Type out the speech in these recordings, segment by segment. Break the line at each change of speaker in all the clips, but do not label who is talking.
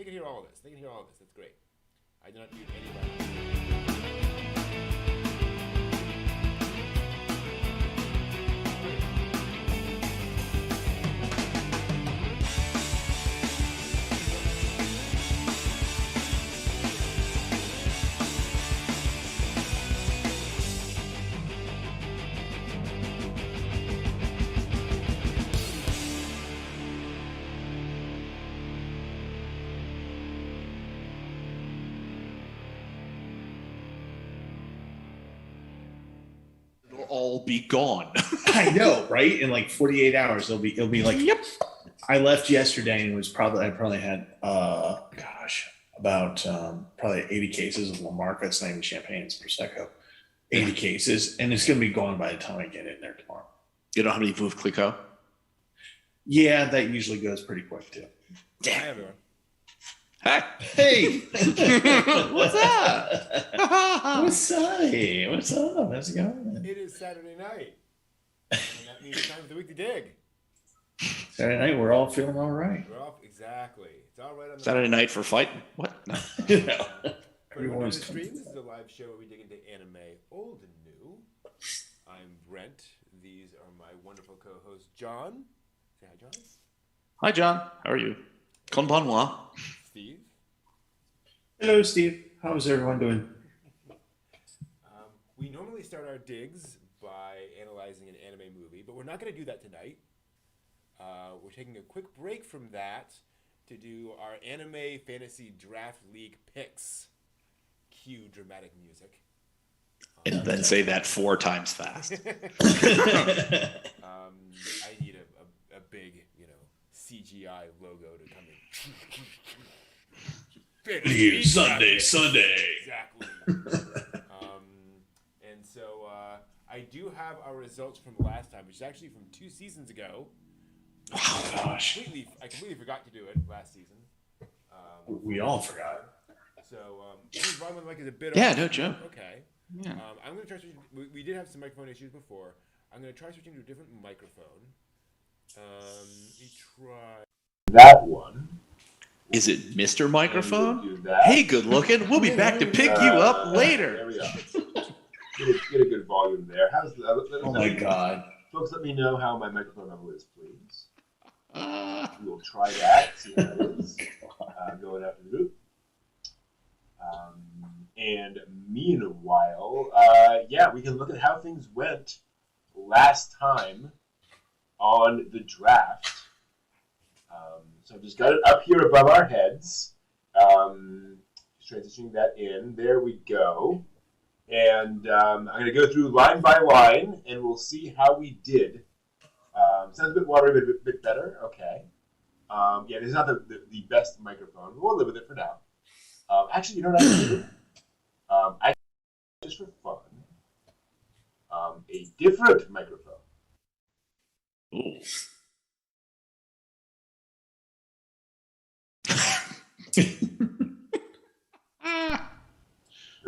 can hear all of this. They can hear all of this. That's great. I do not need any loud.
All be gone.
I know, right? In like 48 hours, it'll be like.
Yep.
I left yesterday and I probably had about probably 80 cases of Lamarca. It's not even champagne, it's Prosecco. 80 cases, and it's gonna be gone by the time I get in there tomorrow.
You don't have any Veuve Clicquot?
Yeah, that usually goes pretty quick too.
Hi, everyone.
Hi.
Hey,
What's up?
what's up? What's up? How's it going?
It is Saturday night. And that means it's time for the weekly dig.
Saturday night, we're all feeling all right.
We're off. Exactly. It's all right on the
Saturday night for fighting? What? No.
You know,
For everyone on the
everyone's
stream, this is a live show where we dig into anime, old and new. I'm Brent. These are my wonderful co-hosts, John. Say hi, John.
Hi, John. How are you? Konbanwa.
Steve.
Hello, Steve. How's everyone doing?
We normally start our digs by analyzing an anime movie, but we're not going to do that tonight. We're taking a quick break from that to do our anime fantasy draft league picks. Cue dramatic music.
And then say that 4 times fast.
I need a big, CGI logo to come in.
Sunday.
Exactly. And so I do have our results from last time, which is actually from 2 seasons ago.
Oh gosh,
I completely forgot to do it last season.
we all forgot.
So volume mic is a bit
Yeah,
off.
no joke.
Okay.
Yeah.
I'm going to try switching. We did have some microphone issues before. I'm going to try switching to a different microphone. Let me try that one.
Is it Mr. Microphone?
Do that.
Hey, good looking. We'll be back to pick you up later.
There we go. Get a good volume there. How's the,
Oh my god.
Folks, let me know how my microphone level is, please. We'll try that. See how it is. Going out to the group. And meanwhile, we can look at how things went last time on the draft. So I've just got it up here above our heads. Just transitioning that in. There we go. And I'm going to go through line by line, and we'll see how we did. Sounds a bit watery, but a bit better. Okay. This is not the best microphone. We'll live with it for now. Actually, you know what I do? Just for fun, a different microphone.
Ooh.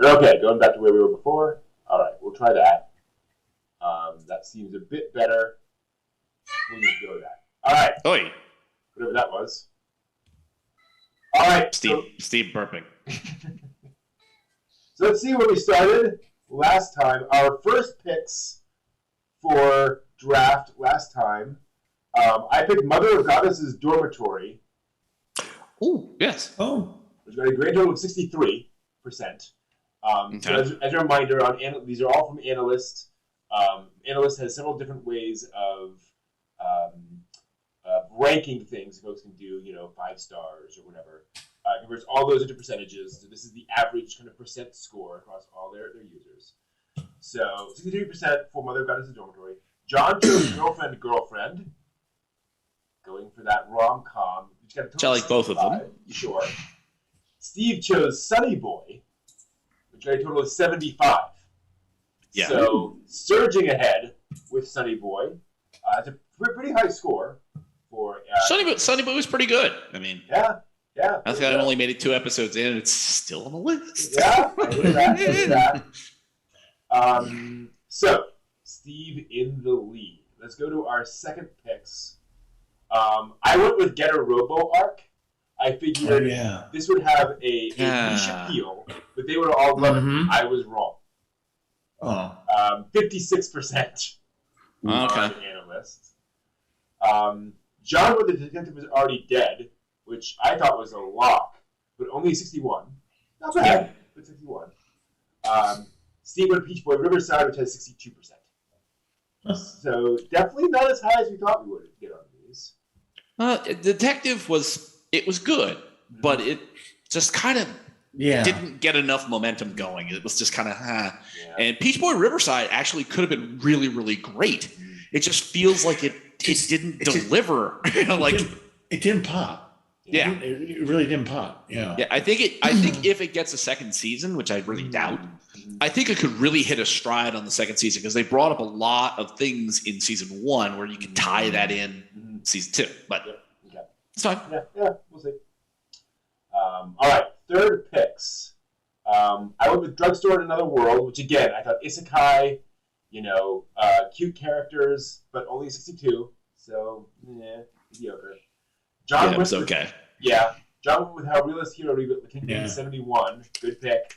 Okay, going back to where we were before. All right, we'll try that. That seems a bit better. We'll just go with that. All right.
Oi.
Whatever that was. All right.
Steve burping.
So let's see where we started last time. Our first picks for draft last time. I picked Mother of Goddess's Dormitory.
Oh, yes.
Oh.
Which got a grand total of 63%. So as a reminder, these are all from Analyst. Analyst has several different ways of ranking things. Folks can do, 5 stars or whatever. Converts all those into percentages. So this is the average kind of percent score across all their users. So 63% for Mother of Goddess's Dormitory. John chose Girlfriend. Going for that rom-com.
I like both of them.
Sure. Steve chose Sunny Boy, which got a total of 75.
Yeah.
So surging ahead with Sunny Boy. It's a pretty high score for
Sunny Boy was pretty good. I mean,
yeah.
I think I only made it 2 episodes in, and it's still on the list.
Yeah, I hear that. So Steve in the lead. Let's go to our second picks. I went with Getter Robo Arc. I figured this would have a niche appeal, but they would have all loved it. I was wrong. 56% on analysts. John wrote the detective was already dead, which I thought was a lock, but only 61. Not bad, but 61. Steve wrote Peach Boy Riverside, which has 62%. So definitely not as high as we thought we would get on these.
Detective was good, but it just kind of didn't get enough momentum going. It was just kind of And Peach Boy Riverside actually could have been really, really great. It just feels like it didn't deliver.
It didn't pop.
Yeah,
it really didn't pop. Yeah.
I think if it gets a second season, which I really doubt, I think it could really hit a stride on the second season because they brought up a lot of things in season 1 where you could tie that in season 2. But it's fine.
Yeah, we'll see. All right, third picks. I went with Drugstore in Another World, which again I thought isekai, cute characters, but only 62. So mediocre. John
it was okay.
John went with How Realist Hero Rebuilt the Kingdom 71. Good pick.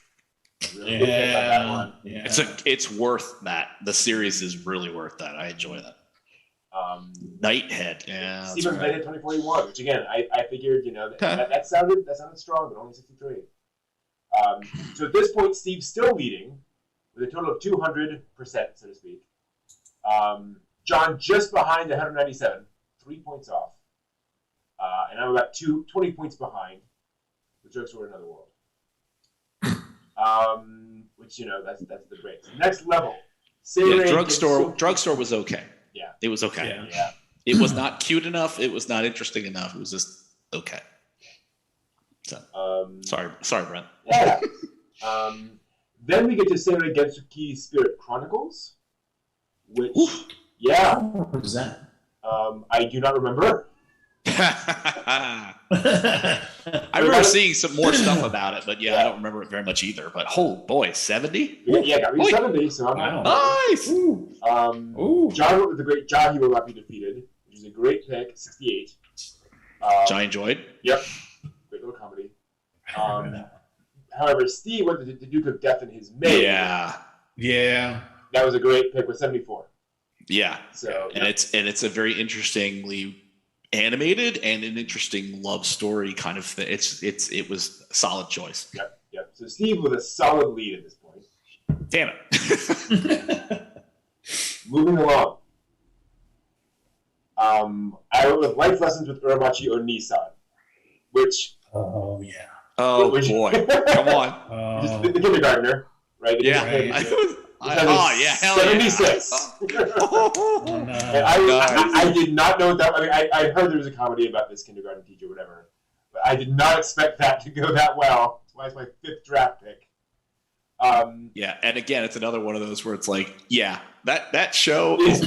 Really good pick on that one.
Yeah. It's worth that. The series is really worth that. I enjoy that. Nighthead. Yeah.
Steven Nighthead 2041, which again I figured that sounded strong, but only 63. So at this point, Steve's still leading with a total of 200%, so to speak. John just behind 197, 3 points off. And I'm about 20 points behind with Drugstore in Another World. Which, that's the breaks. Next level.
Drugstore was okay.
Yeah.
It was okay.
Yeah.
It was not cute enough. It was not interesting enough. It was just okay. So, sorry, Brent.
Yeah. Then we get to Seirei Gensuki Spirit Chronicles, which,
what is that?
I do not remember.
I remember seeing some more stuff about it, but I don't remember it very much either. But 70?
Got me 70, so I'm not.
Nice!
John wrote with the great John He Will Not Be Defeated, which is a great pick, 68.
Which I enjoyed.
Yep. Great little comedy. However, Steve went to the Duke of Death and His Maid.
Yeah.
That was a great pick with 74.
Yeah.
So
it's a very interestingly animated and an interesting love story kind of thing. It was a solid choice.
Yep. So Steve with a solid lead at this point.
Damn it.
Moving along. I went with Life Lessons with Uramachi Onisan, which.
Oh yeah.
Oh boy! Come on.
The kindergartner, right?
Hell
76.
Oh, no.
I did not know that. I mean, I heard there was a comedy about this kindergarten teacher, whatever, but I did not expect that to go that well. That's why it's my 5th draft pick.
And again, it's another one of those where it's like, that show is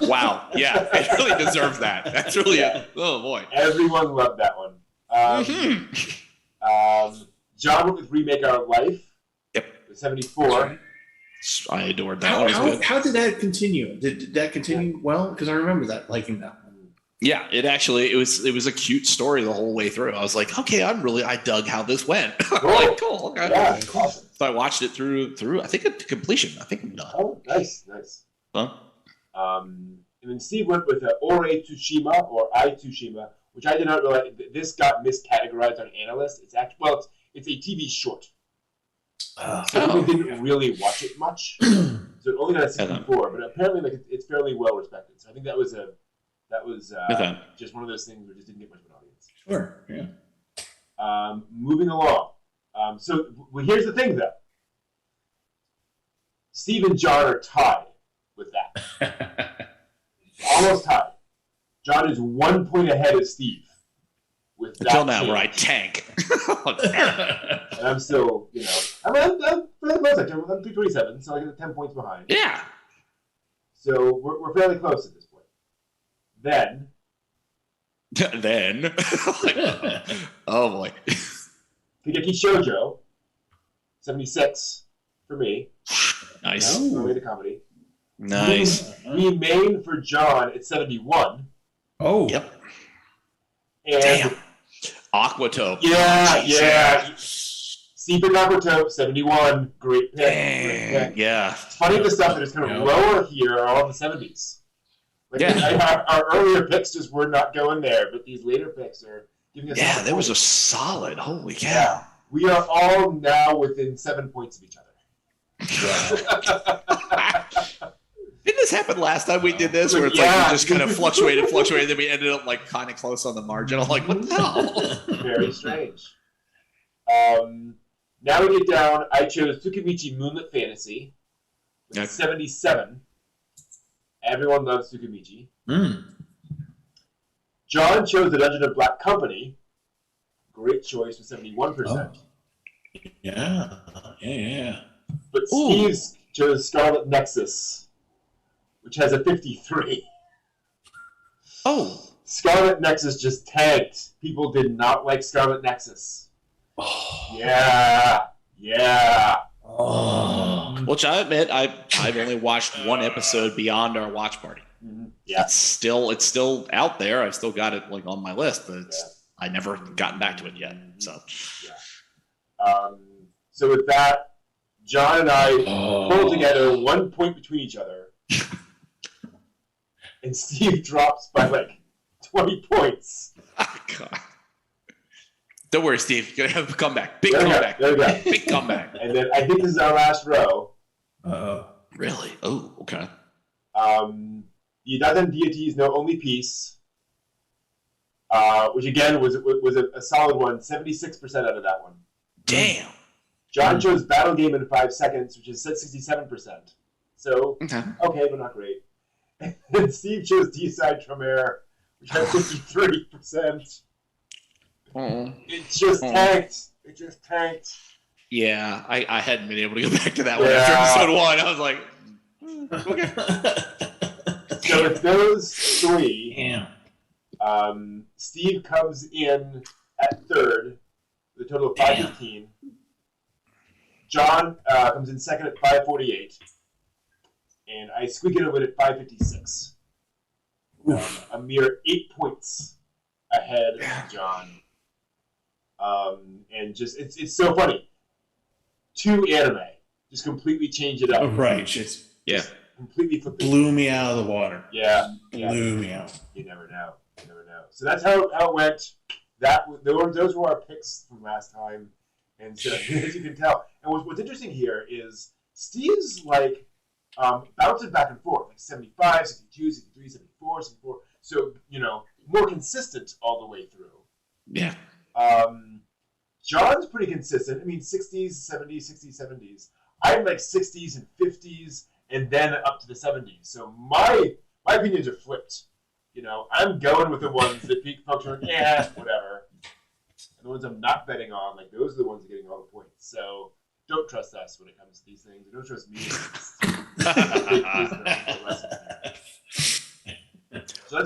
wow. Yeah, it really deserves that. That's really oh boy.
Everyone loved that one. John went with Remake Our Life.
Yep.
With 74.
I adored that one.
How did that continue? Did that continue well? Because I remember liking that one.
Yeah, it was a cute story the whole way through. I was like, okay, I dug how this went. Cool. Okay.
Yeah, awesome.
So I watched it through. I think to completion. I think I'm done.
Oh, nice.
Huh?
And then Steve went with Ore Tsushima or I Tsushima, which I did not realize. This got miscategorized on analysts. It's actually it's a TV short. So we didn't really watch it much. So it only got a 64, but apparently it's fairly well respected. So I think that was just one of those things where it just didn't get much of an audience.
Sure. Yeah.
Moving along. Here's the thing, though. Steve and John are tied with that. Almost tied. John is 1 point ahead of Steve. With that
until now, where I tank.
And I'm still, I'm fairly close. I'm 327, so I get 10 points behind.
Yeah.
So we're fairly close at this point. Then.
Oh boy.
Higeki Shoujo, 76 for me.
Nice.
Early to comedy.
Nice.
Remain for John at 71.
Oh.
Yep.
And
damn. Aquatope.
Yeah. Steve Aquatope, 71. Great pick.
Yeah.
It's funny the stuff that is kind of lower here are all the 70s. Like our earlier picks just were not going there, but these later picks are giving us.
Yeah, there was a solid. Holy cow!
Yeah. We are all now within 7 points of each other.
Didn't this happen last time we did this? Where it's like we just kind of fluctuated, then we ended up like kind of close on the margin. I'm like, what the hell?
Very strange. Now we get down. I chose Tsukimichi Moonlit Fantasy with 77. Everyone loves Tsukimichi. John chose The Dungeon of Black Company. Great choice with 71%.
Yeah.
But Steve chose Scarlet Nexus, which has a 53.
Oh.
Scarlet Nexus just tanked. People did not like Scarlet Nexus. Yeah.
Which I admit, I've only watched one episode beyond our watch party.
Mm-hmm. Yeah.
It's still out there. I've still got it like on my list, but I never gotten back to it yet. So.
Yeah. So with that, John and I pulled together 1 point between each other. And Steve drops by like 20 points.
Oh, God. Don't worry, Steve. You're going to have a comeback. Big
There
comeback.
we go.
Big comeback.
And then I think this is our last row.
Really? Oh, okay.
The Dadan deities know only peace, which again was a solid one. 76% out of that one.
Damn.
John chose Battle Game in 5 seconds, which is 67%. So okay, but not great. And Steve chose D-Side Tremere, which had 53%. It just tanked.
Yeah, I hadn't been able to go back to that one after episode 1. I was like, okay.
So with those three, Steve comes in at third with a total of 515. John comes in second at 548. And I squeak it a win at 556. A mere 8 points ahead of John. And just it's so funny. 2 anime just completely change it up.
Right. Just
completely flip
blew me out of the water.
Yeah.
Blew me out.
You never know. So that's how it went. Those were our picks from last time. And so as you can tell. And what's interesting here is Steve's like bouncing back and forth, like 75, 62, 63, 74, 74. So, more consistent all the way through.
Yeah.
John's pretty consistent. I mean, 60s, 70s, 60s, 70s. I'm like 60s and 50s, and then up to the 70s. So my opinions are flipped. I'm going with the ones that folks are like, whatever. And the ones I'm not betting on, like those are the ones that are getting all the points. So don't trust us when it comes to these things. Don't trust me. So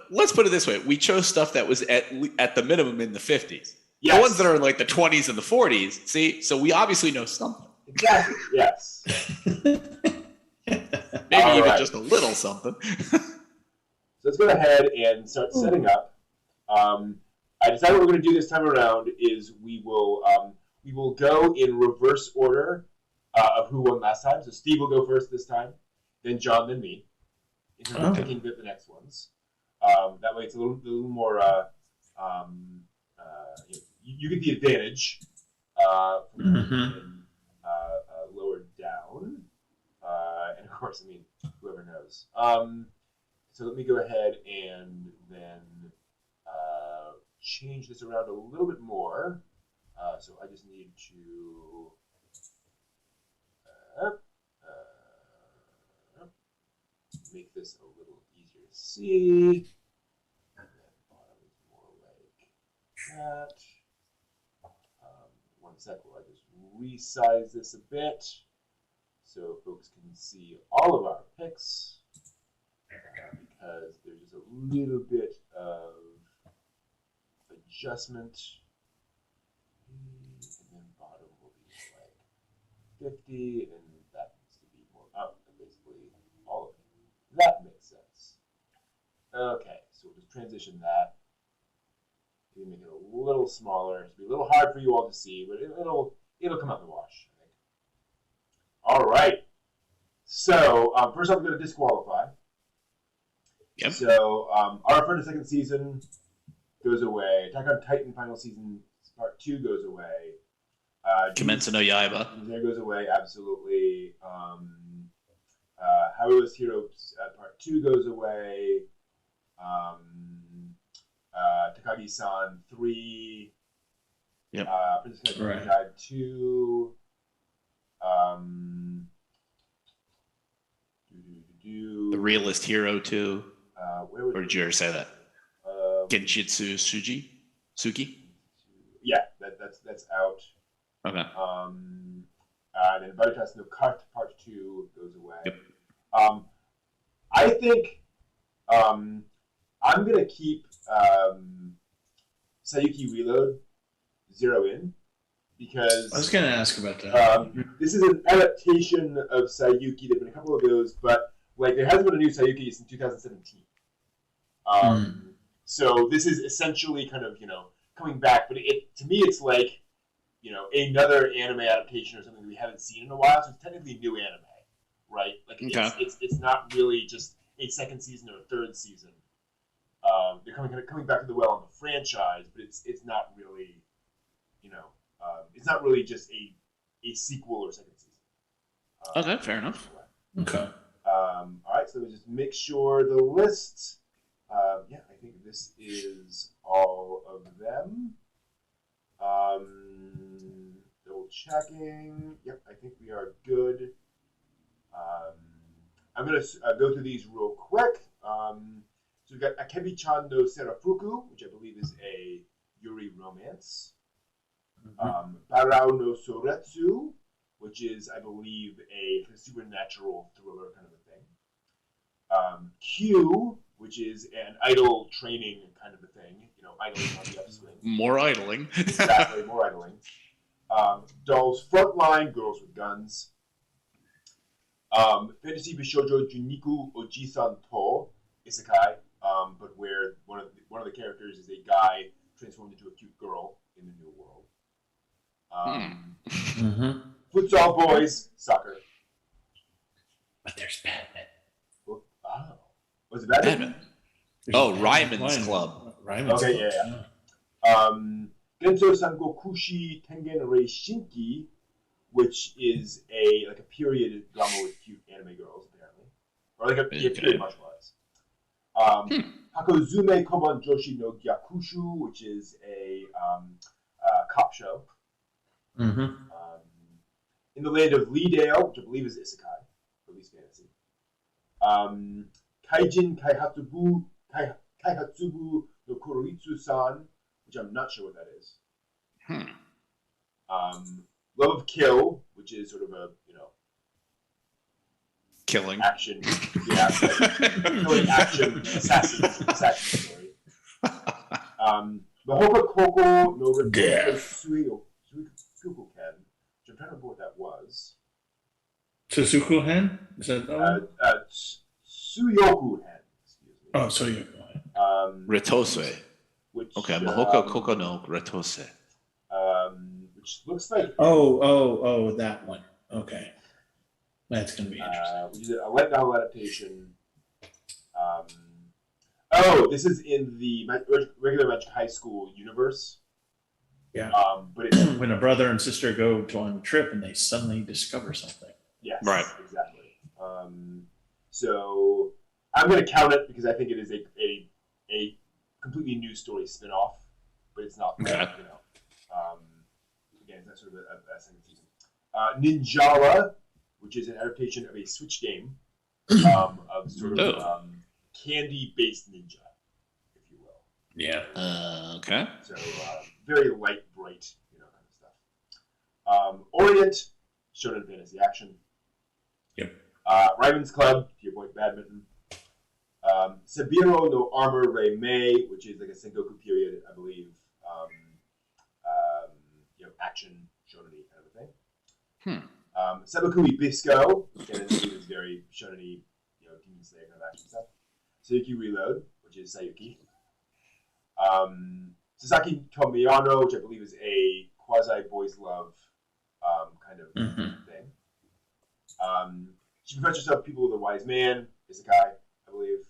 let's put it this way. We chose stuff that was at the minimum in the 50s.
Yes.
The ones that are in like the 20s and the 40s. See, so we obviously know something.
Exactly. Yes.
Maybe all even just a little something.
So let's go ahead and start setting up. I decided what we're going to do this time around is we will go in reverse order of who won last time. So Steve will go first this time, then John, then me. In terms of picking the next ones. That way it's a little more. You get the advantage from lower down, and of course, whoever knows. So let me go ahead and then change this around a little bit more. So I just need to make this a little easier to see. And then bottom is more like that. 1 sec while I just resize this a bit so folks can see all of our picks. Because there's just a little bit of adjustment. And then bottom will be like 50, and that needs to be more up, and basically all of it. That makes sense. Okay, so we'll just transition that. Maybe make it a little smaller. It'll be a little hard for you all to see, but it'll come out in the wash, I think. All right. So first I'm going to disqualify.
Yep.
So our Friend of Second Season goes away. Attack on Titan Final Season Part 2 goes away.
Kimetsu no Yaiba.
There goes away, absolutely. Haru's Hero Part 2 goes away. Takagi-san 3.
Yep.
Princess Guide 2.
The Realist Hero 2.
Where
did you ever say that? Genshitsu Suki?
Yeah, that's out.
Okay.
Then Veritas no Carte Part 2 goes away.
Yep.
I think I'm going to keep Sayuki Reload 0 in because...
I was going to ask about that.
This is an adaptation of Sayuki. There have been a couple of those, but there hasn't been a new Sayuki since 2017. So this is essentially kind of, coming back, but to me it's like, another anime adaptation or something that we haven't seen in a while, so it's technically new anime, right? It's not really just a second season or a third season. They're coming back to the well on the franchise, but it's not really, it's not really just a sequel or second season.
Okay, fair enough.
Okay.
All right, so let me just make sure the list. I think this is all of them. Double checking. Yep, I think we are good. I'm going to go through these real quick. So we've got Akebi-chan no Serafuku, which I believe is a Yuri romance. Barao no Soretsu, which is, I believe, a supernatural thriller kind of a thing. Q, which is an idol training kind of a thing. Idling on the upswing.
More idling.
Exactly, more idling. Dolls Frontline, Girls with Guns. Fantasy Bishoujo Juniku Ojisan To, Isekai, but where one of the characters is a guy transformed into a cute girl in the new world. Futsal Boys, Soccer.
But there's Batman.
Oh, was it Batman?
Ryman's Club.
Ryman's Club. Yeah. Genso Sangokushi Tengen Rei Shinki, which is a period drama with cute anime girls, apparently, or a period martial arts. Hakozume Koban Joshi no Gyakushu, which is a cop show. In the Land of Leedale, which I believe is isekai, or at least fantasy. Kaijin Kaihatsubu no Kuroitsu-san, which I'm not sure what that is. Love of Kill, which is sort of a,
killing
action, killing action assassin story. Mahoka Koko no Suikuken, which I'm trying to remember what that was.
Suzuku Hen? Is that one?
Suyoku Hen, excuse me.
Oh, Suyoku Hen.
Retose. Okay, Mahoka Koko no Retose.
Which looks like...
Oh, that one. Okay. That's going to be interesting.
Which is a light novel adaptation. This is in the regular Magic High School universe.
Yeah.
But it's...
when a brother and sister go on a trip and they suddenly discover something.
Yes,
right.
Exactly. So I'm going to count it because I think it is a completely new story spin-off, but it's not, again, it's not sort of a second season. Ninjala, which is an adaptation of a Switch game of sort of candy-based ninja, if you will.
Yeah.
Okay.
So very light, bright, kind of stuff. Orient, shonen fantasy action.
Yep.
Ryman's Club, to your point, badminton. Sabiro no Armor Rei Mei, which is like a Sengoku period, I believe, action shonen-y kind of a thing. Sabakui Bisco, again, is very shonen-y, Demon Slayer kind of action stuff. Sayuki Reload, which is Sayuki. Sasaki Tomiyano, which I believe is a quasi boys love kind of thing. She prefers herself people with a wise man, isekai, I believe.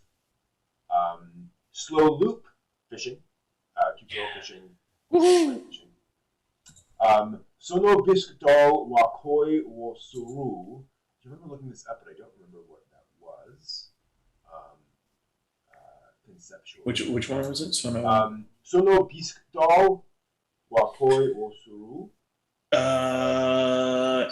Slow loop fishing, cute girl fishing. Sono bisque doll wa koi wo suru. I remember looking this up, but I don't remember what that was. Conceptual.
Which one was it?
Sono bisque doll wa koi wo suru.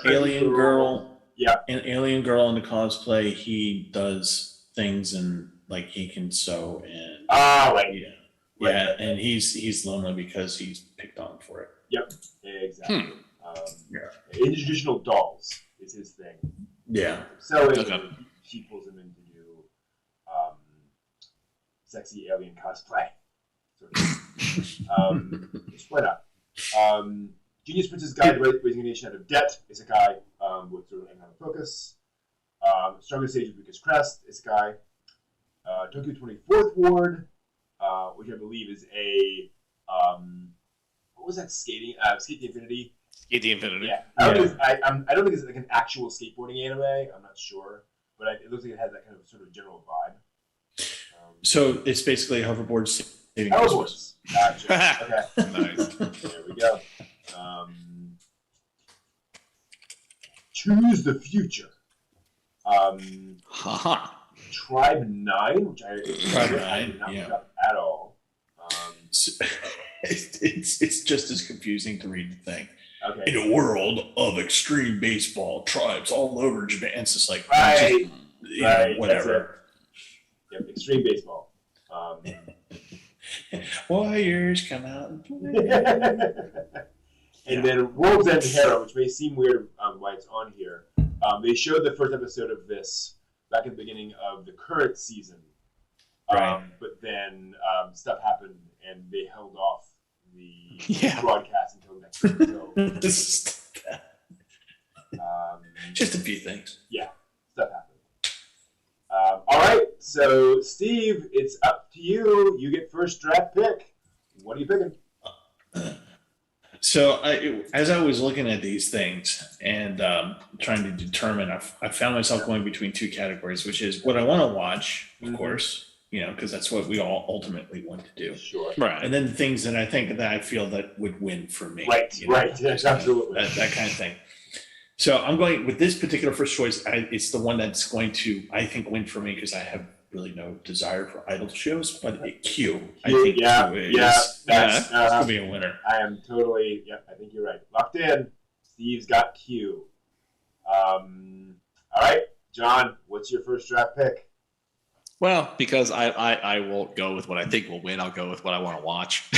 Alien Girl.
Yeah.
An Alien Girl in the cosplay. He does things and like he can sew and.
Right.
Yeah.
Right.
Yeah, and he's lonely because he's picked on for it.
Yep. Exactly. Intertraditional dolls is his thing.
Yeah.
So she pulls him in to do sexy alien cosplay. Why not? Genius Prince's Guide to Raising a Nation Out of Debt is a guy with sort of economic focus. Strongest Sage of Weakest Crest is a guy. Tokyo 24th Ward, which I believe is a what was that skating? Skate the Infinity.
Skate the Infinity.
Yeah. I don't think it's like an actual skateboarding anime. I'm not sure, but it looks like it has that kind of sort of general vibe.
So it's basically hoverboard saving
hoverboards. Gotcha. Okay.
Nice.
There we go. Choose the Future. Tribe 9, which I did not look up at all.
It's just as confusing to read the thing.
Okay.
In a world of extreme baseball, tribes all over Japan. It's just like whatever.
Yep, extreme baseball.
Warriors come out and play.
And then World's End Hero, which may seem weird why it's on here. They showed the first episode of this back at the beginning of the current season.
Right.
But then stuff happened and they held off the broadcast until next week. So,
just a few things.
Yeah, stuff happened. All right, so Steve, it's up to you. You get first draft pick. What are you picking?
So as I was looking at these things and trying to determine, I found myself going between two categories, which is what I want to watch, of course, because that's what we all ultimately want to do.
Sure.
Right.
And then the things that I feel that would win for me.
Right. Yes, absolutely.
That kind of thing. So I'm going with this particular first choice. It's the one that's going to, I think, win for me because I have really no desire for idol shows, but Q. I think Q is it's going to be a winner.
I am totally, I think you're right. Locked in. Steve's got Q. All right, John, what's your first draft pick?
Well, because I won't go with what I think will win, I'll go with what I want to watch.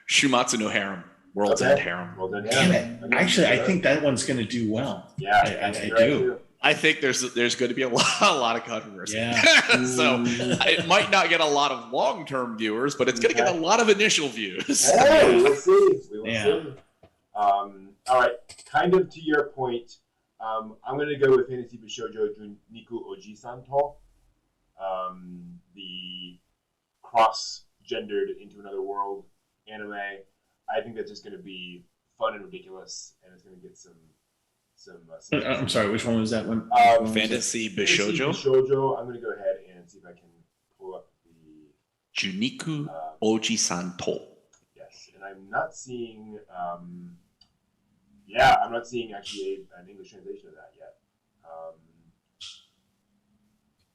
Shumatsu no Harem. World's End Harem.
Damn it. Actually, I think that one's going to do well.
Yeah,
I do.
I think there's going to be a lot of controversy.
Yeah.
So it might not get a lot of long-term viewers, but it's going to get a lot of initial views.
Hey, we will see. See. All right. Kind of to your point, I'm going to go with Fantasy Bishoujo Juniku Oji-Santo. The cross-gendered into another world anime. I think that's just going to be fun and ridiculous, and it's going to get some
I'm sorry, which one was that one?
Fantasy Bishoujo?
Bishoujo. I'm going to go ahead and see if I can pull up the
Juniku Oji-Santo.
Yes, and I'm not seeing actually an English translation of that yet.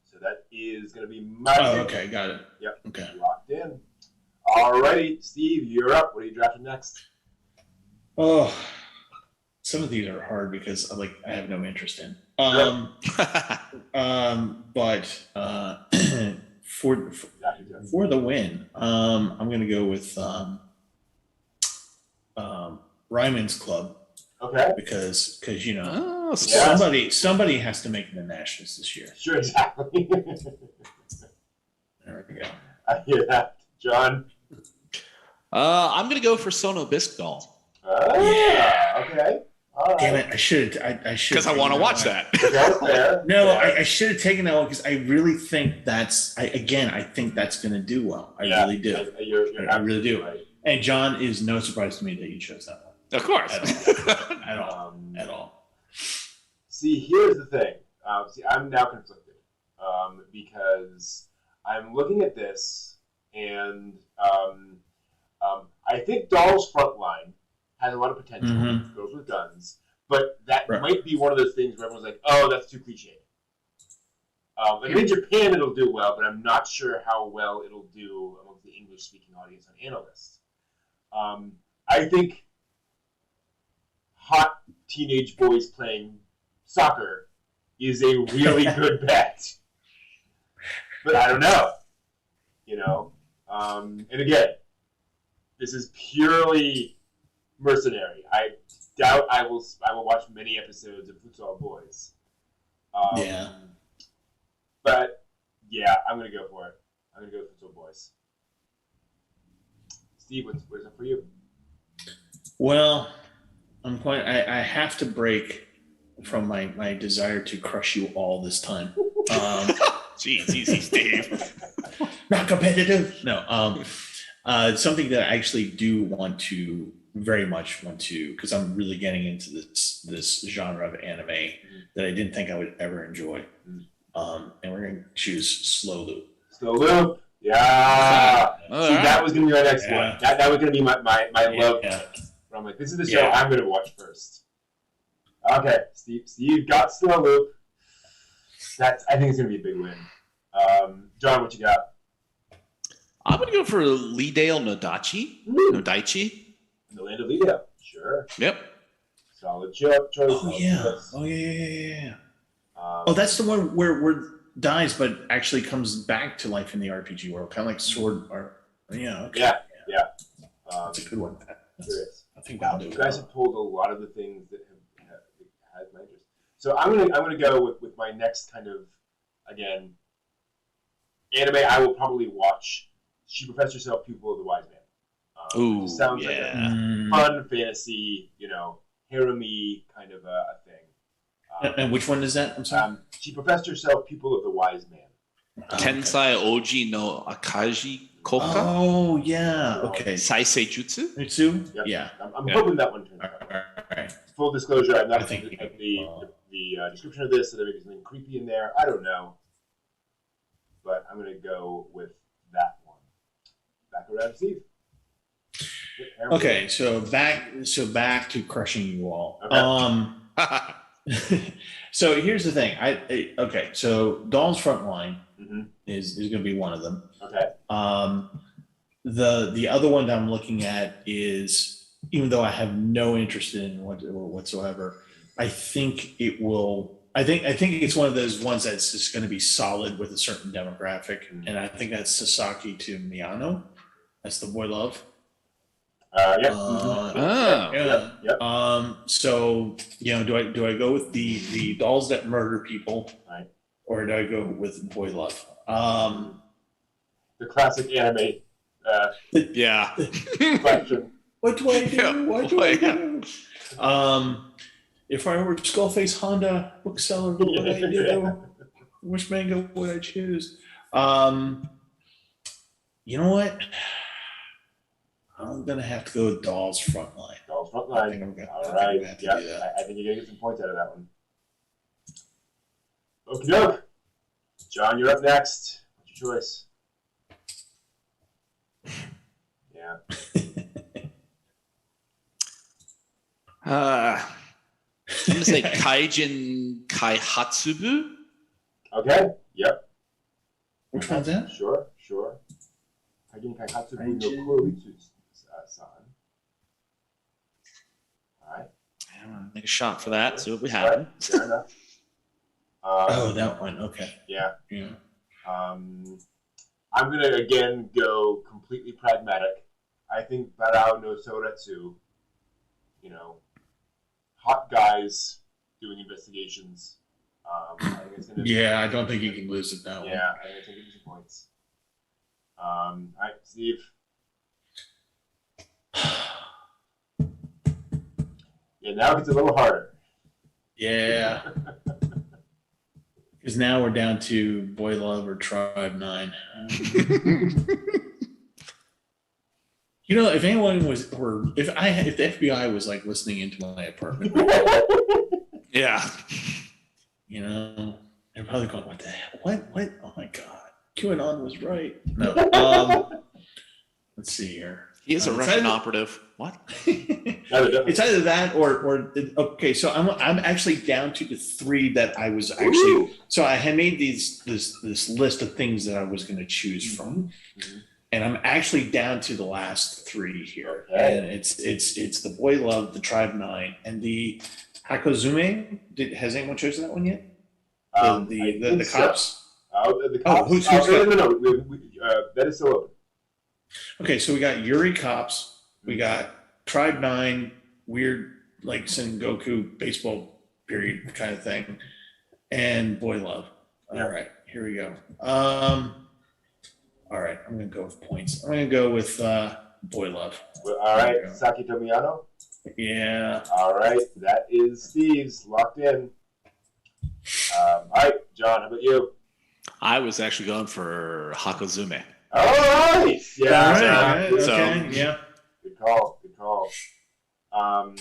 So that is going to be my pick.
Okay, got it.
Yep.
Okay.
Locked in. Alrighty, Steve, you're up. What are you drafting next?
Oh, some of these are hard because I have no interest in. But for the win, I'm going to go with Ryman's Club.
Okay.
Because somebody has to make the Nationals this year.
Sure, exactly.
There we go.
I hear that, John.
I'm going to go for Sono Bisque Doll.
Okay.
Damn it! I should.
Because I want to watch that.
No, I should have taken that one because I really think that's. I think that's going to do well. I really do. I really do. Right. And John, is no surprise to me that you chose that one.
Of course.
At all.
See, here's the thing. I'm now conflicted because I'm looking at this, and I think Doll's Frontline has a lot of potential. Mm-hmm. Girls with Guns, but that might be one of those things where everyone's like, "Oh, that's too cliche." Like in Japan, it'll do well, but I'm not sure how well it'll do amongst the English-speaking audience on Analyst. I think hot teenage boys playing soccer is a really good bet. But I don't know. And again, this is purely mercenary. I doubt I will watch many episodes of Futsal Boys. But yeah, I'm gonna go for it. I'm gonna go with Futsal Boys. Steve, what's up for you?
Well, I have to break from my desire to crush you all this time.
Jeez, easy, Steve.
Not competitive. No. Something that I actually do very much want to, because I'm really getting into this genre of anime that I didn't think I would ever enjoy. And we're going to choose Slow Loop.
Slow Loop. Yeah. See, that was going to be my next one. That was going to be my love pick. I'm like, this is the show I'm going to watch first. Okay, Steve got Slow Loop. I think it's going to be a big win. John, what you got?
I'm going to go for Leedale Nodaichi.
In the land of Leedale. Sure.
Yep.
Solid choice.
Oh, yeah. That's the one where dies but actually comes back to life in the RPG world, kind of like Sword Art. Yeah. Okay.
Yeah.
That's a good one. I think
you guys have pulled a lot of the things that have had my interest. So I'm gonna go with my next kind of, again, anime I will probably watch. She Professed Herself Pupil of the Wise Man. Sounds like a fun fantasy, harem-y kind of a thing.
And which one is that? I'm sorry.
She Professed Herself Pupil of the Wise Man.
Tensai Oji no Akaji Koka?
Oh, yeah. Okay.
Saisei Jutsu?
Yep. Yeah.
I'm hoping that one turns out.
All right.
Full disclosure, I'm not thinking of the description of this, so there may be something creepy in there. I don't know. But I'm going to go with that one. Back around, Steve.
Okay, so back to crushing you all.
Okay.
So here's the thing. So Dawn's Frontline is going to be one of them.
Okay.
The other one that I'm looking at is, even though I have no interest in whatsoever, I think it will. I think it's one of those ones that's just going to be solid with a certain demographic, and I think that's Sasaki to Miyano. That's the boy love.
Yep.
So do I go with the dolls that murder people,
right,
or do I go with boy love?
The classic anime. Question.
What do I do? What do I do? If I were Skullface Honda bookseller, what would I do? Which manga would I choose? You know what? I'm gonna have to go with Doll's Frontline.
Doll's Frontline. All right. Yeah, I think you're gonna get some points out of that one. Okie doke. John, you're up next. What's your choice? Yeah.
I'm gonna say Kaijin Kaihatsubu.
Okay. Yep.
Which one's that?
Sure. Kaijin Kaihatsubu no Kuroitsu-san. All right.
I'm gonna make a shot for that. See what we have.
Fair enough.
That one. Okay.
Yeah. I'm going to, again, go completely pragmatic. I think Barao no Soretsu, hot guys doing investigations. I think it's gonna
I don't think you can lose it that way.
Yeah, I think it's going to give you some points. All right, Steve. Yeah, now it gets a little harder.
Yeah. Because now we're down to Boy Love or Tribe 9. You know, if anyone was, or if the FBI was like listening into my apartment,
yeah,
you know, they're probably going, "What the hell? What? Oh my God, QAnon was right." No, let's see here.
He is a Russian operative. What?
It's either that or okay. So I'm actually down to the 3 that I was actually. Ooh. So I had made this list of things that I was going to choose from. Mm-hmm. And I'm actually down to the last 3 here, and it's the Boy Love, the Tribe 9, and the Hakozume. Has anyone chosen that one yet? The cops.
So. The cops. Who's no. That is still open.
Okay, so we got Yuri Cops, we got Tribe 9, weird like Sengoku baseball period kind of thing, and Boy Love. All right, here we go. All right, I'm going to go with points. I'm going to go with Boy Love.
All right, Saki Tomiyano?
Yeah.
All right, that is Steve's. Locked in. All right, John, how about you?
I was actually going for Hakozume.
All right. Yeah.
All right. Okay. Yeah.
Good call. All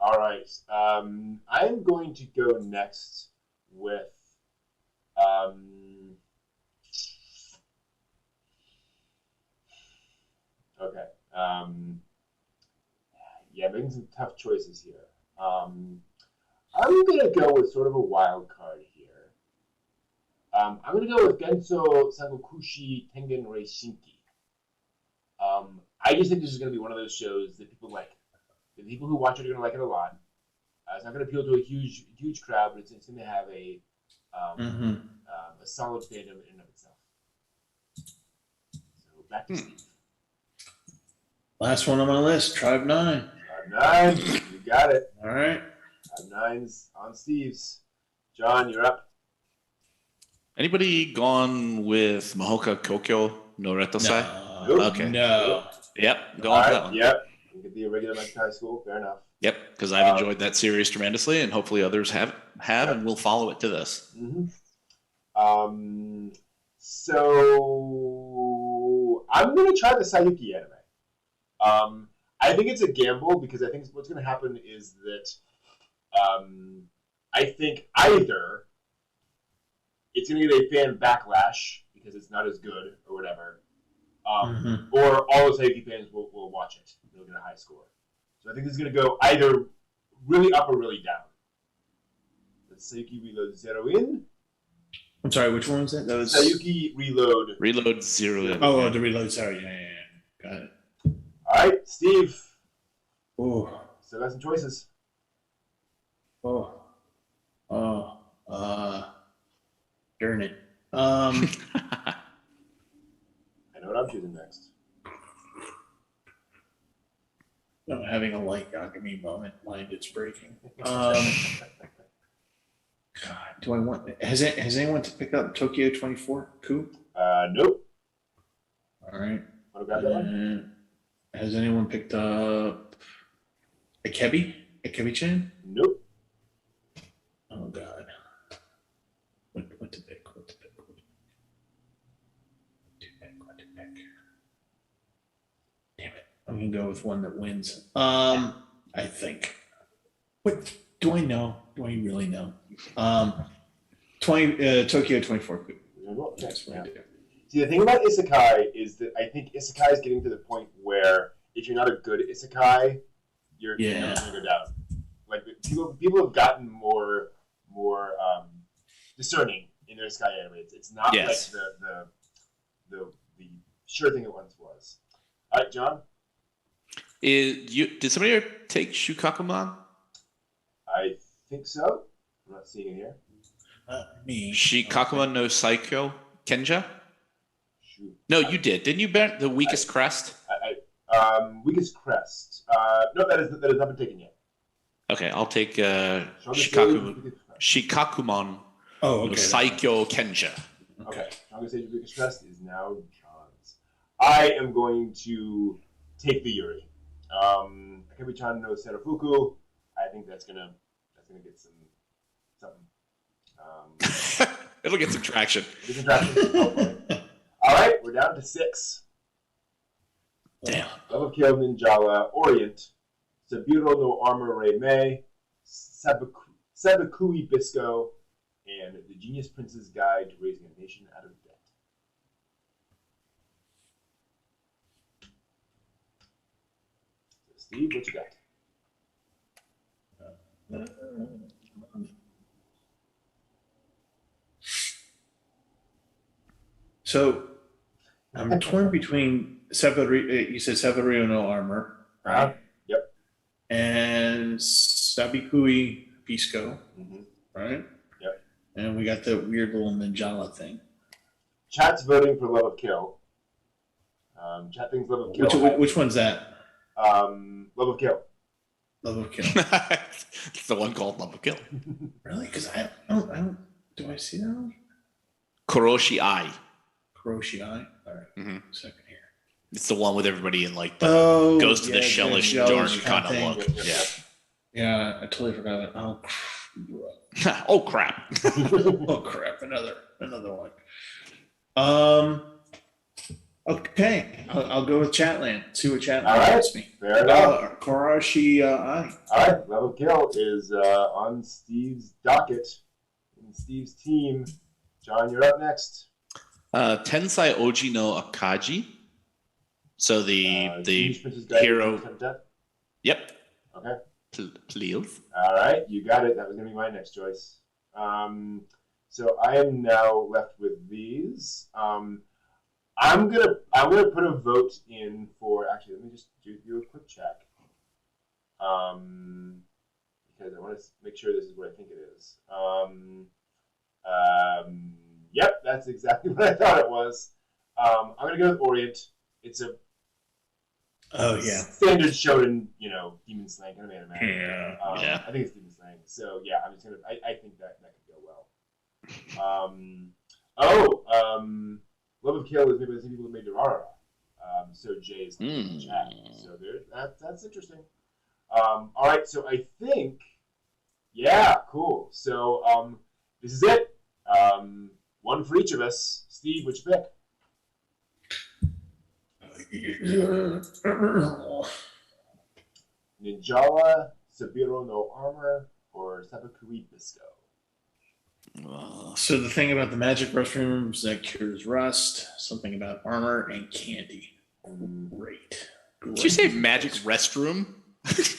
right. I'm going to go next with okay. Making some tough choices here. I'm gonna go with sort of a wild card here. I'm gonna go with Genso Sangokushi Tengen Reishinki. I just think this is gonna be one of those shows that people like. The people who watch it are gonna like it a lot. It's not gonna appeal to a huge crowd, but it's gonna have a solid fandom in and of itself. So back to Steve.
Last one on my list, Tribe 9.
Tribe 9, you got it.
All right.
Tribe 9's on Steve's. John, you're up.
Anybody gone with Mahoka Kokyo no Retosai?
No.
Nope.
Okay.
No.
Yep, go on for that one.
Yep. You get the regular high school. Fair enough.
Yep, because I've enjoyed that series tremendously, and hopefully others have and will follow it to this.
Mm-hmm. So I'm gonna try the Sayuki anime. I think it's a gamble because I think what's gonna happen is that I think either it's gonna get a fan backlash because it's not as good or whatever, or all the Sayuki fans will watch it. They'll get a high score. So I think this is gonna go either really up or really down. Let's Sayuki Reload Zero In.
I'm sorry, which one was that? That was
Sayuki Reload.
Reload Zero In.
Oh, the Reload. Sorry, yeah. Got it.
All right, Steve.
Oh.
Still got some choices.
Darn it.
I know what I'm choosing next.
I'm having a light Yagami moment. Mind it's breaking. God, do I want? Has anyone picked up Tokyo 24 Coup?
Nope.
All right.
Want to grab that one?
Has anyone picked up Akebi-chan?
Nope.
Oh God. What to pick? What to pick? Damn it! I'm gonna go with one that wins. I think. What do I know? Do I really know? Tokyo 24 Coup. That's what I do.
See, the thing about isekai is that I think isekai is getting to the point where if you're not a good isekai, you're going to go down. Like people have gotten more discerning in their isekai anime. It's not like the sure thing it once was. All right, John.
Did somebody ever take Shukakuman?
I think so. I'm not seeing it here.
Me.
Shikakuman no Saikyo Kenja? No, you did. Didn't you bet the weakest crest?
Weakest crest. No, that is not been taken yet.
Okay, I'll take Shikakuman no Saikyo Kenja.
Okay, Strongest Sage Weakest crest is now John's. I am going to take the Yuri. Akebi-chan no Serafuku. I think that's gonna get something.
It'll get some traction.
Hopefully. All right, we're down to 6.
Damn.
Love of Kill, Ninjala, Orient, Saburo no Armor Reimei, Sebekui Bisco, and The Genius Prince's Guide to Raising a Nation Out of Debt. So Steve, what you got?
So I'm torn between you said Severio no Armor, right?
Yep.
And Sabikui Pisco, right?
Yep.
And we got the weird little Ninjala thing.
Chat's voting for Love of Kill. Chat thinks Love of Kill.
Which one's that?
Love of Kill.
Love of Kill.
It's the one called Love of Kill.
Really? Because I don't. Do I see that one?
Kuroshi Ai.
Kuroshi Ai. All right. Second here.
It's the one with everybody in like the goes to the shellish dark kind of look. Yeah.
Yeah, I totally forgot that.
Oh crap.
Oh crap! Another one. Okay, I'll go with Chatland. See what Chatland gives me.
Fair enough.
Kuroshi Ai.
All right, Love of Kill is on Steve's docket and Steve's team. John, you're up next.
Tensai Oji no Akaji. So the hero. Yep.
Okay.
Please.
All right, you got it. That was gonna be my next choice. So I am now left with these. I'm gonna put a vote in for. Actually, let me just do a quick check. Because I want to make sure this is what I think it is. Yep, that's exactly what I thought it was. I'm gonna go with Orient. It's a standard shonen, demon slaying kind of anime.
Yeah.
I think it's demon slaying. So yeah, I'm just gonna. I think that could go well. Love of Kill is maybe the same people who made Durarara. So Jay is in the chat. So that's interesting. All right, so I think, yeah, cool. So this is it. One for each of us. Steve, which pick? Ninjala, Saburo no Armor, or Sabikui Bisco?
So the thing about the magic restrooms that cures rust, something about armor and candy. Great.
Did you say magic restroom?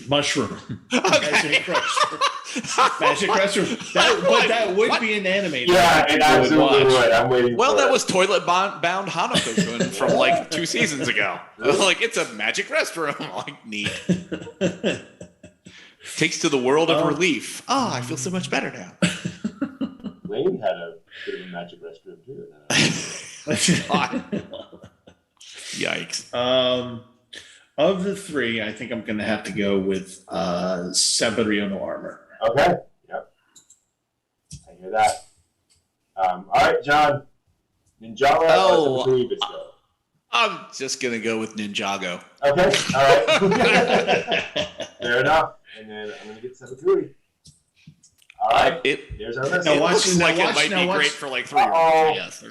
Mushroom.
Okay.
Magic restroom. That would be an animated.
Yeah, and absolutely would. I'm waiting.
Well, that was Toilet Bound Hanako-kun from like 2 seasons ago. Like, it's a magic restroom. Like, neat. Takes to the world of relief. I feel so much better now.
Lane had a bit of a magic restroom too.
Yikes.
Of the 3, I think I'm going to have to go with Sabario no Armor.
Okay. Yep. I hear that. All right, John. Ninjala or Sabikui Bisco?
I'm just going to go with Ninjago.
Okay. All right. Fair enough. And then I'm going to get Sabikui. All right. There's our list.
It looks like it might be great for like 3 or 4. Yes.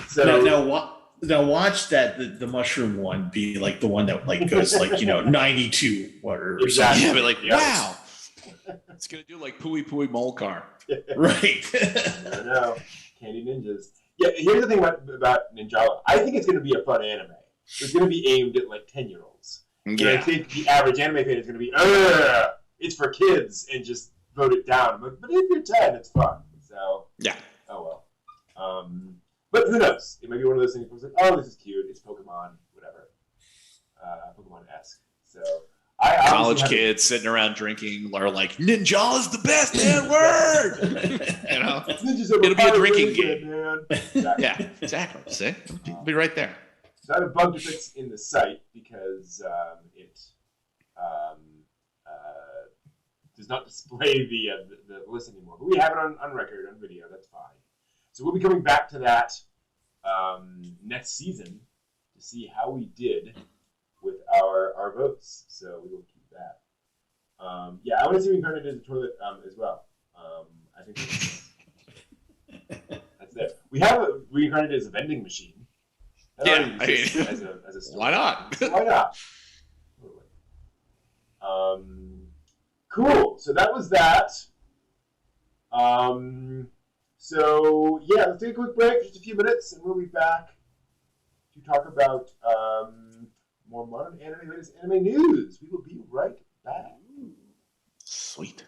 So now watch that the mushroom one be like the one that like goes like 92 or
exactly. Yeah, but like wow, it's gonna do like Pooey Pooey Molcar.
Right.
I know. Candy Ninjas. Yeah. Here's the thing about Ninjala. I think it's gonna be a fun anime. It's gonna be aimed at like 10-year-olds.
Yeah.
And I think the average anime fan is gonna be, it's for kids, and just vote it down. I'm like, but if you're 10, it's fun. So
yeah.
Oh well. But who knows? It might be one of those things where it's like, oh, this is cute. It's Pokemon, whatever. Pokemon-esque. So
college kids sitting around drinking are like, Ninjala's the best man word. It'll be a drinking game. Man. Exactly. Yeah, exactly. See, it'll be right there.
So I have a bug to fix in the site because it does not display the list anymore. But we have it on record, on video. That's fine. So we'll be coming back to that next season to see how we did with our votes. So we will keep that. Yeah, I want to see Reincarnated as a toilet as well. I think that's it. We have Reincarnated as a vending machine.
Yeah, I mean,
as a story.
Why not?
So why not? Cool. So that was that. So yeah, let's take a quick break, just a few minutes, and we'll be back to talk about more modern anime, latest anime news. We will be right back.
Sweet.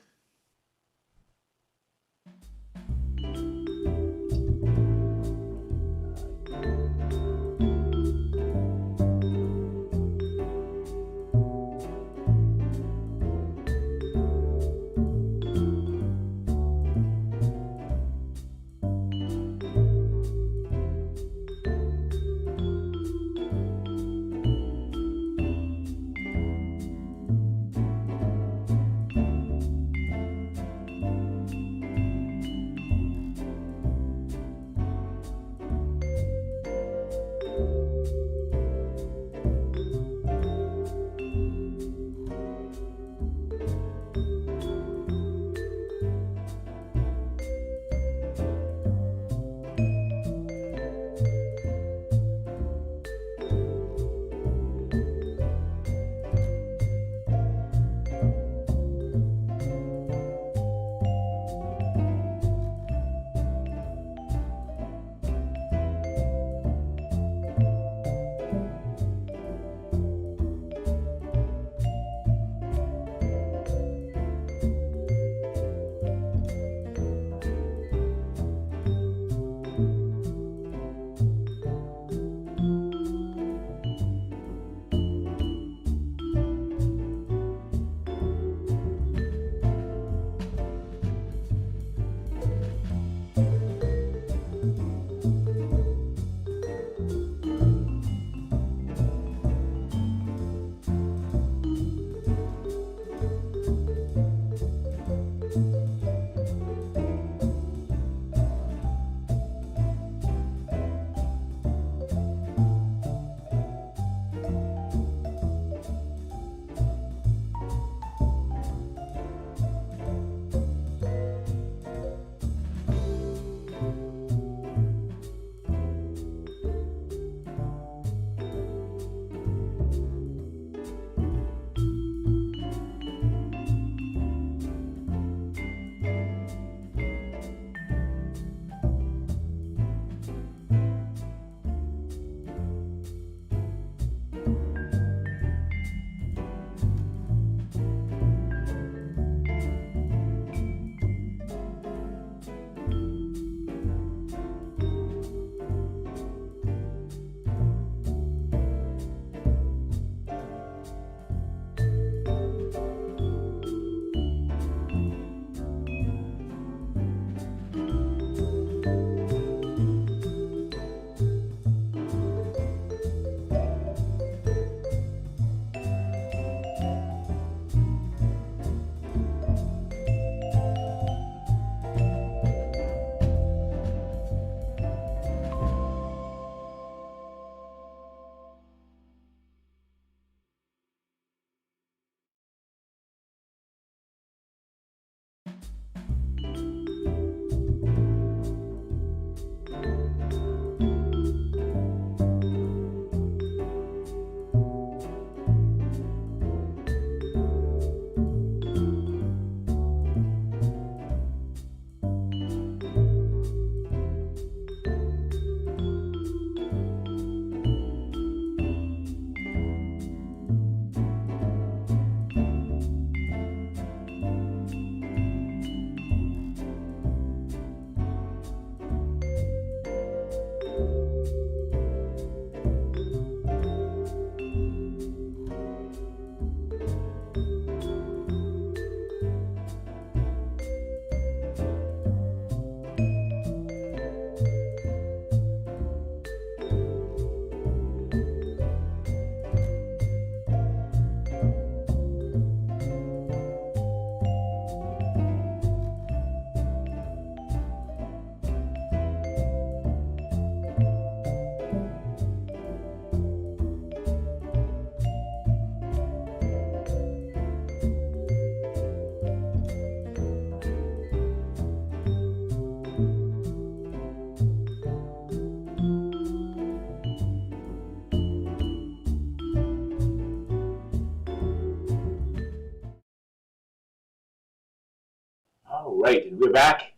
All right, and we're back.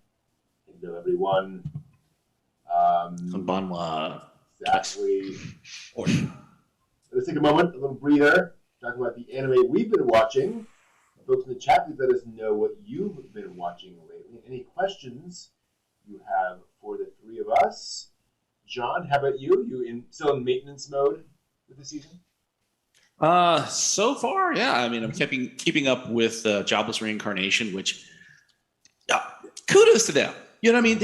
Hello, everyone.
Konbanwa.
Exactly. Let's take a moment, a little breather, talk about the anime we've been watching. Folks in the chat, please let us know what you've been watching lately. Any questions you have for the three of us? John, how about you? Still in maintenance mode with the season?
So far, yeah. I mean, I'm keeping up with Jobless Reincarnation, which kudos to them. You know what I mean?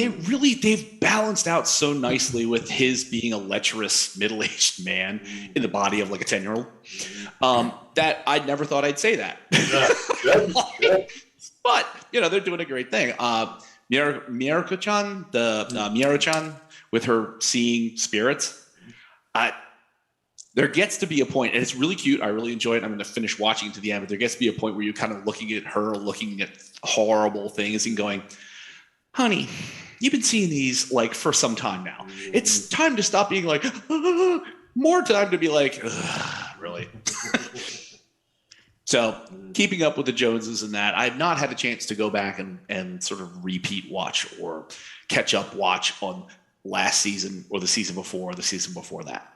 They've balanced out so nicely with his being a lecherous middle-aged man in the body of like a 10-year-old. That I never thought I'd say that.
Good.
But they're doing a great thing. Miyaruko-chan, Miyaru-chan, with her seeing spirits. There gets to be a point, and it's really cute. I really enjoy it. I'm going to finish watching to the end, but there gets to be a point where you're kind of looking at her, looking at horrible things, and going, "Honey, you've been seeing these like for some time now. It's time to stop being like, more time to be like, really." So, keeping up with the Joneses and that, I've not had a chance to go back and sort of repeat watch or catch up watch on last season or the season before or the season before that.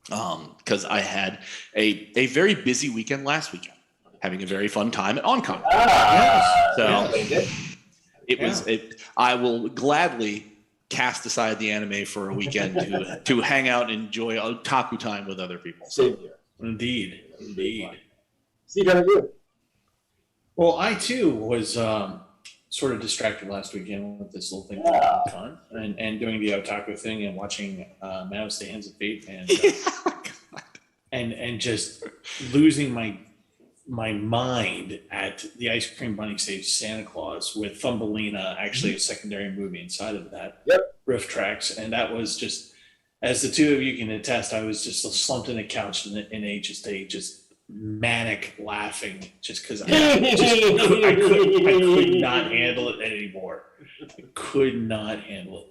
Because I had a very busy weekend last weekend, having a very fun time at OnCon. I will gladly cast aside the anime for a weekend to hang out and enjoy otaku time with other people.
Same here.
Indeed.
Steve, how about you?
Well, I too was sort of distracted last weekend with this little thing called OnCon and doing the otaku thing and watching Mouse the Hands of Fate and just losing my mind at the Ice Cream Bunny Saves Santa Claus with Thumbelina, actually a secondary movie inside of that. Riff tracks, and that was just, as the two of you can attest, I was just slumped in a couch in a manic laughing just because I could not handle it anymore. I could not handle it.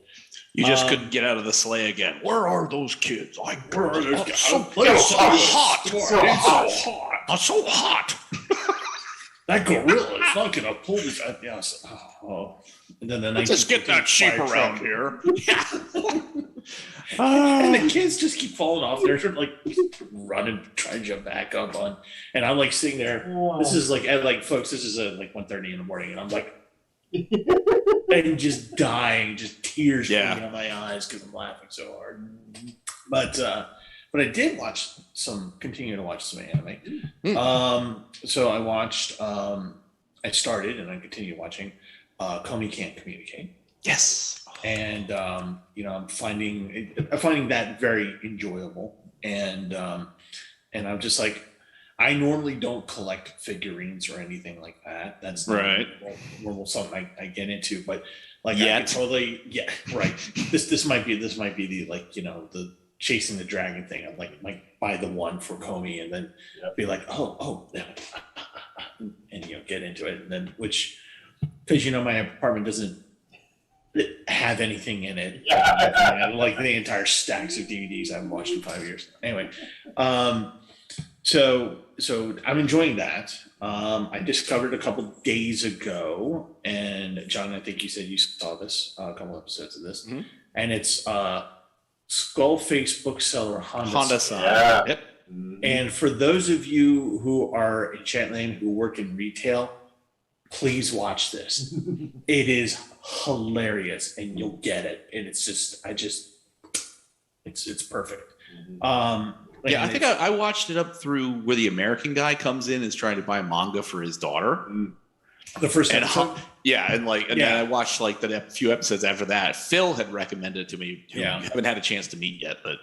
You just couldn't get out of the sleigh again. Where are those kids?
Where are those
guys? So hot. I'm so hot.
That gorilla is not going to pull this. Yes. And then
let's just get that sheep around here.
And the kids just keep falling off. They're sort of like running, trying to jump back up on. And I'm like sitting there. This is like, folks, this is like 1:30 in the morning. And I'm like, and just dying, just tears coming out of my eyes because I'm laughing so hard. But I did continue to watch some anime. So I watched, I started and I continue watching Comey Can't Communicate.
Yes.
And I'm finding that very enjoyable. And I'm just like, I normally don't collect figurines or anything like that. That's not normal something I get into. But like, I could totally, This might be the the chasing the dragon thing. I'm like, might buy the one for Comey and then be like, and get into it. And then because my apartment doesn't have anything in it. Like the entire stacks of DVDs I haven't watched in 5 years. Anyway, so I'm enjoying that. I discovered a couple days ago, and John, I think you said you saw this, a couple episodes of this, and it's Skullface bookseller Honda-san.
Yep.
And for those of you who are in chat lane who work in retail, please watch this. It is hilarious, and you'll get it. And it's just, it's perfect.
I think I watched it up through where the American guy comes in and is trying to buy manga for his daughter.
The first episode?
Then I watched like the few episodes after that. Phil had recommended it to me. I haven't had a chance to meet yet, but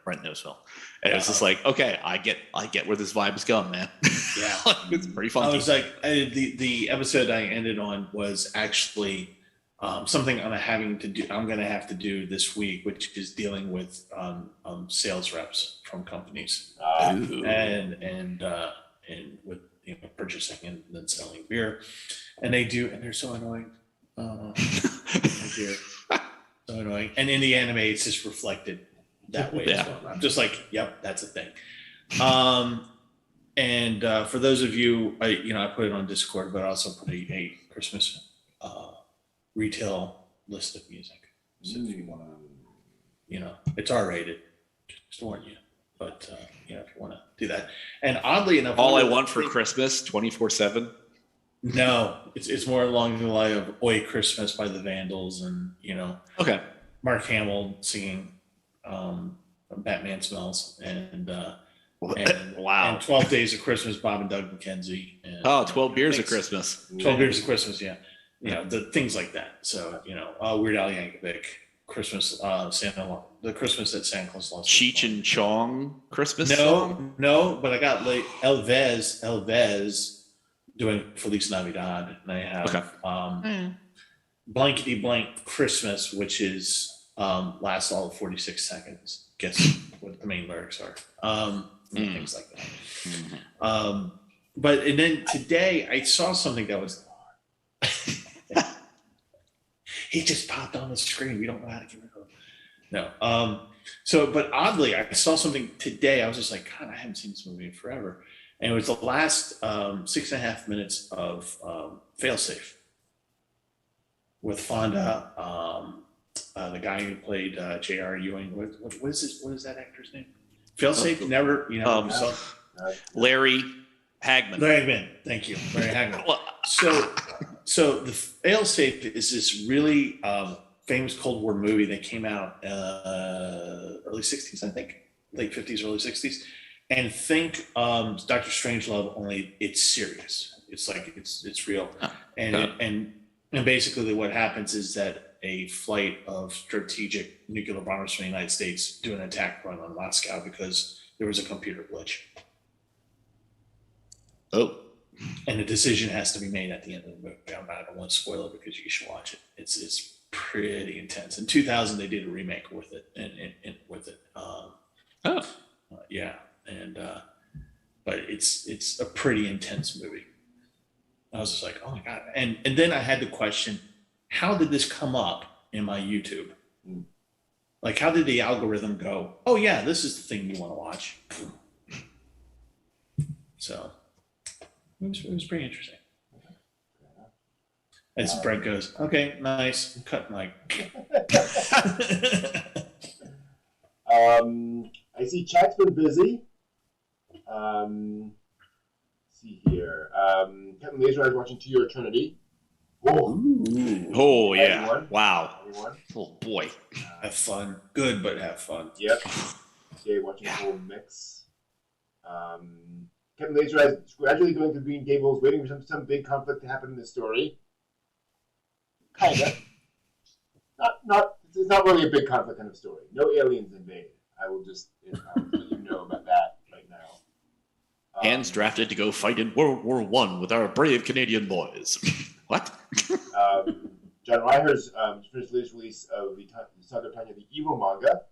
Brent knows Phil. And it's just like, okay, I get where this vibe is going, man.
Yeah.
It's pretty fun.
I was like, the episode I ended on was actually something I'm going to have to do this week, which is dealing with sales reps from companies and with purchasing and then selling beer, and they're so annoying. So annoying. And in the anime, it's just reflected that way as well. I'm just like, yep, that's a thing. And for those of you, I put it on Discord, but I also put a Christmas retail list of music. So if you want to, it's R-rated, just to warn you. But, if you want to do that. And oddly enough...
All I Want for Christmas, 24/7?
No, it's more along the line of Oi Christmas by the Vandals and,
Okay.
Mark Hamill singing Batman Smells and
wow.
And 12 Days of Christmas, Bob and Doug McKenzie. And,
12 Beers of Christmas.
12 Beers of Christmas, yeah. The things like that. So, Weird Al Yankovic, Christmas, the Christmas that Santa Claus lost.
Cheech and Chong Christmas song?
No, but I got Elvez doing Feliz Navidad, and I have Blankety Blank Christmas, which is lasts all of 46 seconds. Guess what the main lyrics are. Things like that. And then today I saw something that was he just popped on the screen. We don't know how to get rid of him. No. But oddly, I saw something today. I was just like, God, I haven't seen this movie in forever. And it was the last 6.5 minutes of Failsafe with Fonda, the guy who played J.R. Ewing. What is that actor's name? Failsafe? Never.
Larry Hagman.
Larry Hagman. Thank you, Larry Hagman. So the Failsafe is this really famous Cold War movie that came out early 60s, I think, late 50s, early 60s. And think Dr. Strangelove, only it's serious. It's like it's real. And basically what happens is that a flight of strategic nuclear bombers from the United States do an attack run on Moscow because there was a computer glitch.
Oh.
And a decision has to be made at the end of the movie. I don't want to spoil it because you should watch it. It's pretty intense. In 2000, they did a remake with it. Yeah. And but it's a pretty intense movie. I was just like, oh my God. And then I had the question, how did this come up in my YouTube? Like, how did the algorithm go, oh yeah, this is the thing you want to watch? So it was pretty interesting. As Brent goes, okay, nice, cut mic.
I see chat's been busy. Let's see here. Captain Laser Eyes watching To Your Eternity.
Oh yeah! Everyone? Wow!
Everyone?
Oh boy!
Have fun. Good, but have fun.
Yep. Okay, watching the whole mix. Captain Laser Eyes gradually going through Green Gables, waiting for some big conflict to happen in the story. Kinda. It's not really a big conflict kind of story. No aliens invade. I will just let you know about that right now.
Hands drafted to go fight in World War I with our brave Canadian boys. What?
John Reicher's finished the latest release of the Saga of Tanya the Evil manga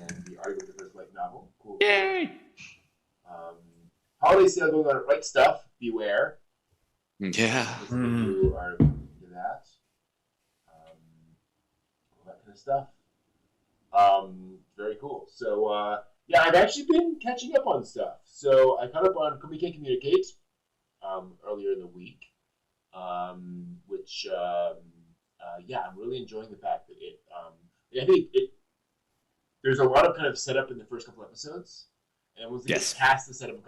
and the article of the first light novel. Cool.
Yay!
Holiday sale going on at Right Stuff. Beware.
Yeah.
You are into that. All that kind of stuff. Very cool. So, yeah, I've actually been catching up on stuff. So I caught up on We Can't Communicate earlier in the week, which, yeah, I'm really enjoying the fact that I think there's a lot of kind of setup in the first couple episodes, and once they get past the setup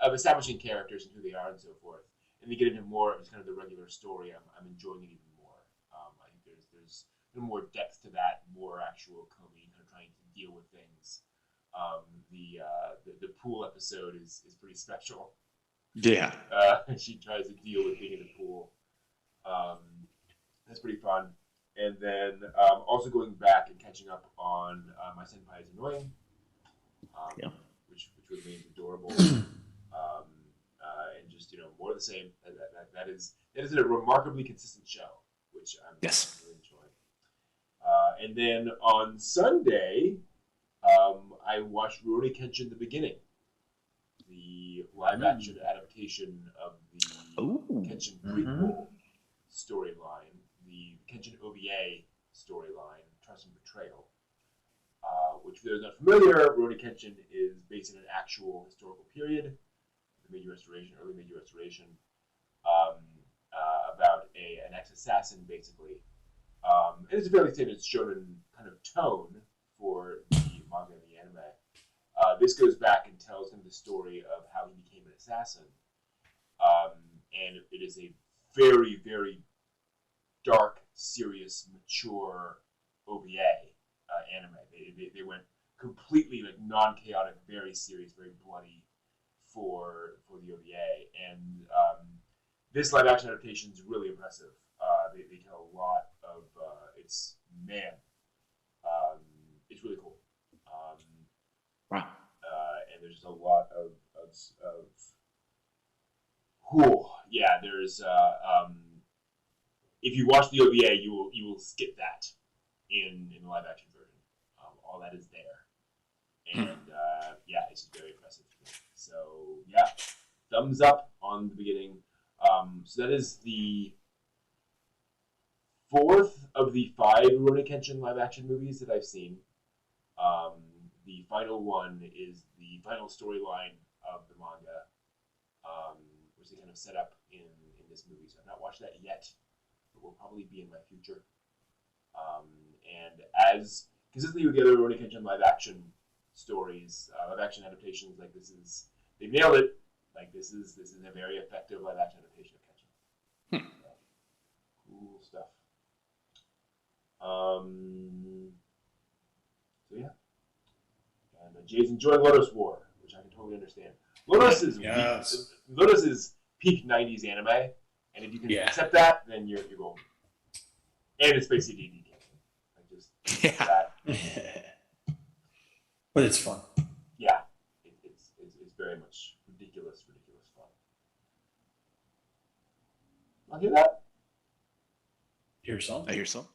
of establishing characters and who they are and so forth, and they get into more of just kind of the regular story, I'm enjoying it even more. I think there's a little more depth to that, more actual Comey kind of trying to deal with things. The pool episode is pretty special.
Yeah.
She tries to deal with being in the pool. That's pretty fun. And then also going back and catching up on My Senpai is Annoying, which remains adorable. And just more of the same. That is a remarkably consistent show, which I'm really enjoying. And then on Sunday, I watched Rurouni Kenshin: The Beginning, the live-action adaptation of the Kenshin prequel storyline, the Kenshin OVA storyline, Trust and Betrayal, which, for those not familiar, Rurouni Kenshin is based in an actual historical period, the Meiji Restoration, early Meiji Restoration, about an ex-assassin, basically. And it's a fairly standard shonen kind of tone for the manga and the anime. This goes back and tells him the story of how he became an assassin. And it is a very, very dark, serious, mature OVA anime. They went completely like non-chaotic, very serious, very bloody for the OVA. And this live action adaptation is really impressive. They tell a lot of it's really cool.
Wow.
And there's a lot of cool. Yeah, there's if you watch the OVA, you will skip that in the live action version. All that is there, and yeah, it's just very impressive. So yeah, thumbs up on the beginning. So that is the 4th of the 5 Rurouni Kenshin live action movies that I've seen. The final one is the final storyline of the manga, which they kind of set up in this movie. So I've not watched that yet, but will probably be in my future. And as consistently with the other Rurouni Kenshin live action stories, live action adaptations, like they nailed it. Like this is a very effective live action adaptation of Kenshin. Cool stuff. So yeah, and Jay's enjoying Lotus War, which I can totally understand. Lotus is peak '90s anime, and if you can accept that, then you're golden. And it's basically D&D campaign. That.
But it's fun.
Yeah, it's very much ridiculous fun. I'll hear that.
Hear some?
I hear some.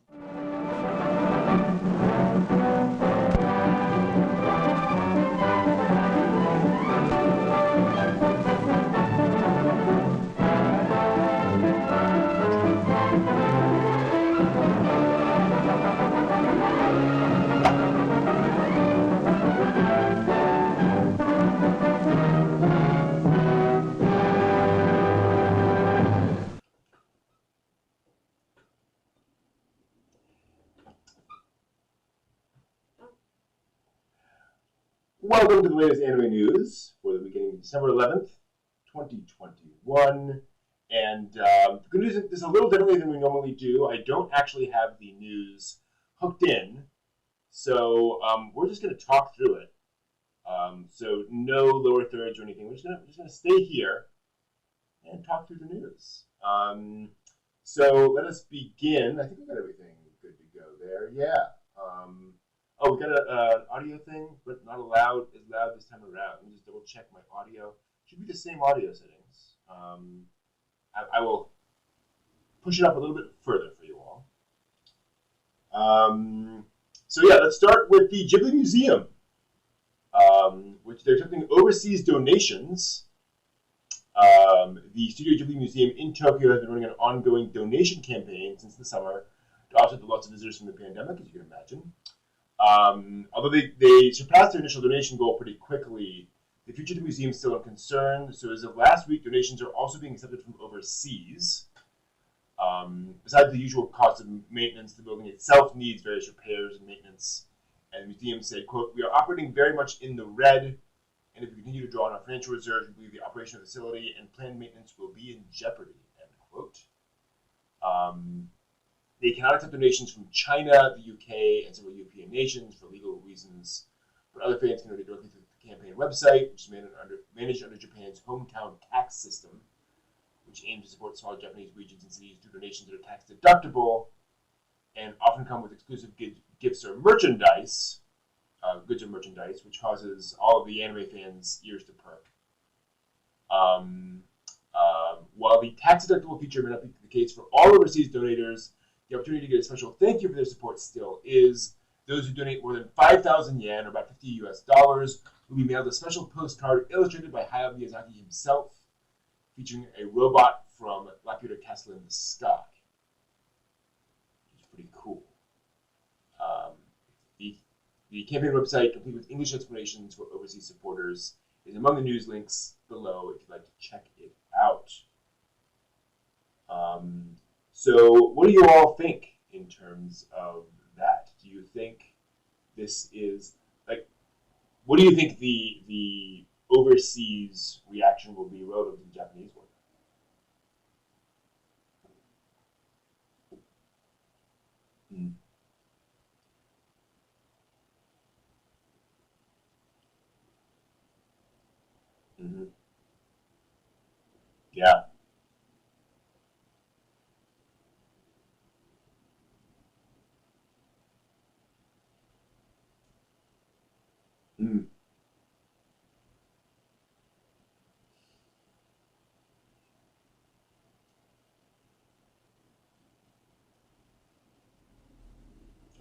Welcome to the latest anime news for the beginning of December 11th, 2021. And the good news is a little differently than we normally do. I don't actually have the news hooked in, so we're just going to talk through it. So no lower thirds or anything. We're just going to stay here and talk through the news. So let us begin. I think we got everything good to go there. Yeah. Oh, we got an audio thing, but not loud this time around. Let me just double check my audio. Should be the same audio settings. I will push it up a little bit further for you all. So yeah, let's start with the Ghibli Museum, which they're accepting overseas donations. The Studio Ghibli Museum in Tokyo has been running an ongoing donation campaign since the summer to offset the loss of visitors from the pandemic, as you can imagine. Although they surpassed their initial donation goal pretty quickly, the future of the museum is still a concern. So as of last week, donations are also being accepted from overseas. Besides the usual cost of maintenance, the building itself needs various repairs and maintenance. And the museum said, quote, "We are operating very much in the red, and if we continue to draw on our financial reserves, we believe the operation of the facility and planned maintenance will be in jeopardy," end quote. They cannot accept donations from China, the UK, and several European nations for legal reasons. But other fans can donate directly through the campaign website, which is managed under Japan's hometown tax system, which aims to support small Japanese regions and cities through donations that are tax deductible and often come with exclusive gifts or merchandise, goods or merchandise, which causes all of the anime fans' ears to perk. While the tax deductible feature may not be the case for all overseas donators, the opportunity to get a special thank you for their support still is. Those who donate more than 5,000 yen, or about $50 US, will be mailed a special postcard illustrated by Hayao Miyazaki himself, featuring a robot from Laputa Castle in the Sky. Which is pretty cool. The campaign website, complete with English explanations for overseas supporters, is among the news links below if you'd like to check it out. So what do you all think in terms of that? Do you think this is like? What do you think the overseas reaction will be relative to the Japanese one? Mm-hmm. Yeah. Mm.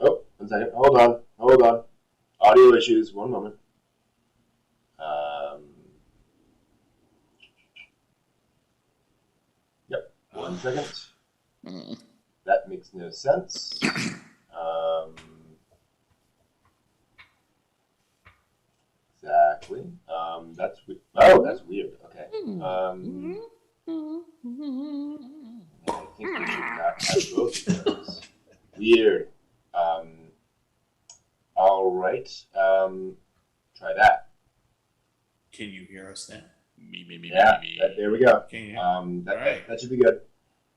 Oh, 1 second. Hold on. Audio issues. One moment. Yep. 1 second. That makes no sense. Exactly. That's that's weird. Okay. I think we should not have both of those. Weird. All right. Try that.
Can you hear us now?
Me.
There we go.
Can you
That should be good.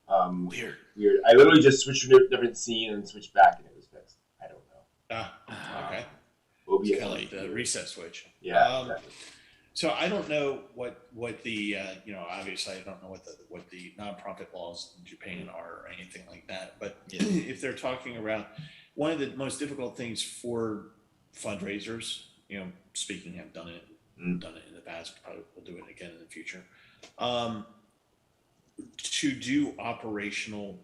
Weird.
I literally just switched to a different scene and switched back, and it was fixed. I don't know.
Okay.
We'll be
it's kind of like the reset switch.
Yeah. Exactly.
So I don't know what the obviously I don't know what the nonprofit laws in Japan are or anything like that. But if they're talking about one of the most difficult things for fundraisers, speaking, have done it in the past, probably will do it again in the future. To do operational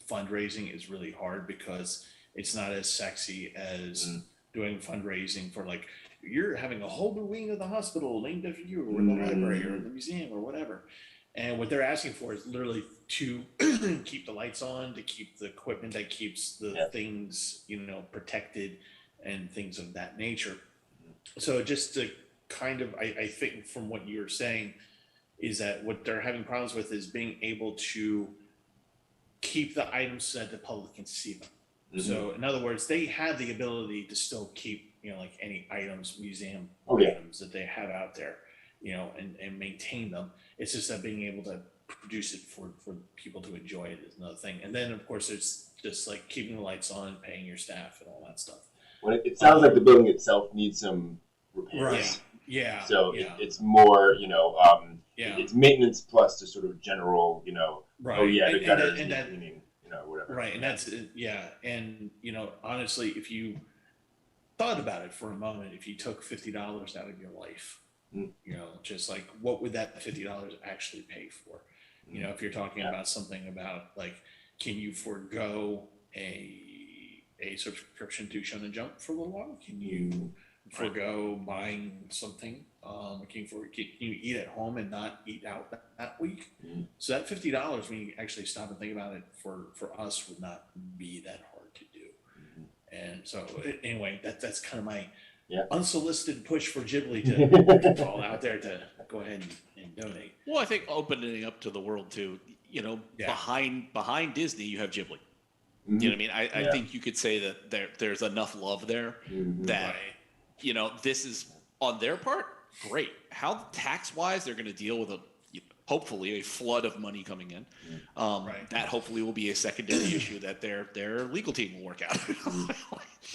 fundraising is really hard because it's not as sexy as doing fundraising for like you're having a whole new wing of the hospital named after you or the library or the museum or whatever. And what they're asking for is literally to keep the lights on, to keep the equipment that keeps the things, protected and things of that nature. So just to kind of, I think from what you're saying is that what they're having problems with is being able to keep the items so that the public can see them. So in other words, they have the ability to still keep, like any items, museum items that they have out there, and maintain them. It's just that being able to produce it for people to enjoy it is another thing. And then of course it's just like keeping the lights on, paying your staff and all that stuff.
Well, it sounds like the building itself needs some repairs.
Right. Yeah.
So it's more, it's maintenance plus just sort of general,
right.
the gutters and cleaning, whatever.
Right. And that's, and, honestly, if you thought about it for a moment, if you took $50 out of your life, just like what would that $50 actually pay for? If you're talking about something about like, can you forego a subscription to Shonen Jump for a little while? Can you forego buying something? Can you eat at home and not eat out that week? So that $50, when you actually stop and think about it, for us would not be that hard to do. And so anyway, that's kind of my unsolicited push for Ghibli to call out there to go ahead and donate.
Well, I think opening up to the world too. Behind Disney, you have Ghibli. You know what I mean? I think you could say that there's enough love there that this is on their part great. How tax-wise they're going to deal with hopefully a flood of money coming in. That hopefully will be a secondary issue that their legal team will work out.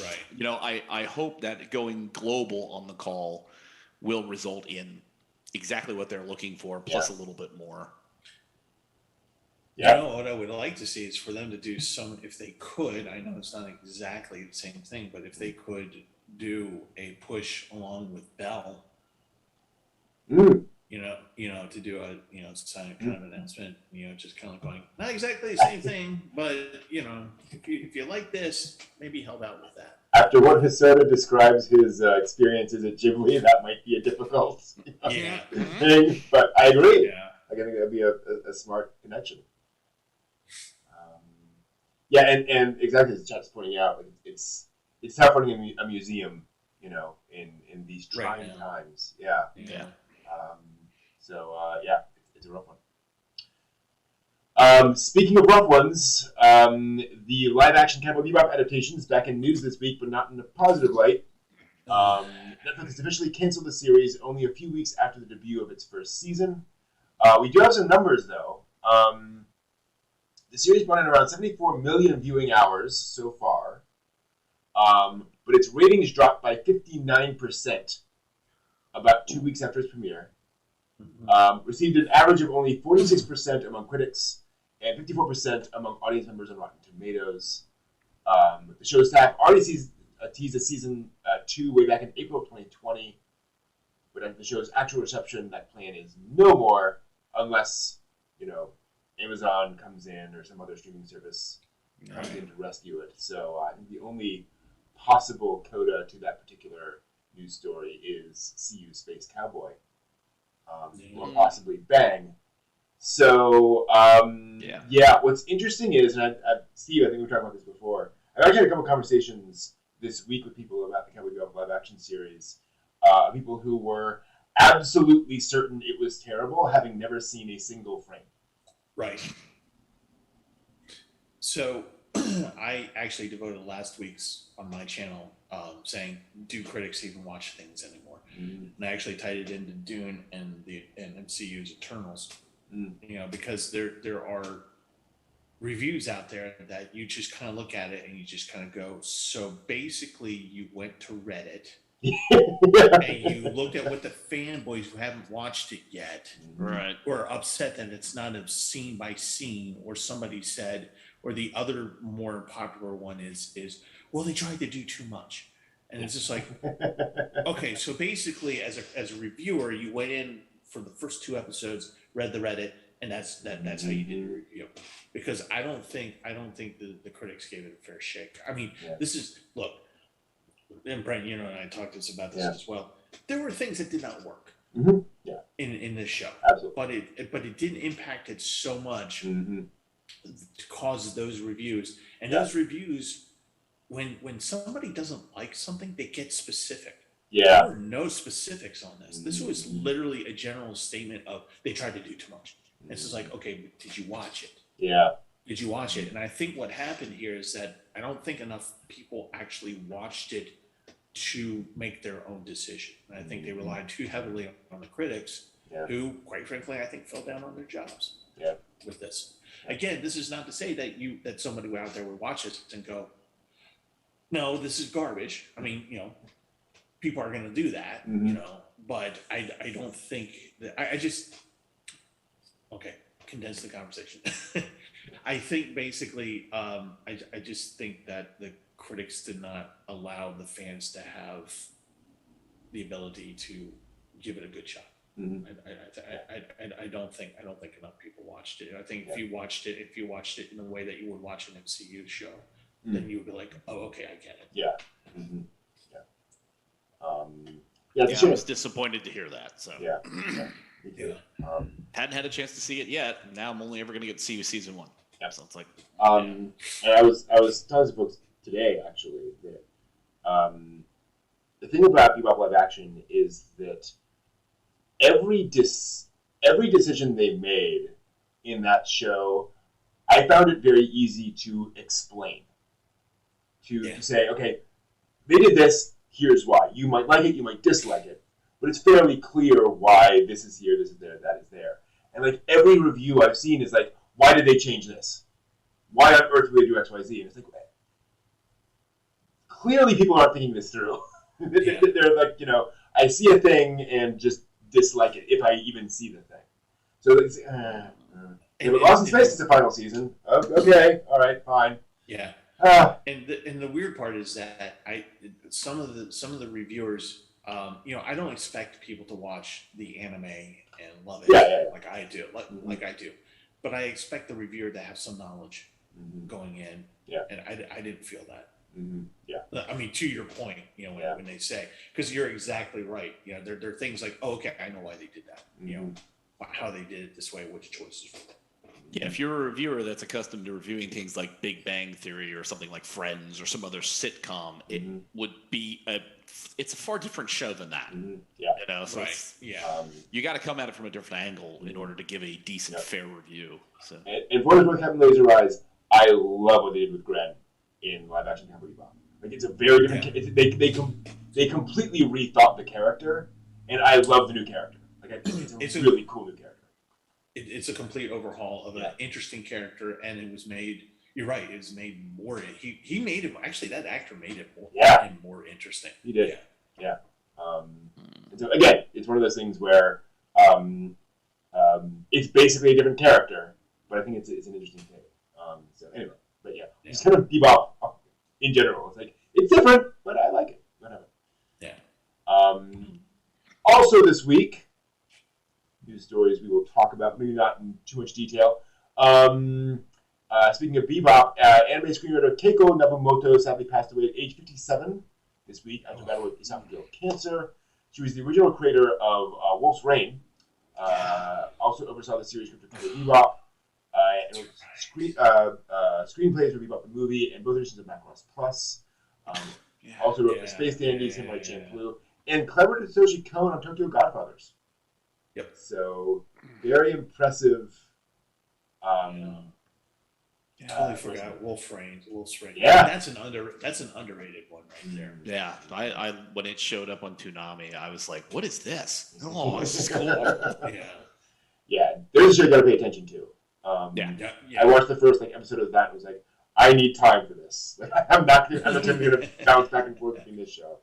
Right.
I hope that going global on the call will result in exactly what they're looking for, plus a little bit more.
Yeah.
What I would like to see is for them to do some, if they could, I know it's not exactly the same thing, but if they could do a push along with Bell, to do a, kind of announcement, just kind of going, not exactly the same thing, but, if you like this, maybe help out with that.
After what Hosoda describes his experiences at Ghibli, that might be a difficult thing, but I agree.
Yeah.
I think that would be a smart connection. And exactly as Chat's pointing out, it's tough running a museum, in these trying times. Yeah. It's a rough one. Speaking of rough ones, the live-action Cowboy Bebop adaptation is back in news this week, but not in a positive light. Netflix officially canceled the series only a few weeks after the debut of its first season. We do have some numbers, though. The series brought in around 74 million viewing hours so far, but its ratings dropped by 59% about 2 weeks after its premiere. Received an average of only 46% among critics and 54% among audience members on Rotten Tomatoes. The show's staff already teased a season 2 way back in April of 2020, but after the show's actual reception, that plan is no more unless, Amazon comes in or some other streaming service comes in to rescue it. So I think the only possible coda to that particular news story is See You Space Cowboy. Or possibly Bang. So, what's interesting is, and Steve, I think we were talking about this before, I've actually had a couple conversations this week with people about the Cowboy Bebop live action series. People who were absolutely certain it was terrible, having never seen a single frame.
Right. So, I actually devoted last week's on my channel saying, do critics even watch things anymore? And I actually tied it into Dune and MCU's Eternals, because there are reviews out there that you just kind of look at it and you just kind of go, so basically you went to Reddit and you looked at what the fanboys who haven't watched it yet were upset that it's not a scene by scene, or somebody said, or the other more popular one is well, they tried to do too much. And it's just like, okay, so basically as a reviewer, you went in for the first 2 episodes, read the Reddit, and that's how you did your review. Because I don't think the critics gave it a fair shake. I mean, this is, look, and Brent, and I talked to us about this as well. There were things that did not work in this show.
Absolutely.
But it didn't impact it so much to cause those reviews. And those reviews, when somebody doesn't like something, they get specific.
Yeah.
There were no specifics on this. This was literally a general statement of they tried to do too much. And it's just like, okay, did you watch it?
Yeah.
Did you watch it? And I think what happened here is that I don't think enough people actually watched it to make their own decision. And I think they relied too heavily on the critics, who, quite frankly, I think fell down on their jobs with this. Again, this is not to say that somebody out there would watch this and go, no, this is garbage. I mean, people are going to do that, but I don't think that I just, condense the conversation. I think basically, I just think that the critics did not allow the fans to have the ability to give it a good shot. I don't think enough people watched it. I think if you watched it in the way that you would watch an MCU show, then you would be like, oh, okay, I get it.
Yeah.
I was disappointed to hear that. So
hadn't
had a chance to see it yet. Now I'm only ever going to get to see season 1.
Yeah.
So it's like,
and I was telling some folks today actually that the thing about Bebop live action is that every decision they made in that show, I found it very easy to explain. To say, okay, they did this, here's why. You might like it, you might dislike it, but it's fairly clear why this is here, this is there, that is there. And like every review I've seen is like, why did they change this? Why on earth would they do X, Y, Z? And it's like, clearly people aren't thinking this through. They're like, I see a thing and just dislike it if I even see the thing. So it's, Lost in Space is the final season. Okay, all right, fine.
Yeah. And the weird part is that some of the reviewers, I don't expect people to watch the anime and love it like I do, like I do, but I expect the reviewer to have some knowledge going in. Yeah. And I didn't feel that. Yeah. I mean, to your point, when they say, because you're exactly right. There are things like, oh, okay, I know why they did that. How they did it this way, which choices were.
Yeah, if you're a reviewer that's accustomed to reviewing things like Big Bang Theory or something like Friends or some other sitcom, it would be it's a far different show than that.
Yeah.
You know, so you got to come at it from a different angle in order to give a decent, fair review. So.
And for what Captain Laser Eyes, I love what they did with Gren in live action Cowboy Bebop. Like it's a very different. They completely rethought the character, and I love the new character. Like it's a really cool new character.
It's a complete overhaul of an interesting character, and it was made. You're right. It was made more. He made him. Actually, that actor made it more interesting.
He did. Yeah. So again, it's one of those things where it's basically a different character, but I think it's an interesting thing. So anyway, but just kind of Bebop in general. It's like it's different, but I like it. Whatever.
Yeah.
Also this week. News stories we will talk about, maybe not in too much detail. Speaking of Bebop, anime screenwriter Keiko Nobumoto sadly passed away at age 57 this week after battle with esophageal cancer. She was the original creator of Wolf's Rain, also oversaw the series script of Bebop, and screenplays for Bebop the movie and both editions of Macross Plus. Also wrote for Space Dandy, Samurai Champloo, and collaborated with Satoshi Kon on Tokyo Godfathers.
Yep.
So very impressive.
I totally forgot Wolf's Rain.
Yeah,
that's an underrated one right there.
Yeah, I when it showed up on Toonami, I was like, "What is this? Oh, this is cool."
Yeah. There's a show you got to pay attention to. I watched the first episode of that and was like, I need time for this. Like, I'm not going to bounce back and forth between this show.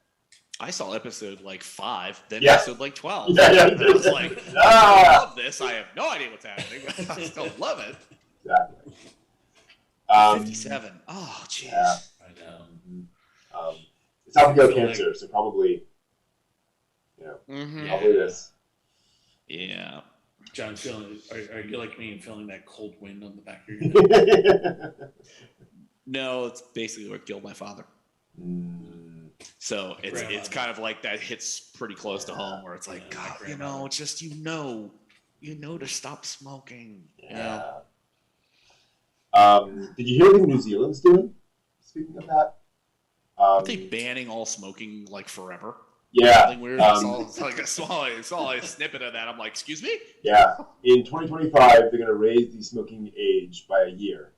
I saw episode 5, then episode 12.
Yeah.
And I was like, I love this. I have no idea what's happening, but I still love it.
Exactly.
57. Oh, jeez.
Yeah, I know. It's esophageal cancer, so probably, probably this.
Yeah.
John, are you like me and feeling that cold wind on the back of your neck?
No, it's basically what killed my father. So it's kind of like that hits pretty close to home, where it's like, God, just to stop smoking.
Yeah. Did you hear anything New Zealand's doing? Speaking of that,
are they banning all smoking forever?
Yeah.
Something weird. I saw a snippet of that. I'm like, excuse me?
Yeah. In 2025, they're going to raise the smoking age by a year,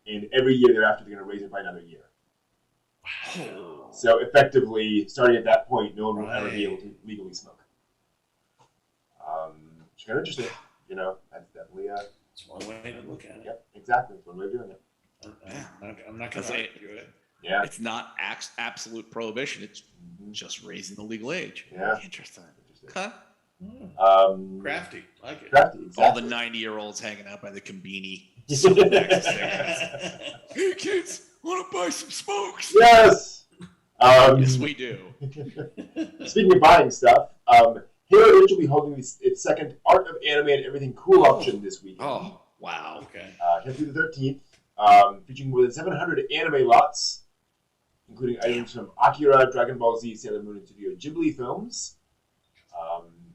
and every year thereafter, they're going to raise it by another year.
Wow.
So effectively, starting at that point, no one will ever be able to legally smoke. It's kind of interesting. That's definitely
it's one way to look at it.
Yep, exactly. It's one way of doing it.
I'm not going to argue it.
Yeah.
It's not absolute prohibition. It's just raising the legal age.
Yeah.
Interesting. Huh?
Crafty. Like it.
Crafty, exactly.
All the 90-year-olds hanging out by the Combini. Hey, kids, want to buy some smokes?
Yes!
Yes, we do.
Speaking of buying stuff, Halo Inch will be holding its second Art of Anime and Everything Cool auction this weekend.
Oh, wow.
Okay.
Through the 13th, featuring more than 700 anime lots, including items from Akira, Dragon Ball Z, Sailor Moon, and Studio Ghibli films.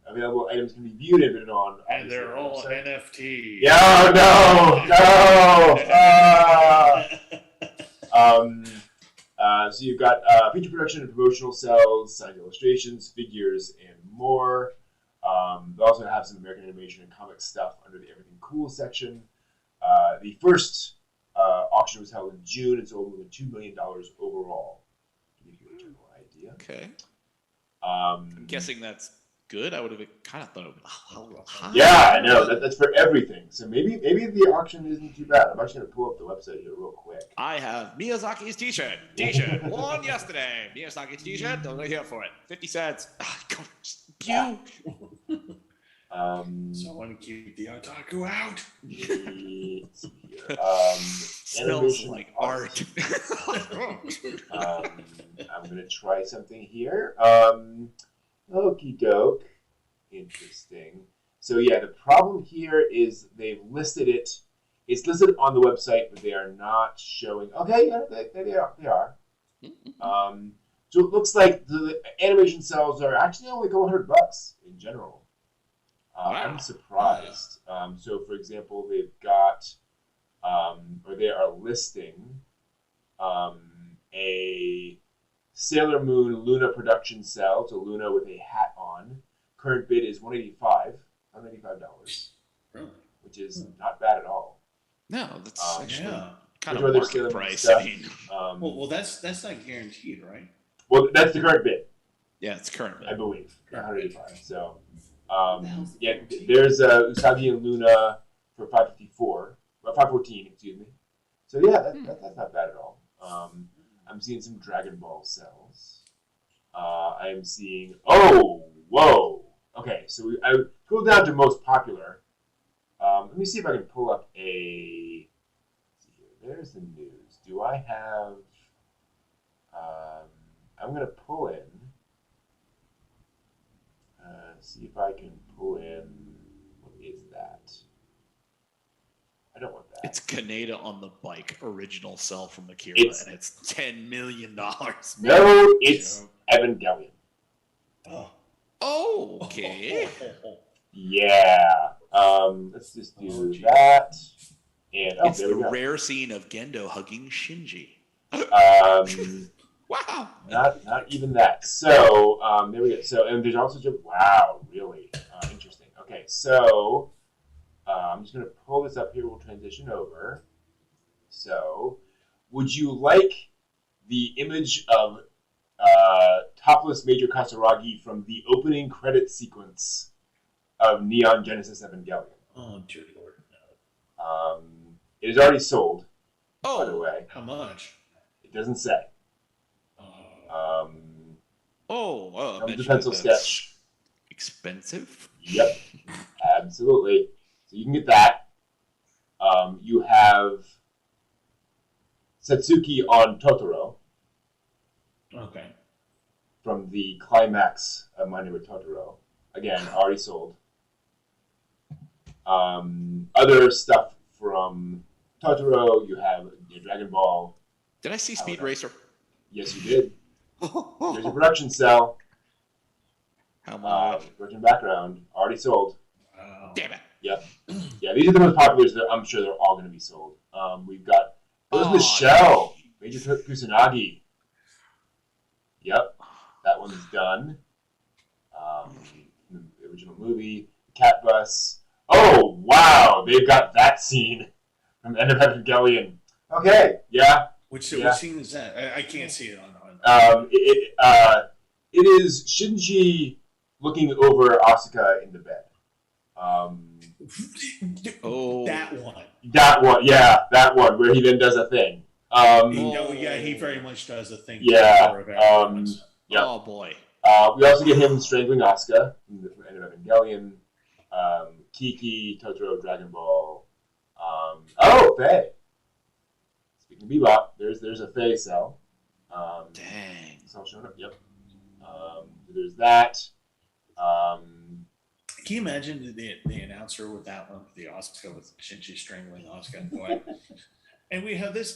Available items can be viewed and bid on.
And they're all NFT.
Yeah, no. So you've got feature production and promotional cells, signed illustrations, figures, and more. They also have some American animation and comic stuff under the Everything Cool section. The first auction was held in June and sold more than $2 million overall. To give you a general idea.
Okay.
I'm
guessing that's good. I would have kind of thought it was a little high.
Yeah, I know. That's for everything. So maybe the auction isn't too bad. I'm actually going to pull up the website here real quick.
I have Miyazaki's t-shirt. Won yesterday. Miyazaki's t-shirt. Don't here for it. 50 cents. Pew.
Someone keep the otaku out.
Smells like art.
I'm going to try something here. Okie doke. Interesting. So yeah, the problem here is they've listed it. It's listed on the website, but they are not showing. Okay, yeah, they are. So it looks like the animation cells are actually only $200 in general. I'm surprised. So, for example, they've got, or they are listing a Sailor Moon Luna production cell, so Luna with a hat on. Current bid is $185,
Really?
which is not bad at all.
No, that's actually kind
of
market price. I mean,
well, that's not guaranteed, right?
Well, that's the current bid.
Yeah, it's current bid.
I believe 185. So, there's Usagi and Luna for 514. Excuse me. So yeah, that's not bad at all. I'm seeing some Dragon Ball cells. I am seeing. Oh, whoa. Okay, so I go down to most popular. Let me see if I can pull up a. Let's see here. There's the news. Do I have? I'm gonna pull in. See if I can pull in. What is that? I don't want that.
It's Kaneda on the bike, original cell from Akira, and it's $10 million.
No, it's Evangelion.
Oh, okay.
Yeah. Let's just do that. And
it's the rare scene of Gendo hugging Shinji. Wow.
Not even that. So there we go. So and there's also wow, really interesting. Okay, so I'm just gonna pull this up here. We'll transition over. So, would you like the image of topless Major Kasaragi from the opening credit sequence of Neon Genesis Evangelion?
Oh, dear Lord,
no. It is already sold. By the way,
how much?
It doesn't say.
The
pencil sketch.
Expensive?
Yep, absolutely. So you can get that. You have Satsuki on Totoro.
Okay.
From the climax of My Neighbor Totoro. Again, already sold. Other stuff from Totoro, you have Dragon Ball.
Did I see Speed Racer?
Yes, you did. There's a production cell.
How much?
Production background, already sold.
Wow.
Damn it.
Yep. Yeah, these are the most popular. So I'm sure they're all going to be sold. We've got Michelle, Major Kusanagi. Yep, that one's done. The original movie, Cat Bus. Oh wow, they've got that scene from the end of Evangelion. Okay, yeah.
Which scene is that? I can't see it on.
It is Shinji looking over Asuka in the bed. That one, yeah, that one where he then does a thing.
He very much does a thing.
Yeah. Yep.
Oh boy.
We also get him strangling Asuka in the end of Evangelion. Kiki, Totoro, Dragon Ball. Faye. Speaking of Bebop, there's a Faye cell.
Dang.
It's all showing up. Yep. There's that.
Can you imagine the announcer with that one, the Asuka with Shinji strangling Asuka? Boy. And we have this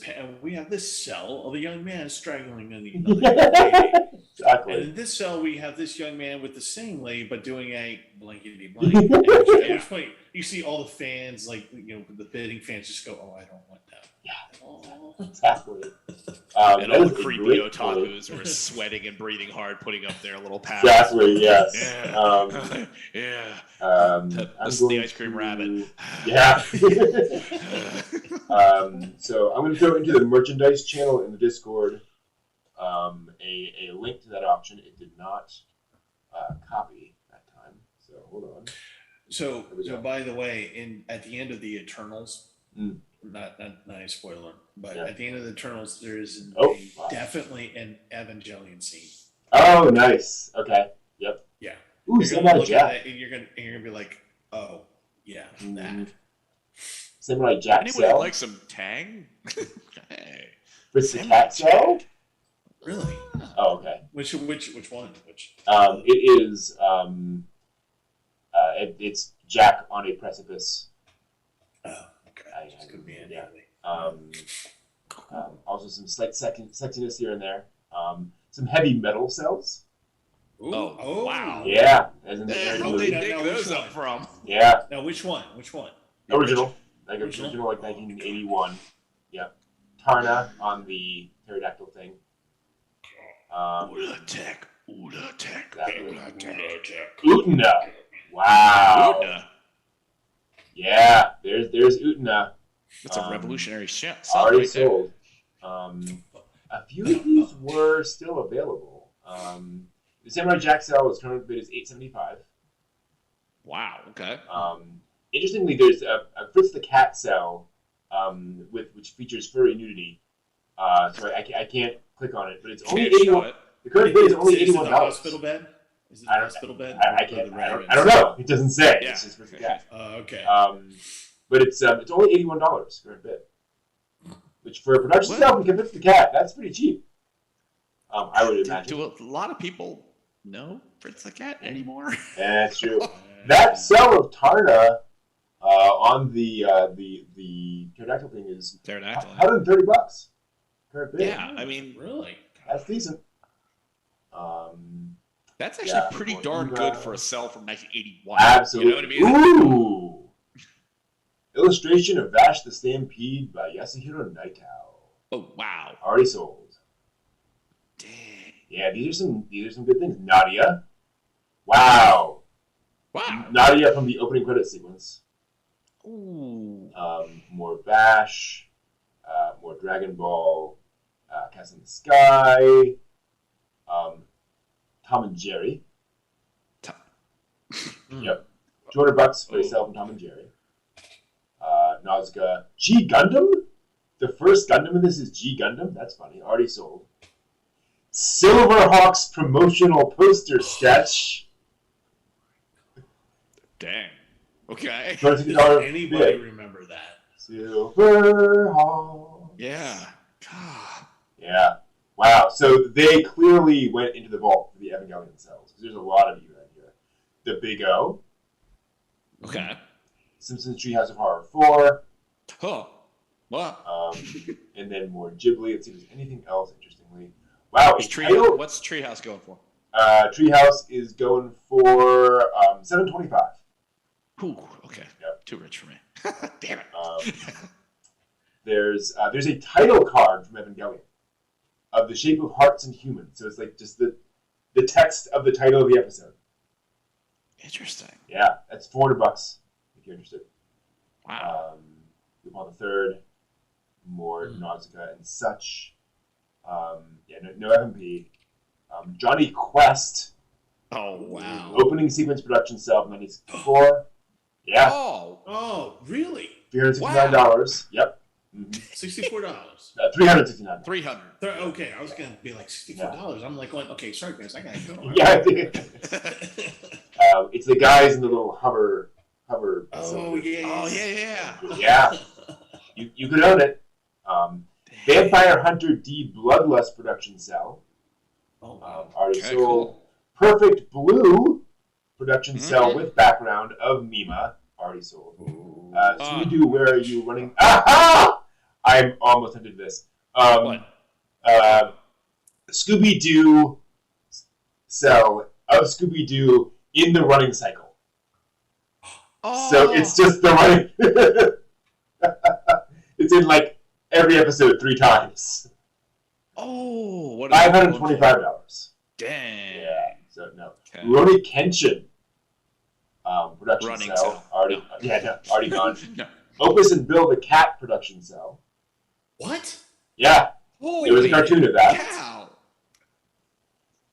cell of a young man strangling another lady.
Exactly.
And in this cell, we have this young man with the same lady, but doing a blankety blank. And it's funny. You see all the fans, the bidding fans, just go, "Oh, I don't want that."
Yeah. Oh. Exactly.
And all the creepy otakus were sweating and breathing hard, putting up their little pads.
Exactly. Yes.
Yeah.
This
is the ice cream rabbit.
Yeah. So I'm going to go into the merchandise channel in the Discord. A link to that auction. It did not copy that time. So hold on.
So by the way, at the end of the Eternals, not a spoiler, but at the end of the Eternals, there is definitely an Evangelion scene.
Oh, nice. Okay. Yep.
Yeah.
Ooh,
you're gonna look at it and you're gonna be like, oh yeah, that.
Samurai Jack
Anybody
Cell?
like some Tang? Hey.
Fritz the Cat Cell?
Really?
Oh, okay.
Which one?
It is it's Jack on a precipice.
Oh, okay. This could be anything.
Also some slight sexiness here and there. Some heavy metal cells.
Oh, wow.
Yeah.
Where'd they dig those up from?
Yeah.
Now, which one?
Original. Original, like 1981. Yep. Tarna on the pterodactyl thing.
Ulatek.
Utna. Wow. Utna. Yeah, there's Utna.
That's a revolutionary cell
already
right
sold. A few of these were still available. The Samurai Jack cell was current bid is $8.75.
Wow. Okay.
Interestingly, there's a Fritz the Cat cell, which features furry nudity. So I can't click on it, but it's only $81. The current bid is only $81.
Is it the hospital bed? Is it the hospital bed?
I don't know. It doesn't say.
Yeah.
It's just Fritz the Cat.
Okay.
But it's only $81 current bid, which for a production cell from Fritz the Cat, that's pretty cheap. I would imagine.
Do a lot of people know Fritz the Cat anymore?
Yeah, that's true. That cell of Tarna on the pterodactyl thing is $130 current bid.
Yeah, I mean,
really,
that's decent.
That's actually pretty darn good for a cell from 1981.
Absolutely.
You know what I mean?
Ooh. Illustration of Vash the Stampede by Yasuhiro Naitao.
Oh wow!
Already sold.
Dang.
Yeah, these are some good things. Nadia. Wow. Nadia from the opening credit sequence.
Ooh.
More Vash. More Dragon Ball. Cast in the Sky. Tom and Jerry. Yep. $200 for a cell from Tom and Jerry. Nausicaa. G Gundam? The first Gundam in this is G Gundam? That's funny. Already sold. Silverhawks promotional poster sketch.
Dang. Okay.
Anybody remember that?
Silverhawks.
Yeah. God.
Yeah. Wow. So they clearly went into the vault for the Evangelion cells. Because there's a lot of you right here. The Big O.
Okay.
Simpsons Treehouse of Horror 4.
Huh. What?
And then more Ghibli. Let's see if there's anything else interestingly. Wow.
What's Treehouse going for?
Treehouse is going for $7.25.
Ooh, okay. Yep. Too rich for me. Damn it.
There's a title card from Evangelion of the shape of hearts and humans. So it's like just the text of the title of the episode.
Interesting.
Yeah, that's $400 if you're interested.
Wow.
Lupin the Third, more Nausicaa and such. No FMP. Johnny Quest.
Oh wow.
Opening sequence production cell from 1964. Yeah.
Oh, really?
$369. Wow. Yep.
$64.
$369.
$300.
Okay, I was gonna be like $64. Yeah. I'm like, going, okay, sorry guys, I gotta go.
Yeah. It's the guys in the little hover.
Oh yeah.
Yeah. You could own it. Vampire Hunter D Bloodlust production cell. Already sold. Cool. Perfect Blue production cell with background of Mima. Already sold. Scooby-Doo, where are you running? Aha! I'm almost into this.
What?
Scooby-Doo cell of Scooby-Doo in the running cycle.
Oh.
So it's just the running. It's in like every episode 3 times.
Oh, what?
$525.
Dang.
Yeah. So no. Okay. Rurouni Kenshin. Production
running
cell. Already. No. Yeah. No. Already gone.
No.
Opus and Bill the Cat production cell.
What?
Yeah.
Holy
there was a cartoon of that.
Cow.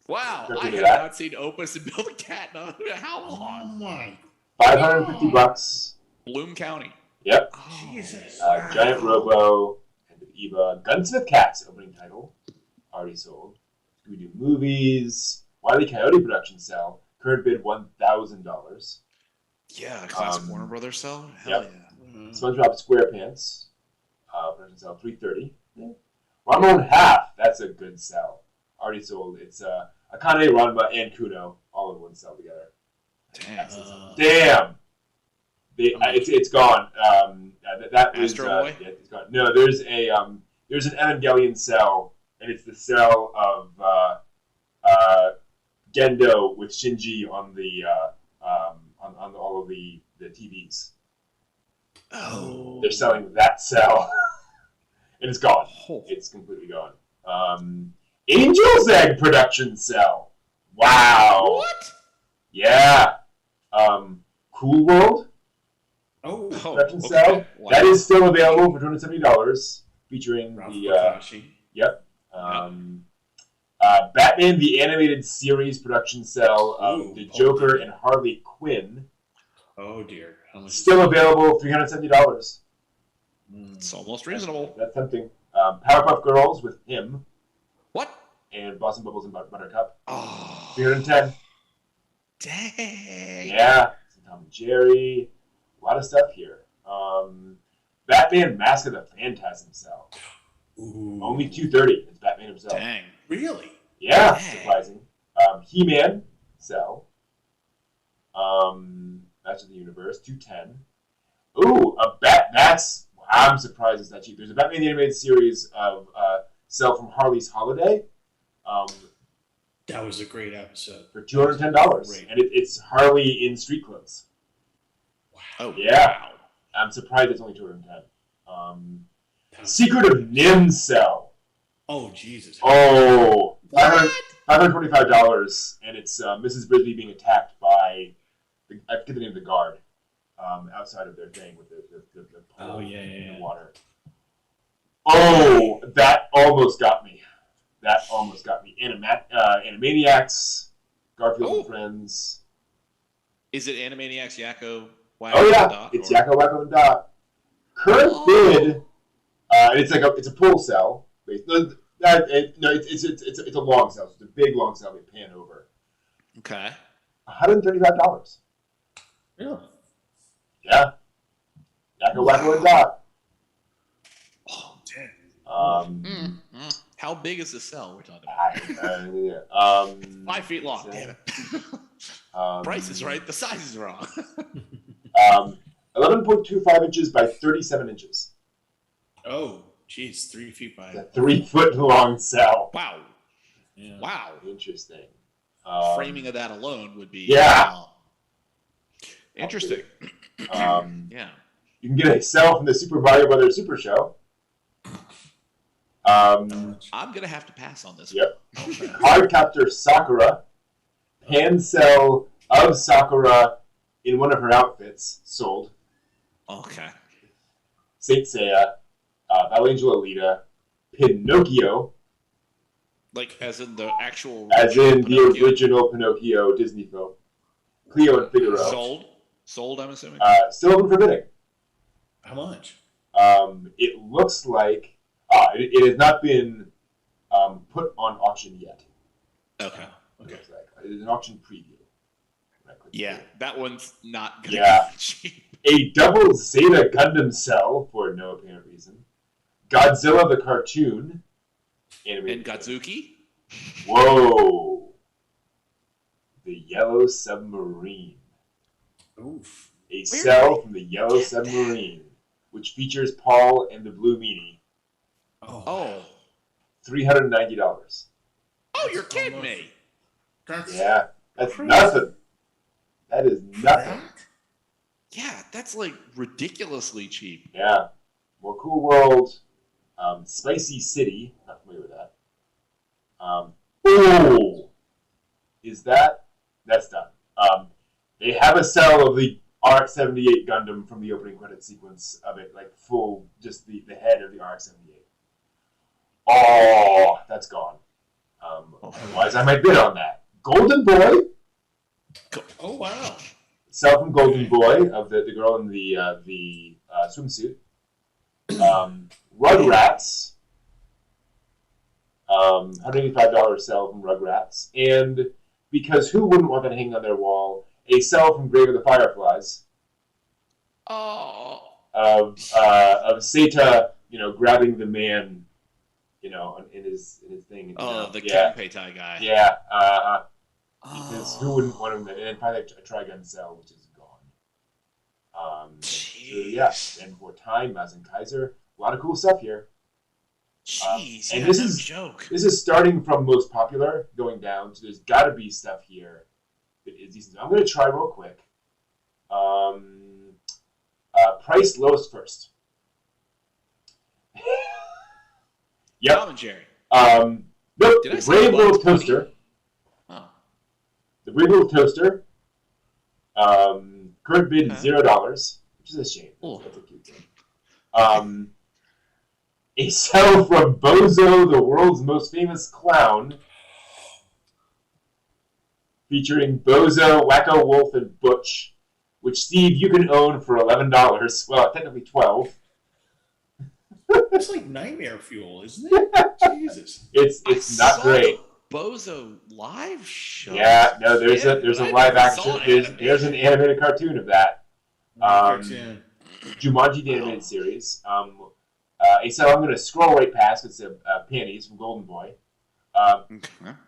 Wow. I have not seen Opus and Bill the Cat in how long?
Oh my.
$550.
Bloom County.
Yep.
Oh,
Jesus.
Giant Robo and Eva. Gunsmith Cats opening title. Already sold. Scooby-Doo movies. Wile E. Coyote production cell. Current bid $1,000.
Yeah, classic Warner Brothers cell. Hell yeah.
SpongeBob SquarePants. Production cell $330. Yeah. Ranma Half. That's a good cell. Already sold. It's Akane, Ranma, and Kuno all in one cell together. Damn. It's gone. That is
Astro Boy?
Yeah, it's gone. No, there's an Evangelion cell, and it's the cell of Gendo with Shinji on the on all of the TVs.
Oh.
They're selling that cell. And it's gone. It's completely gone. Angel's Egg production cell. Wow.
What?
Yeah. Cool World production cell.
Wow.
That is still available for $270, featuring
Ralph
the
Bakshi.
Yep. Batman the Animated Series production cell of the Joker and Harley Quinn.
Oh dear. How much
Still available, $370.
It's almost reasonable.
That's tempting. Powerpuff Girls with him.
What?
And Boston Bubbles and Buttercup.
Oh.
$310.
Dang.
Yeah. Tom and Jerry. A lot of stuff here. Batman Mask of the Phantasm cell.
Ooh.
Only $230. It's Batman himself.
Dang.
Really?
Yeah,
Dang.
surprising. He-Man cell. Match of the Universe, $210. Ooh, I'm surprised it's that cheap. There's a Batman the Animated Series of cell from Harley's Holiday.
That was a great episode.
For $210. And it's Harley in street clothes.
Wow.
Oh,
yeah.
Wow.
I'm surprised it's only $210. Secret of NIMH cell.
Oh, Jesus.
Oh, $525, and it's Mrs. Brisby being attacked by, I forget the name of the guard, outside of their thing with the pole in the water. Oh, that almost got me. Animaniacs, Garfield and Friends.
Is it Animaniacs, Yakko, Wacko,
Oh yeah,
Dot,
it's Yakko, Wacko, and Dot. Current bid. It's a pull cell. No, it's a long cell. It's a big long cell. They pan over.
Okay.
$135.
Yeah.
Yeah. Yakko, Wacko, and Dot.
Oh, dang. How big is the cell we're talking about? 5 feet long. Damn it. Price is right. The size is wrong.
11.25 inches by 37 inches.
Oh, geez, 3 feet by.
It's a 3 foot long cell.
Wow.
Yeah.
Wow.
Interesting.
Framing of that alone would be interesting. Yeah.
You can get a cell from the Super Mario Brothers Super Show.
I'm gonna have to pass on this.
Yep. Cardcaptor Sakura. Hand cell of Sakura in one of her outfits sold.
Okay.
Saint Seiya, Battle Angel Alita, Pinocchio.
Like as in the actual.
As in the original Pinocchio Disney film. Cleo and Figaro.
Sold. I'm assuming.
Still open for bidding.
How much?
It looks like it has not been put on auction yet.
Okay.
It looks like. It is an auction preview.
Yeah, that one's not gonna be cheap.
A double Zeta Gundam cell for no apparent reason. Godzilla the cartoon.
And Godzuki.
Whoa. The Yellow Submarine.
Oof.
A cell from the Yellow Submarine, which features Paul and the Blue Meanie.
Oh.
$390.
Oh, you're kidding me.
That's nothing. That is nothing.
Yeah, that's like ridiculously cheap.
Yeah. More Cool World. Spicy City. Not familiar with that. Is that? That's done. They have a cell of the RX-78 Gundam from the opening credit sequence of it, like full, just the head of the RX-78. Oh, that's gone. Otherwise, I might bid on that. Golden Boy.
Oh wow.
Cell from Golden Boy of the girl in the swimsuit. Rugrats. $185 cell from Rugrats, and because who wouldn't want that hanging on their wall? A cell from Grave of the Fireflies.
Oh.
Of Seta, grabbing the man, in his thing.
The Kenpeitai guy.
Yeah. Because who wouldn't want him? And probably a Trigun cell, which is gone. So yeah, and for Time, Mazen Kaiser, a lot of cool stuff here.
Jeez,
and
yeah,
this
no
is
joke.
This is starting from most popular, going down. So there's got to be stuff here that is decent. I'm going to try real quick. Price lowest first. Yep.
Tom and Jerry.
Nope.
Did I
The
say
Brave Little
Bugs Bunny?
Toaster.
Oh.
The Brave Little Toaster. Current bid $0, which is a shame. That's a cute thing. A cell from Bozo, the world's most famous clown, featuring Bozo, Wacko Wolf, and Butch, which, Steve, you can own for $11. Well, technically $12.
That's like nightmare fuel, isn't it? Jesus.
It's not great.
Bozo live show.
Yeah, no, there's a live action. There's an animated cartoon of that. Jumanji the animated series. A cell I'm going to scroll right past. It's Panties from Golden Boy.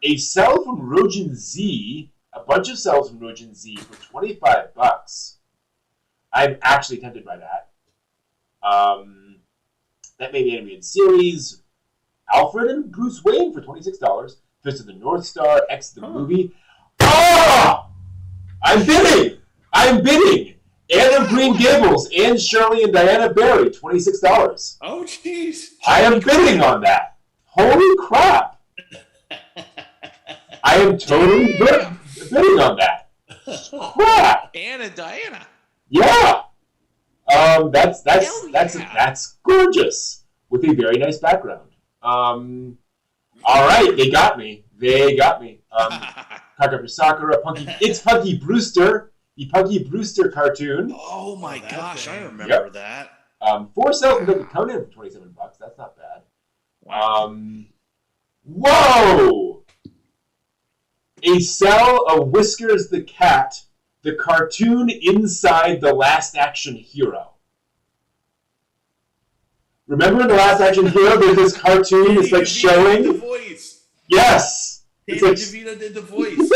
A cell from Rojin Z. A bunch of cells from Rojin Z for $25. I'm actually tempted by that. That may be animated series. Alfred and Bruce Wayne for $26. Fist of the North Star, X the movie. Oh! I'm bidding! Anne of Green Gables and Shirley and Diana Barry, $26.
Oh, jeez.
I am bidding on that. Holy crap. I am totally bidding on that. Crap.
Anne and Diana.
Yeah. That's gorgeous with a very nice background. All right, they got me. Kakashi Sakura, it's Punky Brewster, the Punky Brewster cartoon.
Oh my gosh, I remember that.
4 cells from Dr. Conan for $27. That's not bad.
Wow.
Whoa! A cell of Whiskers the Cat, the cartoon inside The Last Action Hero. Remember in The Last Action Hero, there's this cartoon that's like showing?
The voice.
Yes!
Danny DeVito did the voice.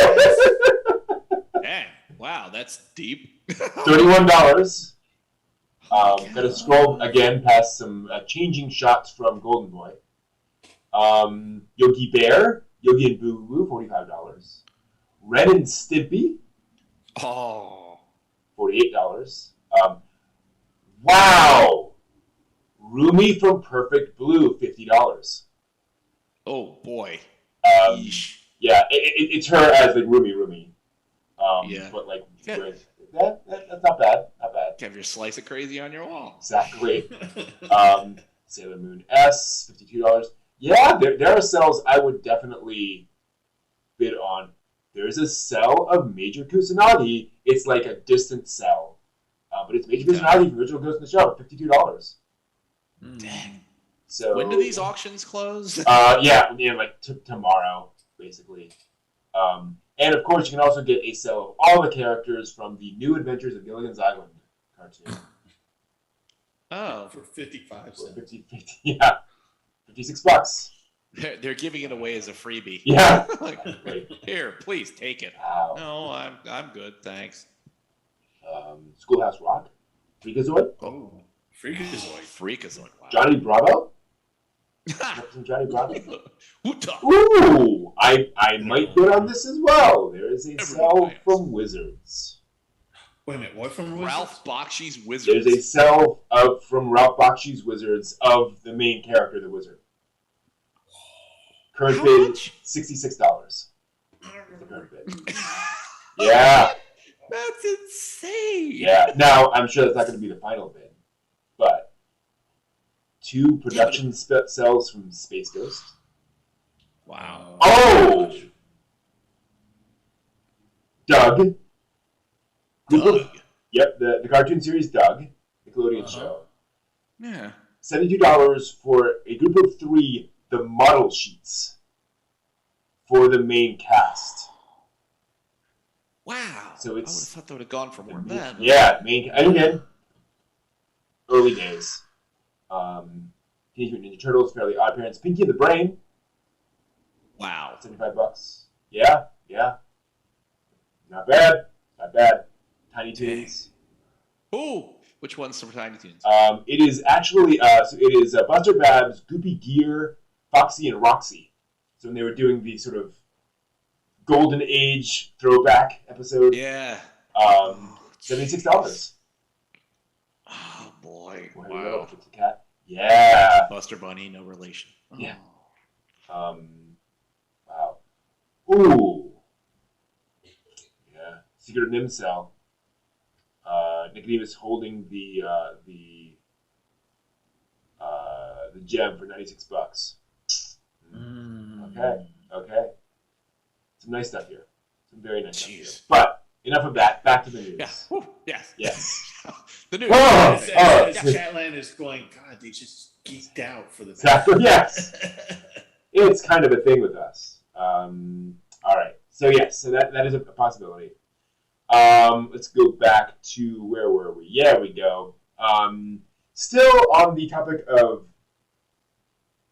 Dang, wow, that's deep.
$31. Gotta scroll again past some changing shots from Golden Boy. Yogi Bear, Yogi and Boo Boo, $45. Ren and Stimpy, $48. Wow! Rumi from Perfect Blue, $50.
Oh boy.
Yeah, it's her as like Rumi.
Yeah.
But like, that's not bad.
Have your slice of crazy on your wall.
Exactly. Sailor Moon S, $52. Yeah, there are cells I would definitely bid on. There's a cell of Major Kusanagi. It's like a distant cell. But it's Major Kusanagi from Original Ghost in the Shell, $52.
Dang.
So
when do these auctions close?
Like tomorrow, basically. And of course, you can also get a cell of all the characters from the New Adventures of Gilligan's Island cartoon.
Oh,
for 55 cents.
50, yeah, $56.
They're giving it away as a freebie.
Yeah.
Like, here, please take it.
Wow.
No, I'm good, thanks.
Schoolhouse Rock, Freakazoid.
Oh,
Freakazoid. Wow.
Johnny Bravo. Johnny Bravo.
Hoota.
Ooh, I might bid on this as well. There is a cell from Wizards.
Wait a minute, what from Wizards?
Ralph Bakshi's Wizards.
There's a cell from Ralph Bakshi's Wizards of the main character, the wizard. Current bid $66. Current bid. Yeah.
That's insane.
Yeah. Now I'm sure that's not going to be the final bid, but 2 production cells from Space Ghost.
Wow.
Oh. Doug. Yep, the cartoon series Doug, Nickelodeon show.
Yeah.
$72 for a group of 3, the model sheets for the main cast.
Wow.
So
I would have
it's
thought they would have gone for more than that.
Yeah, and again, early days. Teenage Mutant Ninja Turtles, Fairly Odd Parents, Pinky and the Brain.
Wow.
$75. Yeah. Not bad. Tiny Toons.
Ooh, Which one's for Tiny Toons?
It is actually Buster Babs, Goopy Gear, Foxy, and Roxy. So when they were doing the sort of Golden Age throwback episode.
Yeah.
$76.
Oh boy!
Wow. Fritz the Cat. Yeah.
Buster Bunny, no relation. Oh.
Yeah. Wow. Ooh. Yeah. Secret of Nim Cell. Nicodemus holding the gem for $96. Okay. Some nice stuff here. Some very nice stuff here. But enough of that. Back to the news.
Yeah. Woo. Yes. The news.
Chatland is going, God, they just geeked out for the
exactly. Yes. It's kind of a thing with us. All right. So yes, so that is a possibility. Let's go back to where were we? Yeah, we go. Still on the topic of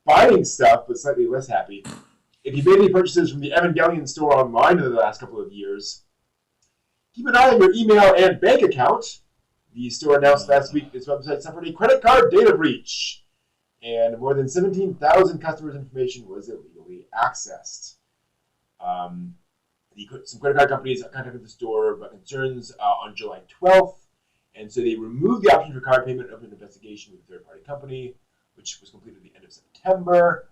buying stuff, but slightly less happy. If you made any purchases from the Evangelion store online in the last couple of years, keep an eye on your email and bank account. The store announced last week its website suffered a credit card data breach, and more than 17,000 customers' information was illegally accessed. Some credit card companies contacted the store about concerns on July 12th, and so they removed the option for card payment of an investigation with a third-party company, which was completed at the end of September.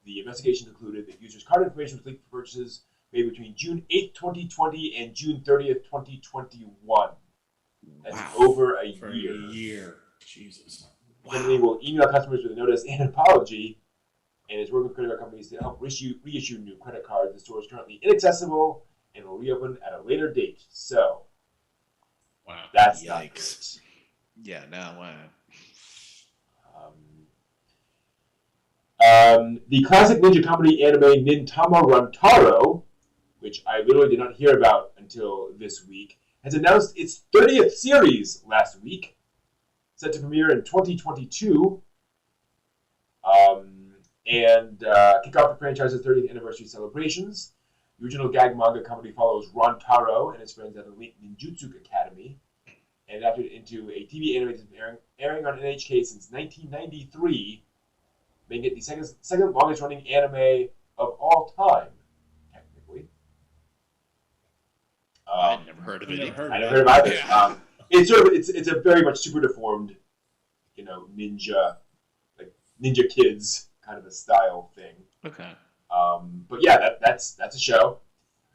The investigation concluded that users' card information was leaked for purchases made between June 8th, 2020 and June 30th, 2021. That's over a year.
Jesus.
The company will email customers with a notice and an apology, and is working with credit card companies to help reissue new credit cards. The store is currently inaccessible and will reopen at a later date. So,
wow,
that's
yikes. Yeah, no, wow.
The classic ninja comedy anime Nintama Rantaro, which I literally did not hear about until this week, has announced its 30th series last week, set to premiere in 2022, and kick off the franchise's 30th anniversary celebrations. The original gag manga company follows Rantaro and his friends at the Elite Ninjutsu Academy, and adapted into a TV anime that's been airing on NHK since 1993, making it the second longest running anime of all time, technically.
I've never heard of it.
I never heard about it. Yeah. It's a very much super deformed, ninja kids kind of a style thing.
Okay.
But yeah, that's a show.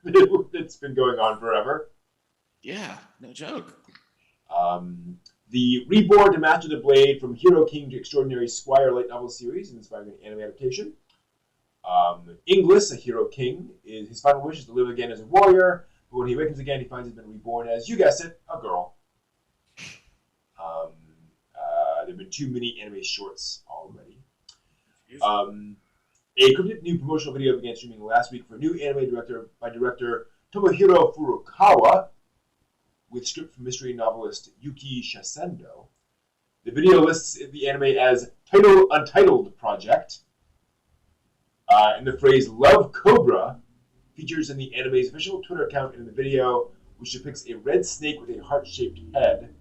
It's been going on forever.
Yeah, no joke.
The Reborn to Master the Blade from Hero King to Extraordinary Squire light novel series, inspiring an anime adaptation. Inglis, a Hero King, his final wish is to live again as a warrior, but when he awakens again, he finds he's been reborn as, you guessed it, a girl. There have been 2 mini anime shorts already. A cryptic new promotional video began streaming last week for a new anime director Tohiro Furukawa, with script from mystery novelist Yuki Shisendo. The video lists the anime as Untitled Project, and the phrase Love Cobra features in the anime's official Twitter account and in the video, which depicts a red snake with a heart-shaped head.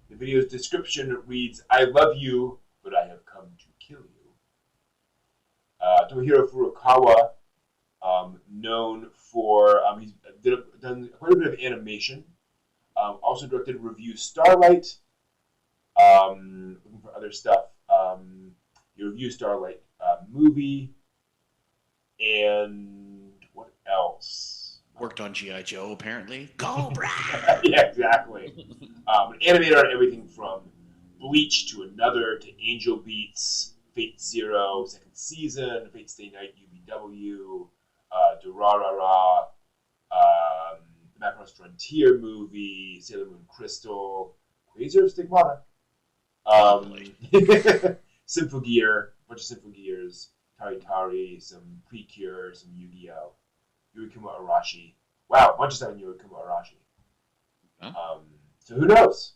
The video's description reads, "I love you, but I have come to kill you." Tohiro Furukawa, known for, he's done quite a bit of animation. Also directed Review Starlight. Looking for other stuff. The Review Starlight movie. And what else?
Worked on G.I. Joe, apparently. Cobra!
Yeah, exactly. An animator on everything from Bleach to Another to Angel Beats, Fate Zero, second season, Fate Stay Night, UBW, Durarara, the Macross Frontier movie, Sailor Moon Crystal, Quasar of Stigmata, Symphogear, a bunch of Symphogears, Tari, some Precure, some Yu-Gi-Oh!, Yurikuma Arashi. Wow, a bunch of stuff in Yurikuma Arashi. Huh? So who knows?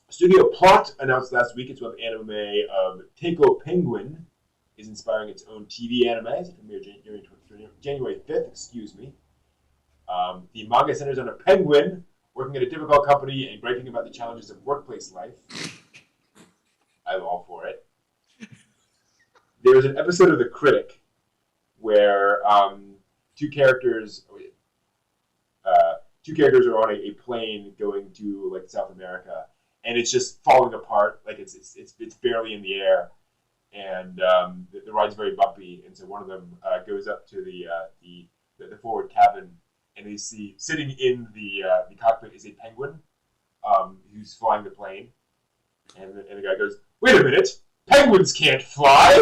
Studio Plot announced last week its web anime of Teiko Penguin is inspiring its own TV anime. It's premiere January 5th, excuse me. The manga centers on a penguin working at a difficult company and griping about the challenges of workplace life. I'm all for it. There was an episode of The Critic where two characters are on a plane going to like South America, and it's just falling apart. Like it's barely in the air, and the ride's very bumpy. And so one of them goes up to the forward cabin, and they see sitting in the cockpit is a penguin who's flying the plane, and the guy goes, "Wait a minute, penguins can't fly!"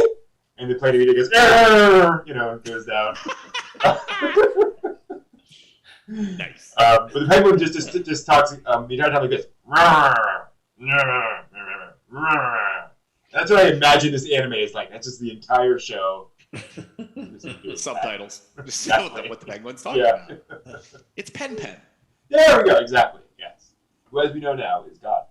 And the plane immediately goes, and goes down.
Nice.
But the penguin just talks the entire time. He goes, that's what I imagine this anime is like. That's just the entire show.
Subtitles. Just what the penguin's talking about. It's Pen.
There we go. Exactly. Yes. Who, as we know now, is God.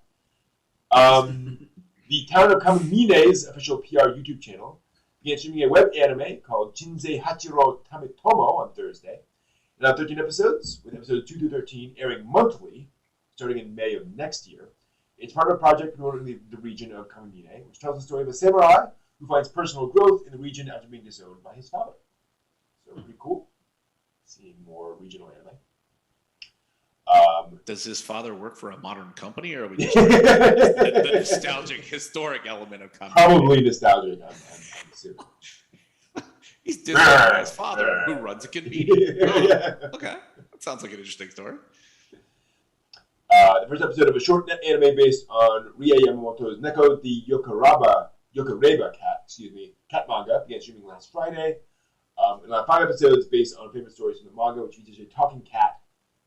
The Town of Kamimine's official PR YouTube channel began streaming a web anime called Chinsei Hachiro Tametomo on Thursday. It had 13 episodes, with episodes 2 through 13 airing monthly, starting in May of next year. It's part of a project promoting the region of Kamimine, which tells the story of a samurai who finds personal growth in the region after being disowned by his father. So pretty cool. Seeing more regional anime.
Does his father work for a modern company, or are we just the nostalgic, historic element of Kamimine?
Probably nostalgic, I'm assuming.
He's disowned by his father, who runs a convenience. Okay, that sounds like an interesting story.
The first episode of a short net anime based on Rie Yamamoto's Neko the Yokoreba cat manga began streaming last Friday. And have 5 episodes based on favorite stories from the manga, which features a talking cat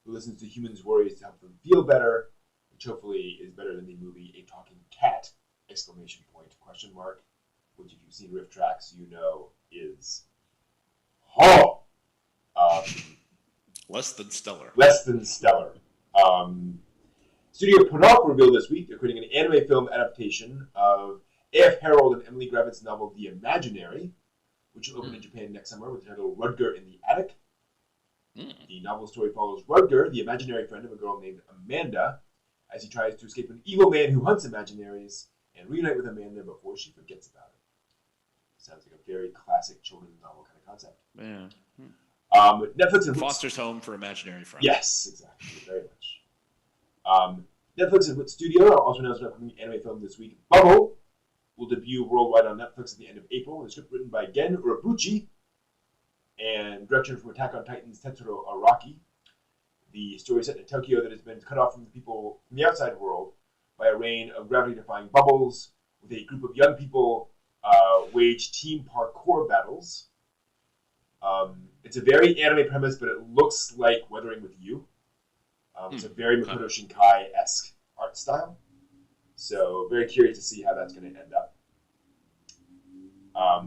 who listens to humans' worries to help them feel better, which hopefully is better than the movie A Talking Cat! ! Which if you've seen riff tracks, you know is
less than stellar.
Studio Ponok revealed this week they're creating an anime film adaptation of A.F. Harold and Emily Gravitt's novel The Imaginary, which will open in Japan next summer with the title Rudger in the Attic. The novel story follows Rudger, the imaginary friend of a girl named Amanda, as he tries to escape an evil man who hunts imaginaries and reunite with Amanda before she forgets about it. Sounds like a very classic children's novel kind of concept.
Yeah.
Netflix and
Foster's Home for Imaginary Friends.
Yes, exactly. Very much. Netflix and Wit Studio also announced an upcoming anime film this week. Bubble will debut worldwide on Netflix at the end of April. The script written by Gen Urabuchi and direction from Attack on Titan's Tetsuro Araki. The story is set in Tokyo that has been cut off from the outside world by a rain of gravity-defying bubbles, with a group of young people wage team parkour battles. It's a very anime premise, but it looks like Weathering with You. It's a very Makoto Shinkai-esque art style. So very curious to see how that's going to end up.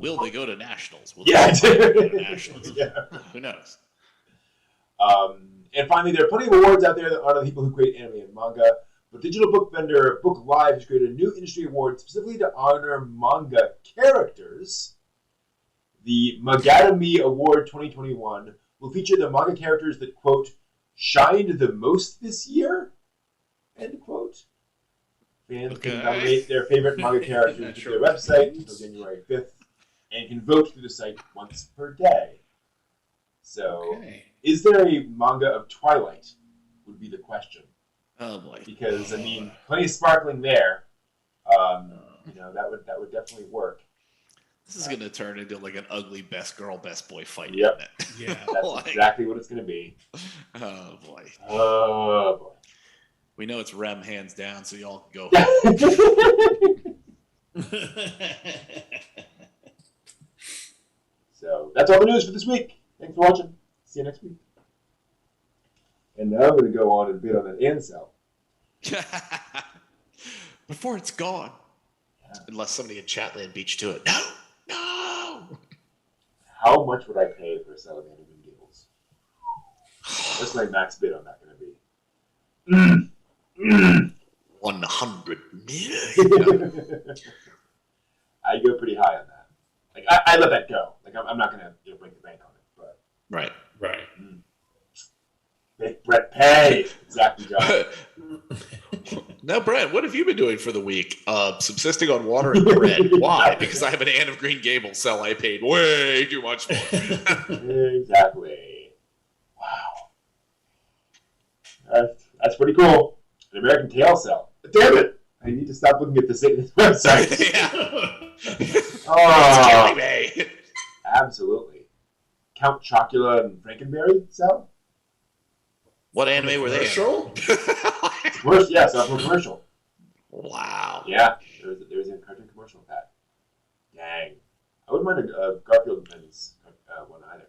Will they go to nationals?
Yeah.
Who knows?
And finally, there are plenty of awards out there that honor the people who create anime and manga. But digital book vendor Book Live has created a new industry award specifically to honor manga characters. The Magatami Award 2021 will feature the manga characters that, quote, shined the most this year, end quote. Fans can nominate their favorite manga characters to their website until January 5th and can vote through the site once per day. So, is there a manga of Twilight, would be the question.
Oh boy.
Because, I mean, plenty of sparkling there. That would definitely work.
This is going to turn into like an ugly best girl, best boy fight.
Yep.
Isn't it?
Yeah. That's exactly what it's going to be.
Oh boy.
Oh boy.
We know it's Rem hands down, so y'all can go.
So that's all the news for this week. Thanks for watching. See you next week. And now I'm going to go on and bid on that Ansel.
Before it's gone. Yeah. Unless somebody in Chatland beat you to it. No!
How much would I pay for a Salamander and Gables? What's my max bid on that going to be?
100 million.
I go pretty high on that. Like I let that go. Like I'm not going to break the bank on it. But
right.
Make Brett pay. Exactly, John.
Now, Brett, what have you been doing for the week? Subsisting on water and bread. Why? Because I have an Anne of Green Gables cell I paid way too much for.
Exactly. Wow. That's pretty cool. An American Tail cell. Damn it! I need to stop looking at this website.
It's killing me.
Absolutely. Count Chocula and Frankenberry cell?
What anime were they in?
Yes, a commercial.
Wow.
Yeah, there was a cartoon commercial with that. Dang. I wouldn't mind a Garfield Independence one either.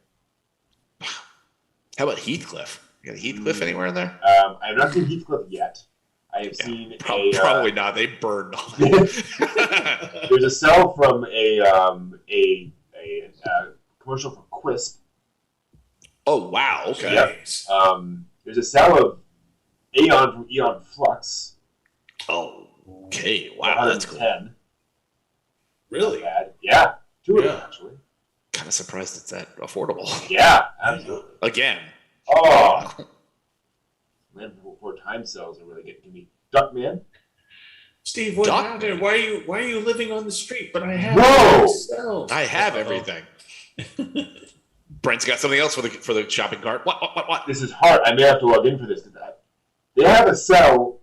How about Heathcliff? You got Heathcliff anywhere in there?
I have not seen Heathcliff yet. I have seen
probably not. They burned all
that. There's a cell from a commercial for Quisp.
Oh wow! Okay.
Yep. There's a cell of Aeon from Aeon Flux.
Oh, okay. Wow, that's cool.
Really?
Yeah, two of them actually.
Kind of surprised it's that affordable.
Yeah, absolutely.
Again.
Oh. Man, before time cells are really getting to me. Duckman.
Steve, what happened? Why are you living on the street? But I have cells.
I have everything. Brent's got something else for the shopping cart. What?
This is hard. I may have to log in for this. They have a cell.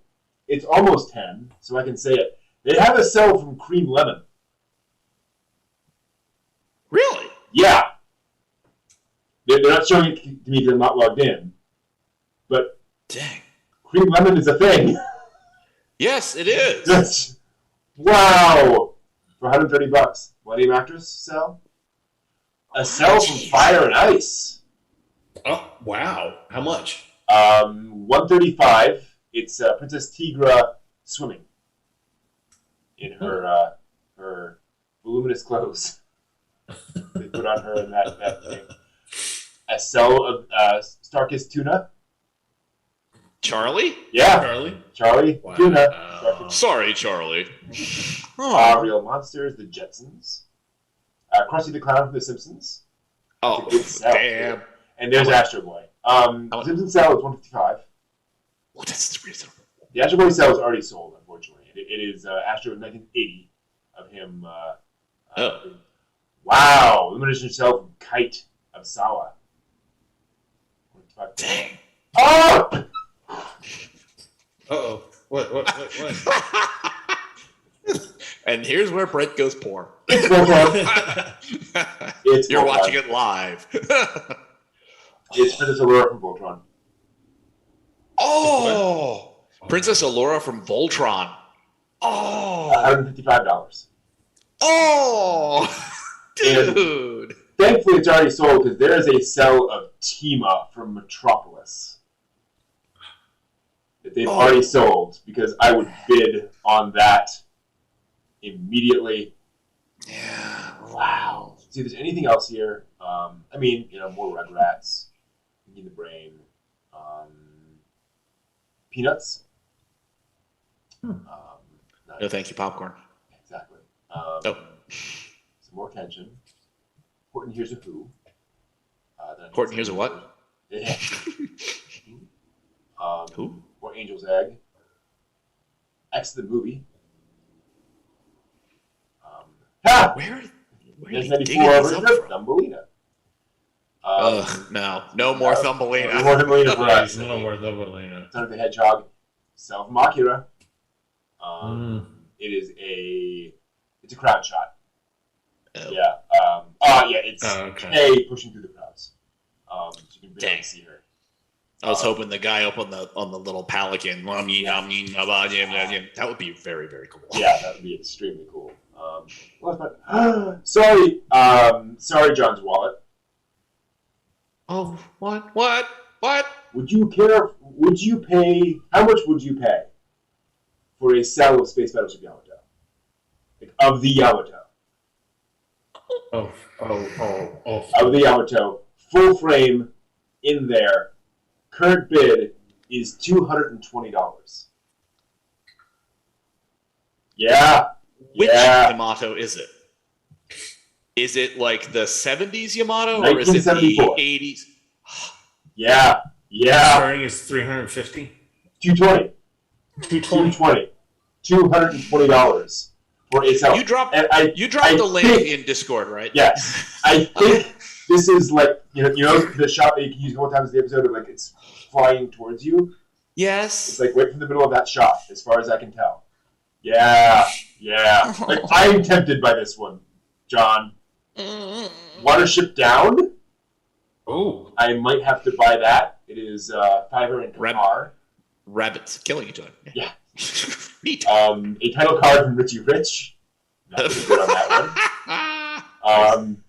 It's almost 10, so I can say it. They have a cell from Cream Lemon.
Really?
Yeah. They're not showing it to me because I'm not logged in. But
dang,
Cream Lemon is a thing.
Yes, it is.
Wow. For $130. Wedding Actress cell? A cell from Fire and Ice.
Oh, wow. How much?
$135. It's Princess Tigra swimming in her voluminous clothes. They put on her in that thing. A cell of Starkist Tuna.
Charlie?
Yeah. Charlie.
Wow.
Tuna.
Sorry, Charlie.
Real Monsters, The Jetsons. Krusty the Clown from The Simpsons.
Oh, damn.
And there's Astro Boy. Simpsons cell is $155.
Oh, that's reasonable.
The Astro Boy cell is already sold, unfortunately. It is Astro in 1980 of him. Wow. Limited cell from Kite of Sawa.
Dang.
Oh!
Uh-oh. What?
And here's where Brent goes poor.
You're
watching it live.
It's Princess Allura from Voltron.
Oh! Princess Allura from Voltron. Oh!
$155.
Oh! Dude!
And thankfully, it's already sold because there is a cell of Tima from Metropolis that they've already sold because I would bid on that immediately.
Yeah.
Wow. See if there's anything else here. More Rugrats, Pinky the Brain, Peanuts.
No, thank you, popcorn.
Exactly.
Some
more Kenshin. Horton Hears a Who.
Horton Hears a what?
Yeah.
Who?
Or Angel's Egg. X the Movie.
Where
are you digging these up from? Thumbelina.
No more Thumbelina.
No more Thumbelina for us.
No more Thumbelina.
Sonic the Hedgehog. Cell from Akira. It's a crowd shot.
Oh.
Yeah. It's Kay pushing through the crowds. So you can barely see her.
I was hoping the guy up on the little pelican. That would be very, very cool.
Yeah, that would be extremely cool. Sorry, John's wallet.
Oh, what?
Would you pay, how much would you pay for a cell of Space Battleship Yamato? Like, of the Yamato.
Of
the Yamato. Full frame, in there. Current bid is $220. Yeah.
Which Yamato is it? Is it like the 70s Yamato or is it the 80s?
Yeah. Yeah.
Starting is $350.
$220. $220 for a cell.
You dropped the link in Discord, right?
Yes. I think this is like you know the shot that you can use multiple times in the episode of like it's flying towards you.
Yes.
It's like right from the middle of that shot, as far as I can tell. Yeah. Like I'm tempted by this one, John. Watership Down.
Oh.
I might have to buy that. It is Fiverr and Qatar.
Rabbits killing each other.
Yeah.
Neat.
A title card from Richie Rich. Not really good on that one.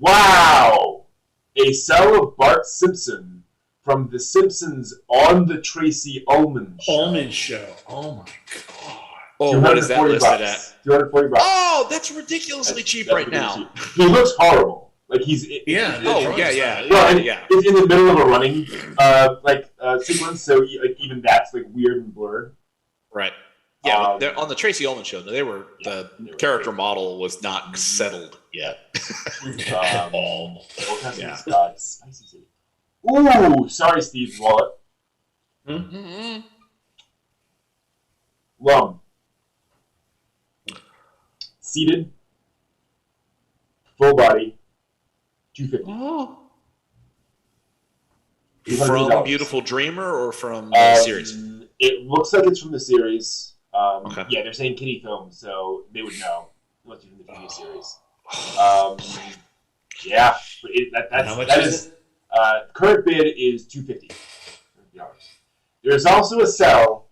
Wow! A cell of Bart Simpson from The Simpsons on the Tracy Ullman Show.
Oh my god.
Oh, what is that listed at?
$240.
Oh, that's ridiculously cheap right now.
Cheap. He looks horrible. Like he's
yeah.
It's in the middle of a running sequence, so like even that's like weird and blurred.
Right. Yeah, but on the Tracy Ullman Show, the character model was not settled yet.
Spicy City. Ooh, sorry, Steve's wallet. Lum. Seated. Full body. $250.
Oh. From Beautiful Dreamer or from the series?
It looks like it's from the series.
Okay.
Yeah, they're saying kiddie film, so they would know. What's from the TV series? Yeah, but that is current bid is $250. There's also a cell,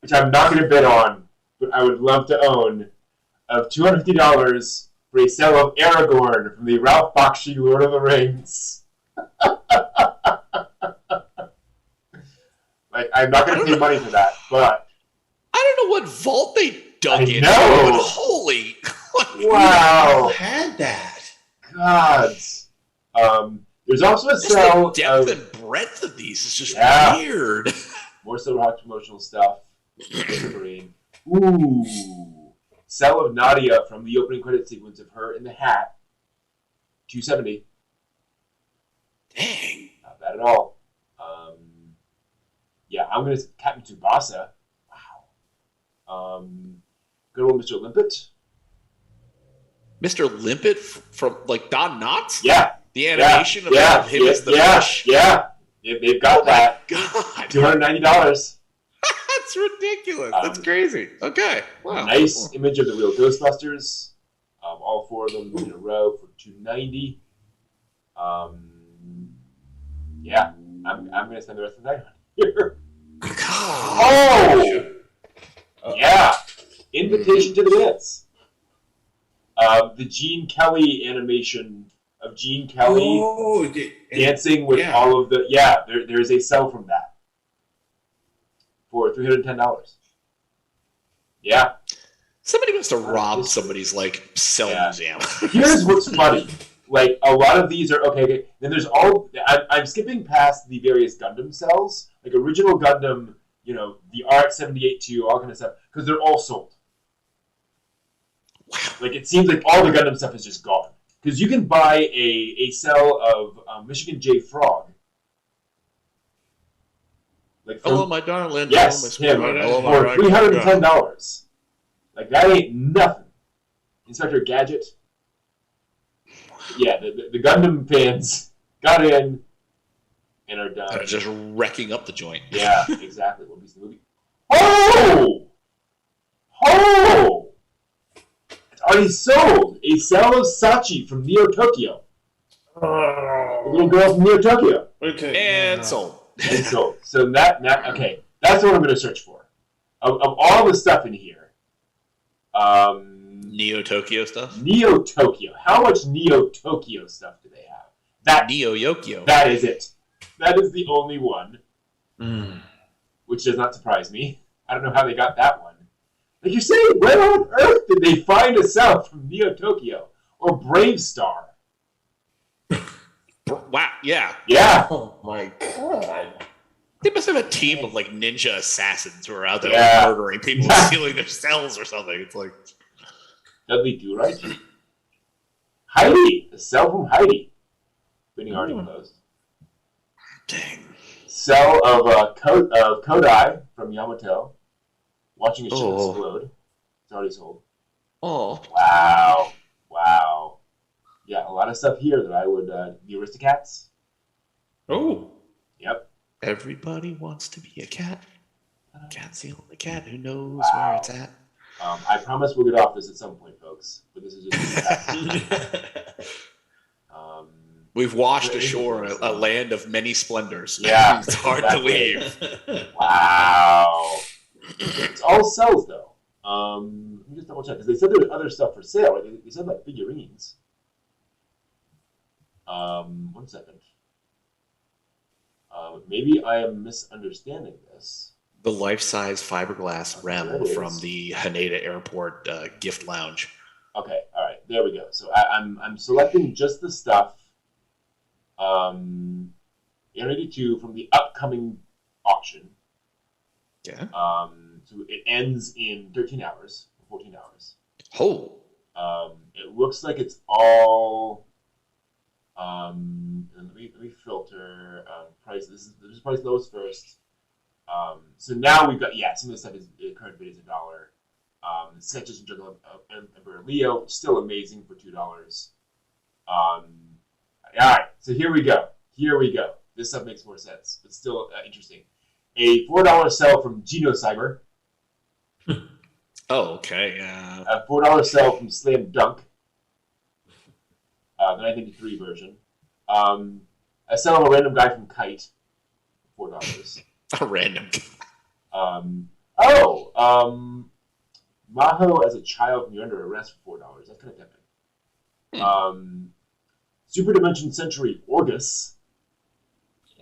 which I'm not going to bid on, but I would love to own, of $250 for a cell of Aragorn from the Ralph Bakshi Lord of the Rings. Like, I'm not going to pay money for that, but
I don't know what vault they dug in.
But
holy!
Wow!
Who had that?
God. There's also a cell.
The depth and breadth of these is just weird.
More Silver Hawk promotional stuff. Ooh. Cell of Nadia from the opening credit sequence of her in the hat. $270.
Dang.
Not bad at all. Yeah, I'm going to Captain Tsubasa. Wow. Good old Mr. Limpet.
Mr. Limpet from like Don Knotts?
Yeah.
The animation of him as the fish?
Yeah. They've got that.
God.
$290.
That's ridiculous. That's crazy. Okay. Wow.
Nice image of the real Ghostbusters. All four of them in a row for $290. Yeah. I'm going to spend the rest of the night here. Oh! Yeah. Invitation to the Dance. The Gene Kelly animation of Gene Kelly dancing with all of the... Yeah, there's a cell from that for $310. Yeah.
Somebody must have robbed somebody's, like, cell museum.
Here's what's funny. Like, a lot of these are... Okay. Then there's all... I'm skipping past the various Gundam cells. Like, original Gundam, the RX-78-2, all kind of stuff. Because they're all sold.
Wow.
Like, it seems like all the Gundam stuff is just gone. Because you can buy a cell of Michigan J. Frog. Like
hello, my darling.
Yes, him.
Hello,
For $310. Like, that ain't nothing. Inspector Gadget. Yeah, the Gundam fans got in and are done.
They're just wrecking up the joint.
Yeah, exactly. What is the movie? Oh! Oh! It's already sold! A cell of Sachi from Neo Tokyo. The little girl from Neo Tokyo.
Okay. And sold.
And sold. So okay, that's what I'm going to search for. Of all the stuff in here.
Neo Tokyo stuff?
Neo Tokyo. How much Neo Tokyo stuff do they have? That
Neo Yokio.
That is it. That is the only one. Which does not surprise me. I don't know how they got that one. Like you're saying, where on earth did they find a cell from Neo Tokyo? Or Brave Star?
Wow, yeah.
Yeah.
Oh my god.
They must have a team of like ninja assassins who are out there murdering people, stealing their cells or something. It's like
Dudley Do-Right. Heidi, the cell from Heidi. Winning already closed.
Dang.
Cell of Kodai from Yamato. Watching a ship explode. It's already sold.
Oh.
Wow. Yeah, a lot of stuff here that I would... the Aristocats.
Oh.
Yep.
Everybody wants to be a cat. Cat's the only cat who knows where it's at.
I promise we'll get off this at some point, folks. But this is just...
We've washed ashore a land of many splendors.
Yeah.
It's hard to leave.
Wow. It's all cells, though. Let me just double check, because they said there was other stuff for sale. Right? They said, like, figurines. 1 second. Maybe I am misunderstanding this.
The life-size fiberglass REM from the Haneda Airport gift lounge.
Okay, all right, there we go. So I'm selecting just the stuff. 82 from the upcoming auction.
Yeah.
So it ends in 13 hours, 14 hours.
Oh.
It looks like it's all. Let me filter price. This is price lowest first. So now we've got some of the stuff is current bid is $1. The sketches from Jungle of Emperor Leo still amazing for $2. All right, so here we go. This stuff makes more sense, but still interesting. A $4 sell from Genocyber.
Oh, okay.
A $4 sell from Slam Dunk. The 1993 version. A sell of a random guy from Kite. $4.
A random guy.
Maho as a child when you're under arrest for $4. That's kind of tempting. Super Dimension Century Orgus.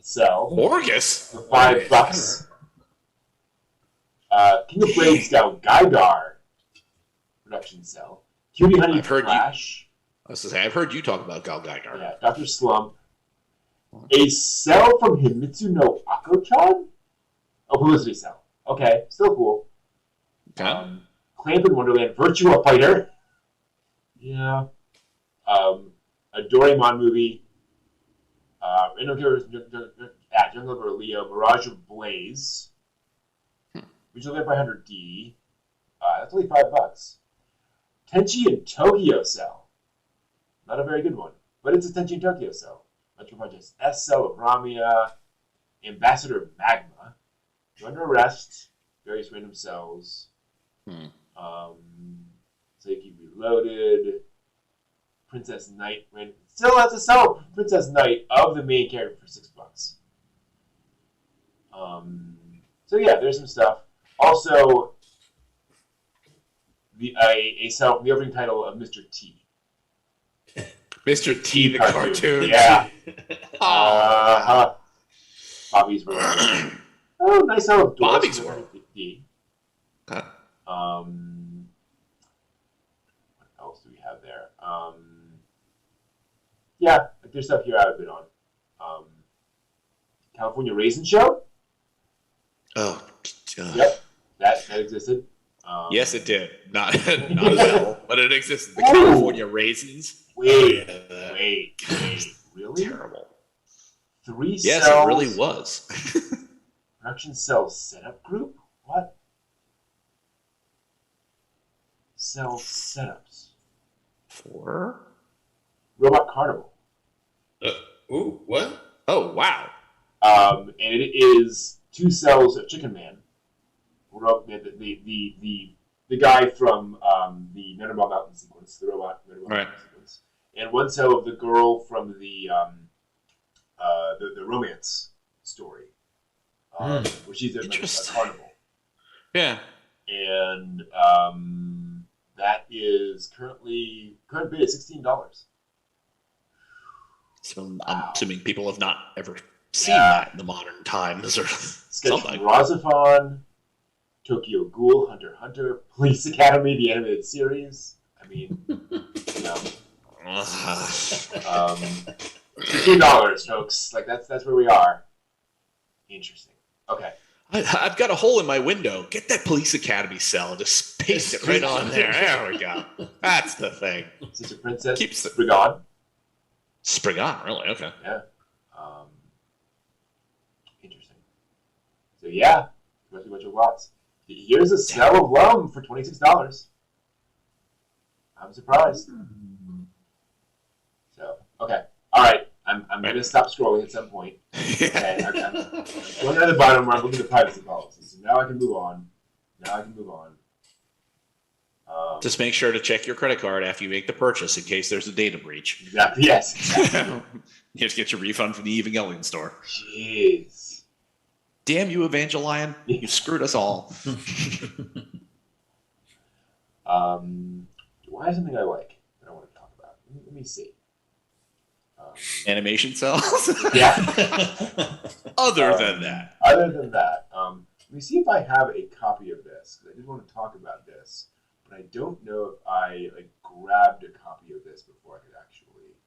Sell.
Orgus?
For $5. King of Blades style Gygar production cell. Cutie Honey Flash.
I've heard you talk about Gal Gygar.
Yeah, Dr. Slump. A cell from Himitsu no Ako-chan? Oh, publicity cell. Okay, still cool.
Okay.
Clamp in Wonderland Virtua Fighter. Yeah. A Doraemon movie. Jungle Over Leo. Mirage of Blaze. Regional Empire 100D. That's only $5. Tenchi and Tokyo Cell. Not a very good one, but it's a Tenchi and Tokyo Cell. Metro Projects S Cell of Ramia. Ambassador Magma. You're under arrest. Various random cells. Seiki Reloaded. Princess Knight. Still has to sell Princess Knight of the main character for $6. So yeah, there's some stuff. Also, a cell from the opening title of Mr. T.
Mr. T, the cartoon.
Yeah. Bobby's World. Oh, nice cell of
Bobby's World.
What else do we have there? There's stuff here I have been on. California Raisin Show.
Oh.
Yep, that existed.
Yes, it did. Not a cell, but it existed. The California Raisins.
Wait. Really?
Terrible.
3 cells.
Yes, it really was.
Production cell setup group? What? Cell setups.
4?
Robot Carnival.
What?
Oh, wow.
And it is 2 cells of Chicken Man. The guy from the Neterball Mountain sequence, the robot Neterball Mountain sequence, and 1 cell of the girl from the romance story, where she's at a carnival.
Yeah.
And that is current bid is $16.
So I'm assuming people have not ever seen that in the modern times or something.
Razafon, Tokyo Ghoul, Hunter x Hunter, Police Academy, the animated series. I mean, $16, folks. Like that's where we are. Interesting. Okay.
I've got a hole in my window. Get that Police Academy cell and just paste it right on there. There we go. That's the thing.
Sister Princess.
Keeps
Spriggan.
Spriggan, really? Okay.
Yeah. So yeah, must be a bunch of lots. Here's a Cell of Lum for $26. I'm surprised. So okay, all right. I'm gonna stop scrolling at some point. Okay, I'm going down the bottom where I'm looking at privacy policies. So now I can move on.
Just make sure to check your credit card after you make the purchase in case there's a data breach.
Exactly. Yes. Exactly.
You have to get your refund from the Evangelion store.
Jeez.
Damn you, Evangelion. You screwed us all.
Do I have something I like that I want to talk about? Let me see.
Animation cells?
Yeah.
Other than that,
let me see if I have a copy of this, because I did want to talk about this, but I don't know if I grabbed a copy of this before I could actually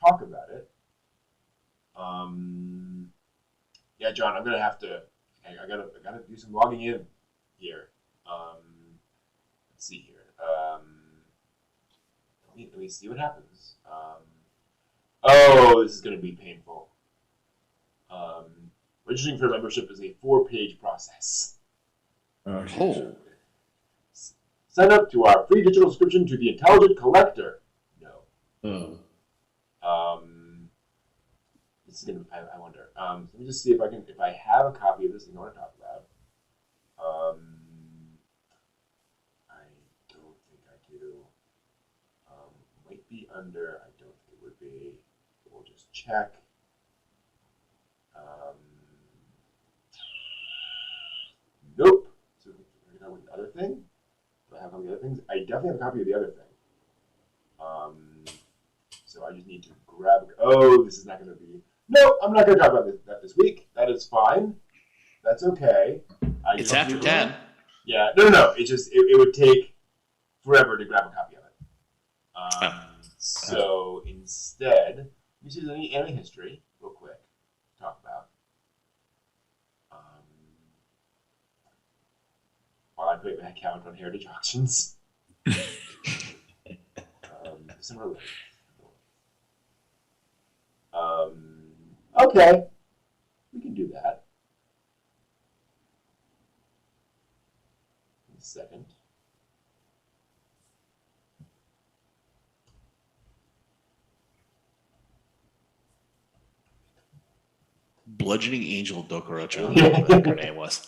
talk about it. Yeah, John, I'm gonna have to. I gotta do some logging in here. Let's see here. Let me see what happens. Oh, this is gonna be painful. Registering for membership is a 4-page process.
Oh.
Sign up to our free digital subscription to the Intelligent Collector. No. This is gonna. I wonder. Let me just see if I have a copy of this thing I want to talk about. I don't think I do. Might be under. I don't think it would be. We'll just check. Nope. So we're gonna go with the other thing. Do I have all the other things? I definitely have a copy of the other thing. So I just need to grab. Oh, this is not going to be. No, I'm not going to talk about that this week. That is fine. That's okay.
it's after 10.
Yeah. No. It's just it would take forever to grab a copy of it. So instead, let me see if there's any anime history real quick to talk about. While I create my account on Heritage Auctions. December 11th. Okay. We can do that. In a second.
Bludgeoning Angel Dokorocho, whatever her name was.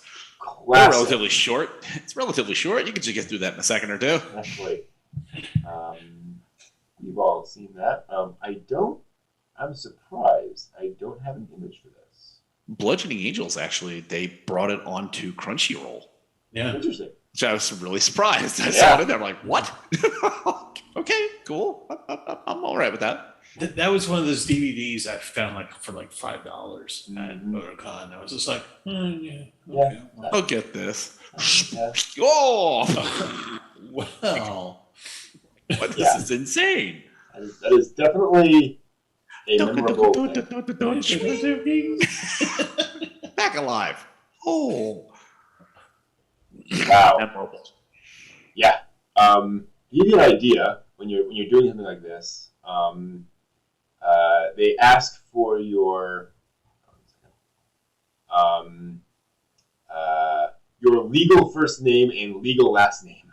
Relatively short. It's relatively short. You can just get through that in a second or two.
Actually, we've all seen that. I'm surprised I don't have an image for this.
Bludgeoning Angels, actually, they brought it onto Crunchyroll.
Yeah.
Interesting.
Which I was really surprised. I saw it in there. I'm like, what? Okay, cool. I'm all right with that.
That was one of those DVDs I found for $5 at Otakon. I was just like, yeah.
I'll get this.
Yeah.
Oh!
Wow.
But this is insane.
That is definitely a memorable thing.
Back alive. Oh.
Wow.
Memorable.
Yeah. To give you an idea, when you're doing something like this, they ask for your legal first name and legal last name.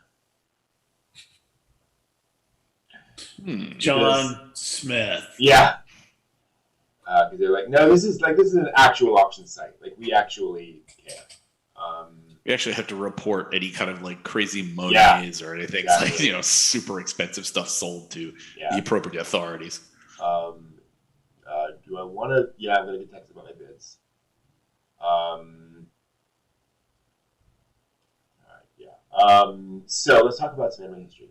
John Smith.
Yeah. Because they're like, no, this is an actual auction site. We actually care.
We actually have to report any kind of crazy monies or anything.
Exactly.
It's super expensive stuff sold to the appropriate authorities.
Do I want to? Yeah, I'm going to get texted about my bids. All right, yeah. So let's talk about some anime history.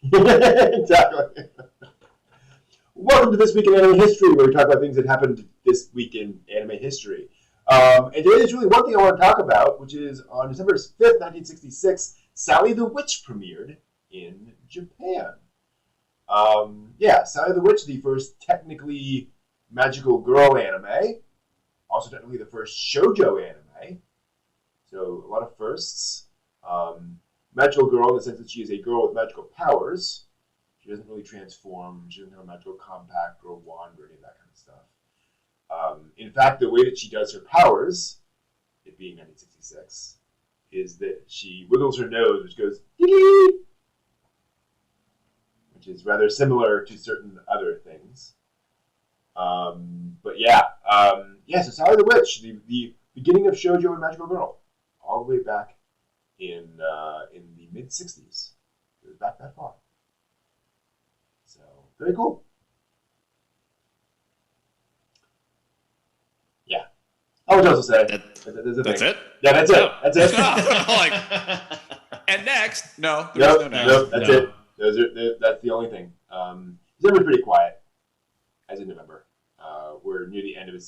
Exactly. Welcome to This Week in Anime History, where we talk about things that happened this week in anime history. And today there's really one thing I want to talk about, which is on December 5th, 1966, Sally the Witch premiered in Japan. Sally the Witch, the first technically magical girl anime, also technically the first shoujo anime. So a lot of firsts. Magical girl in the sense that she is a girl with magical powers. She doesn't really transform. She doesn't have a magical compact or a wand or any of that kind of stuff. In fact, the way that she does her powers, it being 1966, is that she wiggles her nose, which goes, dee, which is rather similar to certain other things. But yeah, so Sally the Witch, the beginning of Shoujo and Magical Girl, all the way back in the mid 60s. It was back that far. So very cool. Yeah. I would also say
that's
it.
Yeah,
that's it. That's it.
And next, no,
that's it. That's the only thing. December's pretty quiet, as in November. We're near the end of the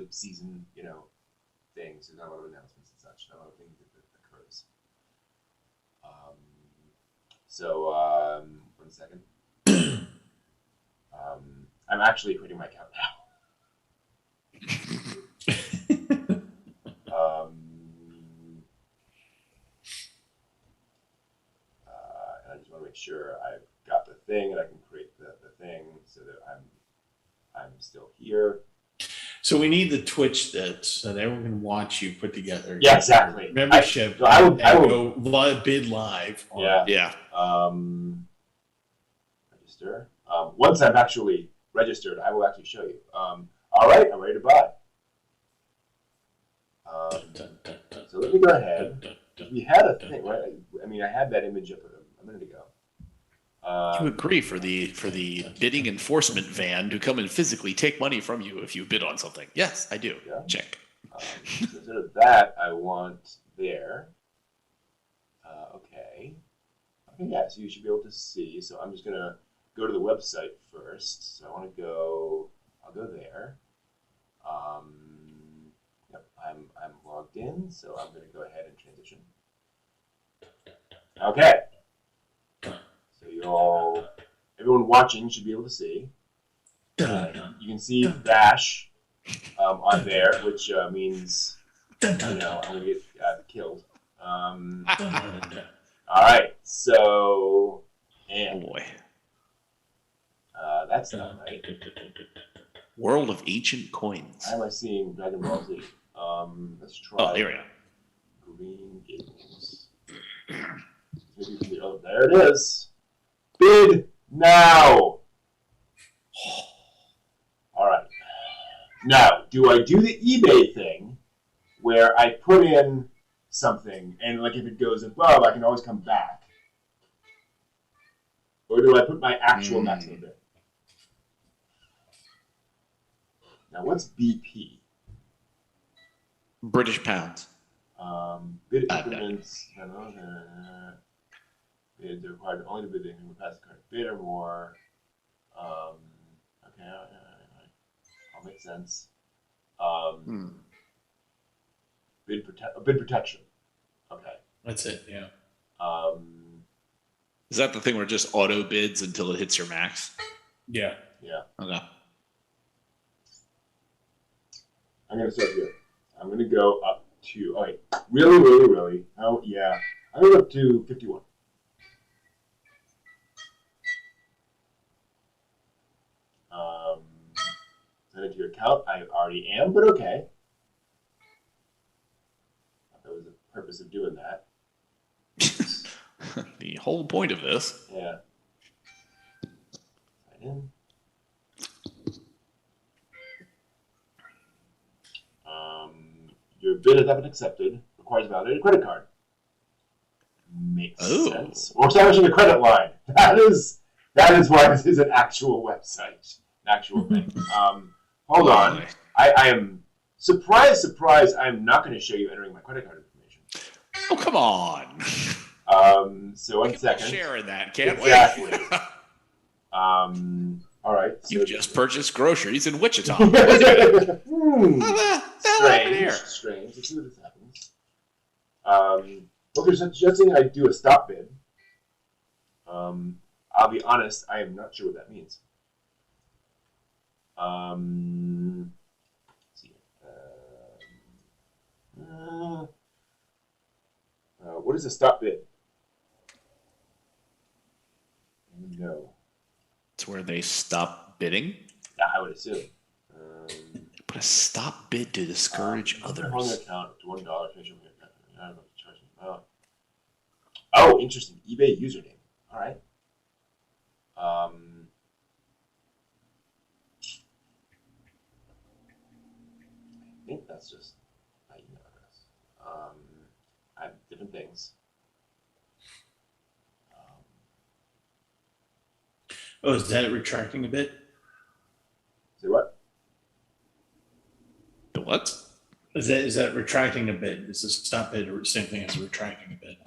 season, thing. So not a lot of announcements and such. Not a lot of things that occurs. One second. I'm actually quitting my account now. And I just want to make sure I've got the thing and I can create the thing so that I'm still here.
So we need the Twitch so that everyone can watch you put together.
Yeah, exactly.
Membership.
I will
go bid live.
Yeah. Register. Once I'm actually registered, I will actually show you. All right, I'm ready to buy. So let me go ahead. We had a thing, right? I mean, I had that image up a minute ago.
You agree for the bidding enforcement van to come and physically take money from you if you bid on something? Yes, I do.
Yeah.
Check.
So instead of that, I want there. Okay. Yeah, so you should be able to see. So I'm just going to go to the website first. So I want to go, I'll go there. Yep, I'm logged in, so I'm going to go ahead and transition. Okay. So everyone watching should be able to see. You can see Dash on there, which means, I'm going to get killed. All right, so, and
oh boy.
that's not right.
World of Ancient Coins.
Why am I seeing Dragon Ball Z? Let's try.
Oh, there we go.
Green Gables. Oh, there it is. Bid now. All right. Now, do I do the eBay thing where I put in something and if it goes above, I can always come back? Or do I put my actual maximum bid? Now, what's BP?
British pounds.
Bid increments. Bids are required only to bid the pass the current bid or more. Okay, all makes sense. Bid protection. Okay.
That's it. Yeah.
Is that the thing where it just auto bids until it hits your max?
Yeah.
Yeah.
Okay.
I'm gonna start here. I'm gonna go up to. Oh wait, really? Oh yeah. I'm gonna go up to 51. Send it to your account. I already am, but okay. That was the purpose of doing that.
The whole point of this.
Yeah. Sign in. Your bid has not been accepted. Requires a validated credit card. Makes sense. Or establishing a credit line. That is why this is an actual website. An actual thing. Hold on. I am surprised. I'm not going to show you entering my credit card information.
Oh, come on.
So 1 second.
Share in that, can't we?
Exactly. All right. So
you just purchased groceries in Wichita.
Strange. Let's see what happens. Well, they're suggesting I do a stop bid. I'll be honest, I am not sure what that means. Let's see. What is a stop bid? No.
It's where they stop bidding?
Yeah, I would assume.
Put a stop bid to discourage others.
Account to $1. I don't know if charging. Oh, interesting. eBay username. All right. I think that's just my email address. I have different things.
Is that retracting a bit?
Say what?
The what?
Is that retracting a bit? Is this stop bid or the same thing as retracting a bit?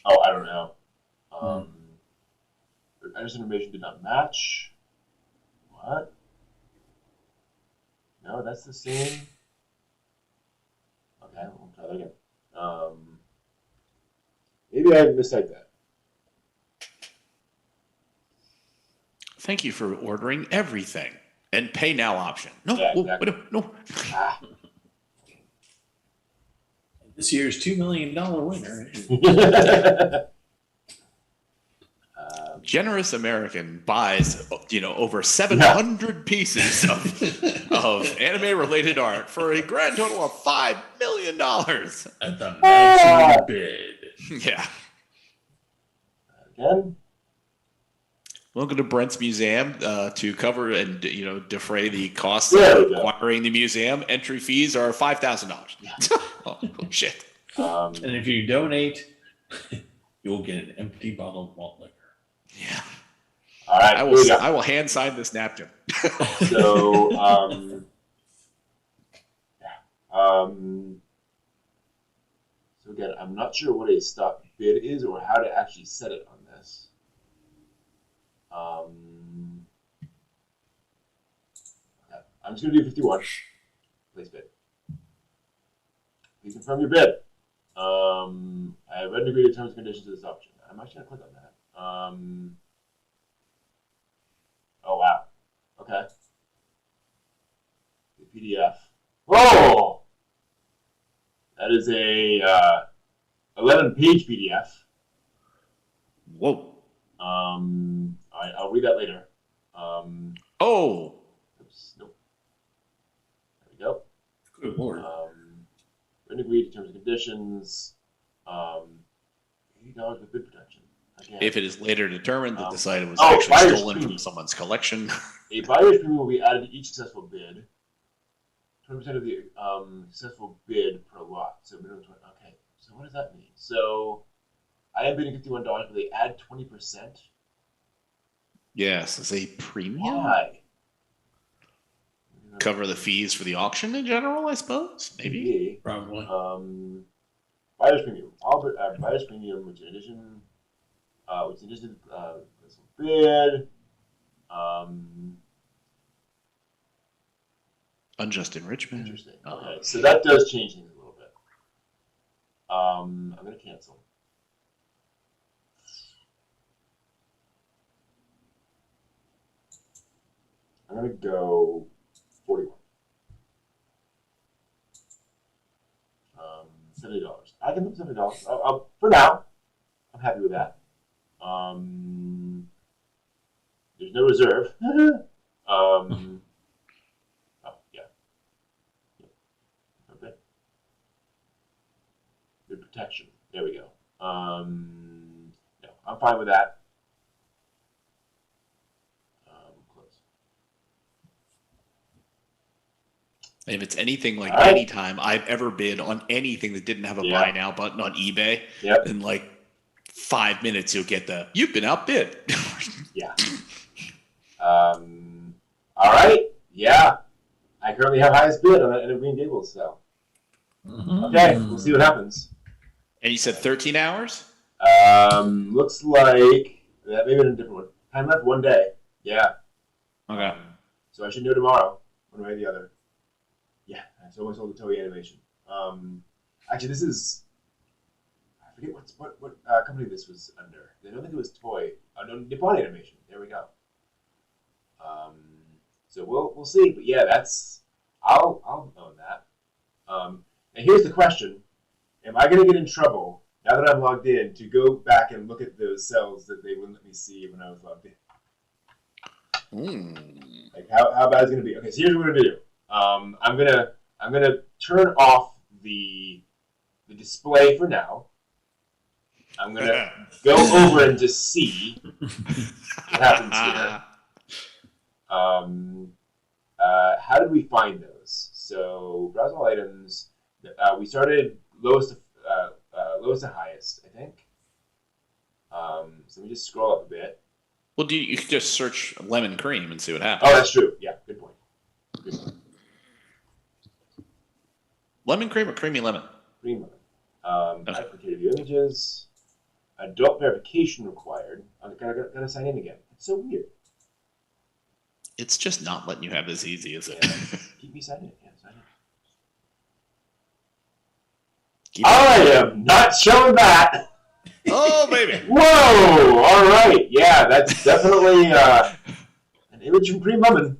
Oh, I don't know. Address information did not match. What? No, that's the same. Okay, we'll try that again. Maybe I mistyped that.
Thank you for ordering everything. And pay now option. No,
Yeah, exactly.
no.
This year's $2 million winner.
Generous American buys, over 700 pieces of anime-related art for a grand total of $5 million.
At the maximum bid.
Yeah.
Again?
Welcome to Brent's Museum to cover and defray the costs of acquiring the museum. Entry fees are $5,000. Oh shit!
And if you donate, you'll get an empty bottle of malt liquor.
Yeah.
All right.
I will hand sign this napkin.
So, so again, I'm not sure what a stop bid is or how to actually set it on this. Okay. I'm just going to do 51. Place bid. Please confirm your bid. I read and agree to terms and conditions of this option. I'm actually going to click on that. Oh, wow. Okay. The PDF. Oh! That is a 11-page PDF.
Whoa.
All right, I'll read that later. Oops, nope. There we go.
Good lord.
Written agreed to terms and conditions. $80 with bid protection. Again.
If it is later determined that this item was actually stolen from someone's collection.
A buyer's premium will be added to each successful bid. 20% of the successful bid per lot. So minimum 20. Okay, so what does that mean? So I am bidding $51, but they add 20%.
Yes, as a premium.
Why?
Cover the fees for the auction in general, I suppose. Maybe.
Probably.
Buyer's premium. Buyer's premium, which in addition to bid.
Unjust enrichment.
Interesting. Okay, so that does change things a little bit. I'm going to cancel. I'm going to go 41. $70. I can put $70. For now, I'm happy with that. There's no reserve. Oh, yeah. Okay. Good protection. There we go. No, I'm fine with that. Close.
If it's anything like any time I've ever bid on anything that didn't have a buy now button on eBay, in like 5 minutes you'll get you've been outbid.
Yeah. All right. Yeah. I currently have highest bid on that end of Green Gables, so. Okay, we'll see what happens.
And you said 13 hours?
Looks like that maybe in a different one. Time left 1 day. Yeah.
Okay.
So I should know tomorrow, one way or the other. Yeah, I almost sold the Toei animation. Actually, this is, I forget what company this was under. I don't think it was Toei. No, Nippon Animation. There we go. So we'll see. But yeah, I'll own that. And here's the question: am I going to get in trouble? now that I'm logged in, to go back and look at those cells that they wouldn't let me see when I was logged in. Like how bad is it gonna be? Okay, so here's what we're gonna do. I'm gonna turn off the display for now. I'm gonna go over and just see what happens here. How did we find those? So browse all items. We started lowest to highest, I think. So let me just scroll up a bit.
Well, you could just search lemon cream and see what happens.
Oh, that's true. Yeah, good point.
Lemon cream or creamy lemon?
Cream lemon. Applicated view images. Adult verification required. I gotta sign in again. It's so weird.
It's just not letting you have this easy, is it?
Yeah. Keep me signing in. Yeah, sign in. I am not showing that.
Oh, baby.
Whoa! All right. Yeah, that's definitely an image from Cream Lemon.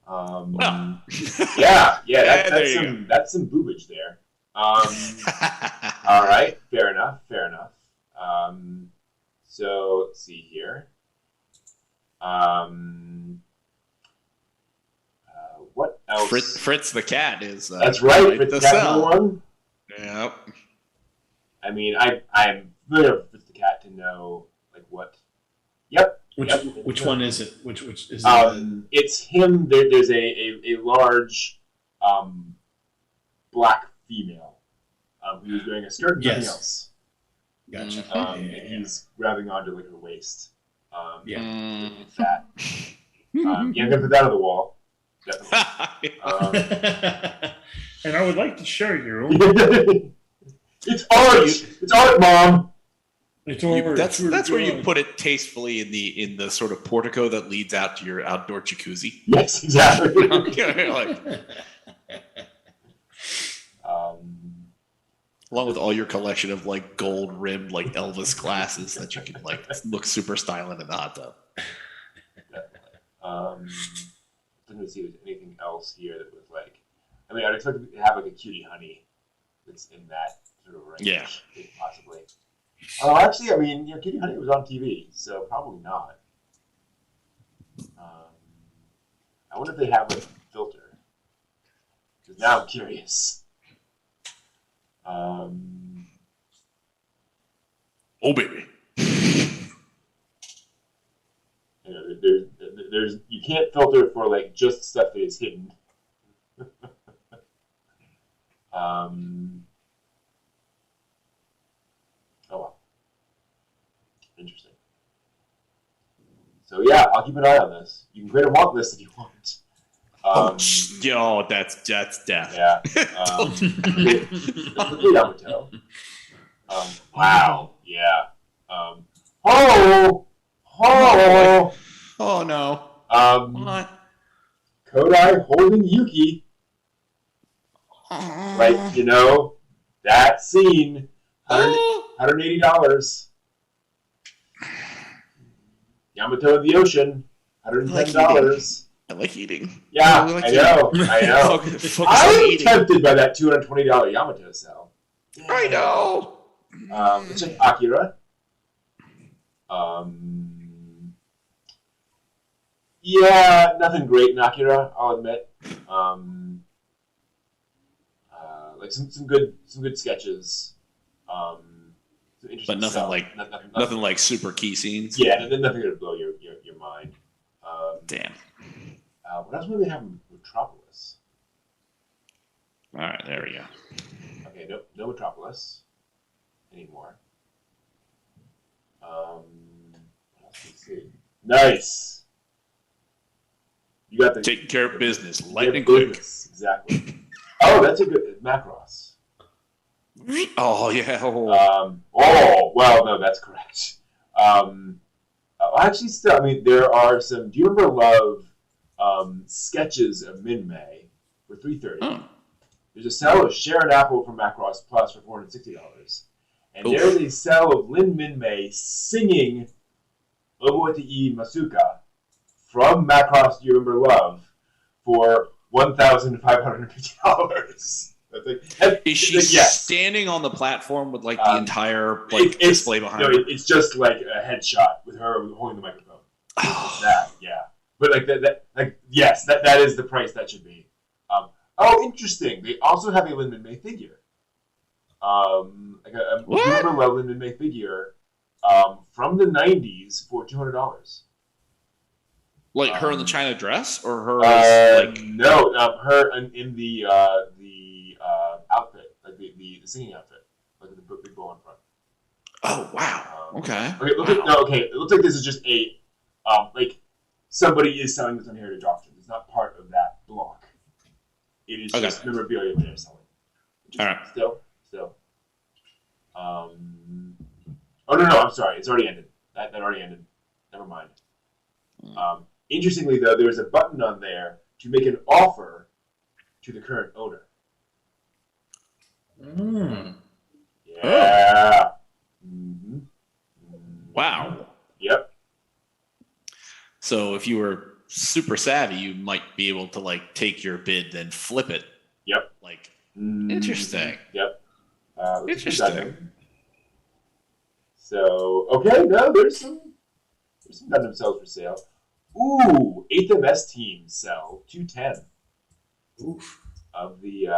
Well.
That's some boobage there. All right. Fair enough. So let's see here. What else?
Fritz the Cat is.
That's right. Fritz the Cat one.
Yep.
I mean, I'm familiar with Fritz the Cat to know like what. Yep.
Which one is it? Which is
it? It's him. There's a large black female who's wearing a skirt and nothing else.
Gotcha.
And he's grabbing onto like her waist. It's that. I'm gonna put that on the wall. Definitely.
And I would like to show you.
It's art. It's art, Mom.
It's art.
That's where you put it tastefully in the sort of portico that leads out to your outdoor jacuzzi.
Yes, exactly.
Along with all your collection of like gold rimmed like Elvis glasses that you can like look super styling in the hot tub.
Let me see if there's anything else here that was like. I mean, I'd expect to have like a cutie honey that's in that sort of range.
Yeah.
Possibly. Oh, actually, I mean, cutie honey was on TV, so probably not. I wonder if they have like a filter. Because now I'm curious.
Oh, baby.
There's you can't filter for like just stuff that is hidden. Oh well, interesting. So yeah, I'll keep an eye on this. You can create a want list if you want.
That's death.
Yeah. Yamato. Wow. Yeah.
Oh no. What?
Kodai holding Yuki. Like, that scene. $180. Yamato of the Ocean. $110.
I like eating.
Yeah, I know. I'm tempted by that $220 Yamato cell.
Yeah. I know.
Let's check Akira. Yeah, nothing great in Akira, I'll admit. Like some good sketches.
But nothing nothing like super key scenes.
Yeah, nothing to blow your mind.
Damn.
What else would they have in Metropolis?
All right, there we go.
Okay, no Metropolis anymore. What else can we see? Nice. You got the
taking care of business, lightning quick.
Exactly. Oh, that's a good Macross.
Oh yeah.
Well, no, that's correct. Actually, still, I mean, there are some. Do you remember Love sketches of Min-May for $330?
Oh.
There's a cell of Sharon Apple from Macross Plus for $460, and there's a cell of Lin Min-May singing Oboete Masuka from Macross Do You Remember Love for $1,550.
Is she standing on the platform with like the entire display behind her?
No, it's just like a headshot with her holding the microphone. That, yeah. But yes, that is the price that should be. Interesting. They also have a Lin Min May figure. A number Lin Min May figure from the 90s for $200.
Like her in the China dress, or her
no, her in the outfit, like the singing outfit, like the big bow in front.
Oh wow! Okay.
Okay. It looks like this is just a somebody is selling this on Heritage Auctions. It's not part of that block. It is just memorabilia they're selling.
All right.
Still. Oh no! I'm sorry. It's already ended. That already ended. Never mind. Interestingly, though, there's a button on there to make an offer to the current owner. Yeah. Mm-hmm.
Wow.
Yep.
So if you were super savvy, you might be able to take your bid, then flip it.
Yep.
Interesting.
Yep.
Interesting.
So there's some Gundam cells for sale. Ooh, 8th MS team cell 210.
Oof.
Of the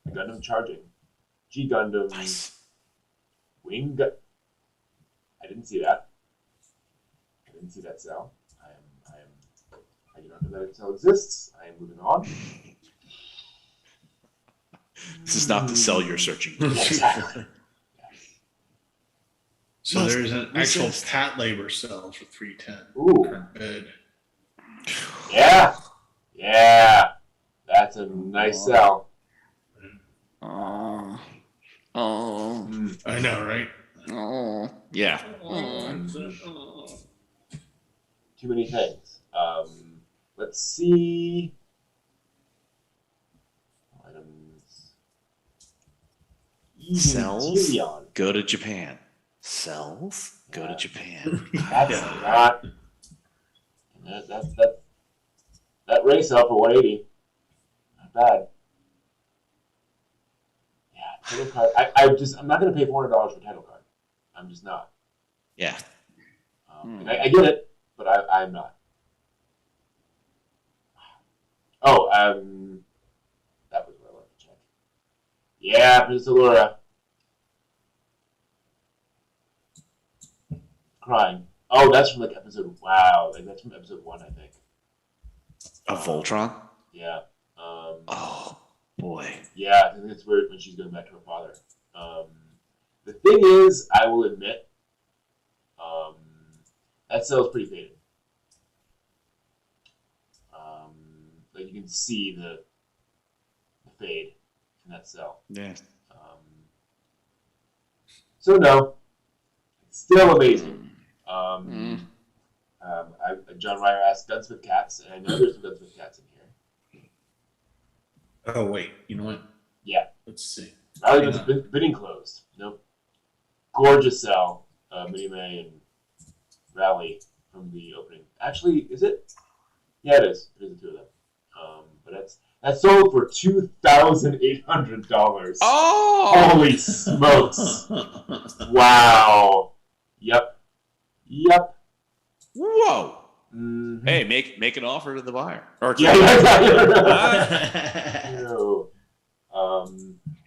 Gundam charging. G Gundam.
Nice.
Wing. I didn't see that. I didn't see that cell. I do not know that cell exists. I am moving on.
This is not the cell you're searching for.
Exactly.
So there's an actual Pat Labor cell for 310.
Ooh.
Bid.
Yeah. That's a nice cell.
Oh.
I know, right?
Oh. Yeah.
Too many things. Let's see. Items.
Cells
Evangelion.
go to Japan. Cells go to Japan.
That's not. That race up for 180. Not bad. Yeah, title card. I'm not going to pay $400 for title card. I'm just not.
Yeah.
And I get it, but I'm not. Oh, that was what I wanted to check. Yeah, Princess Allura. Crying. Oh, that's from episode. Wow, that's from episode 1, I think.
Of Voltron?
Yeah.
Oh boy.
Yeah, I think that's weird when she's going back to her father. The thing is, I will admit, that cell's pretty faded. You can see the fade in that cell.
Yeah.
So no, it's still amazing. John Ryer asked Gunsmith Cats, and I know there's some Gunsmith Cats in here.
Oh wait, you know what?
Yeah.
Let's see.
Bidding closed. Nope. Gorgeous cell, Minnie May and Rally from the opening. Actually, is it? Yeah, it is. It is the two of them. But that's sold for $2,800.
Oh!
Holy smokes! Wow. Yep.
Whoa.
Mm-hmm.
Hey, make an offer to the buyer. Or to